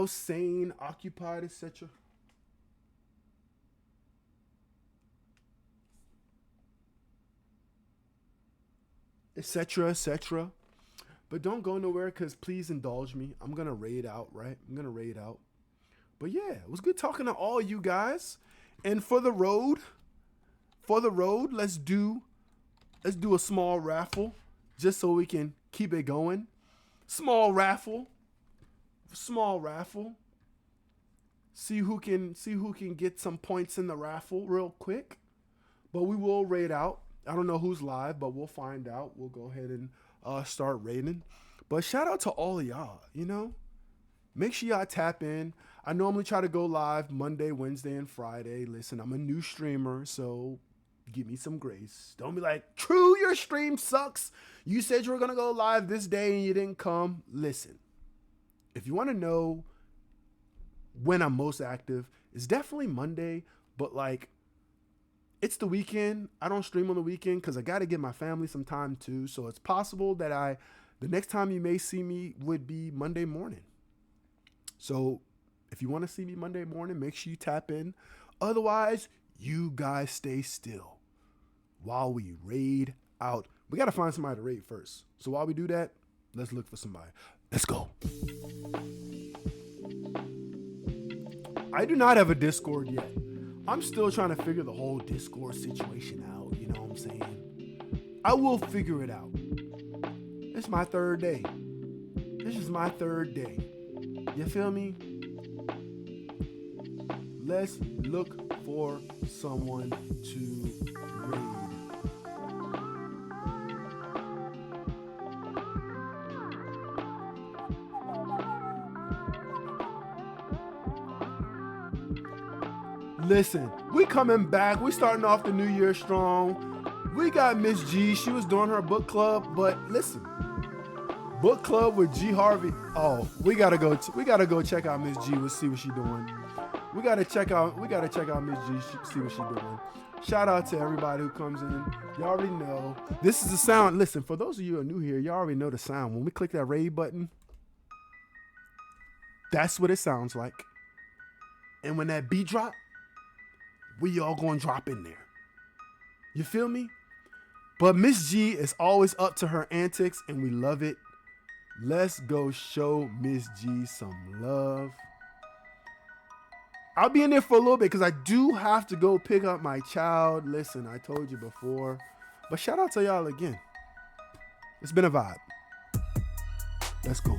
sane, occupied, etc. etc., etc. But don't go nowhere, because please indulge me. I'm going to raid out, right? I'm going to raid out. But yeah, it was good talking to all you guys. And for the road, let's do a small raffle just so we can keep it going. Small raffle. See who can get some points in the raffle real quick. But we will raid out. I don't know who's live, but we'll find out. We'll go ahead and start raiding. But shout out to all of y'all, you know. Make sure y'all tap in. I normally try to go live Monday, Wednesday, and Friday. Listen, I'm a new streamer, so give me some grace. Don't be like, True, your stream sucks. You said you were going to go live this day and you didn't come. Listen, if you want to know when I'm most active, it's definitely Monday, but like, it's the weekend. I don't stream on the weekend because I got to give my family some time too. So it's possible that the next time you may see me would be Monday morning. So if you want to see me Monday morning, make sure you tap in. Otherwise, you guys stay still while we raid out. We got to find somebody to raid first. So while we do that, let's look for somebody. Let's go. I do not have a Discord yet. I'm still trying to figure the whole Discord situation out. You know what I'm saying? I will figure it out. It's my third day. This is my third day. You feel me? Let's look for someone to raid. Listen, we coming back. We starting off the new year strong. We got Miss G. She was doing her book club, but listen, book club with G Harvey. Oh, we gotta go check out Miss G. We'll see what she doing. We gotta check out Miss G. See what she doing. Shout out to everybody who comes in. You already know this is the sound. Listen, for those of you who are new here, you already know the sound. When we click that raid button, that's what it sounds like. And when that beat drop, we all gonna drop in there. You feel me? But Miss G is always up to her antics, and we love it. Let's go show Miss G some love. I'll be in there for a little bit because I do have to go pick up my child. Listen, I told you before. But shout out to y'all again. It's been a vibe. Let's go.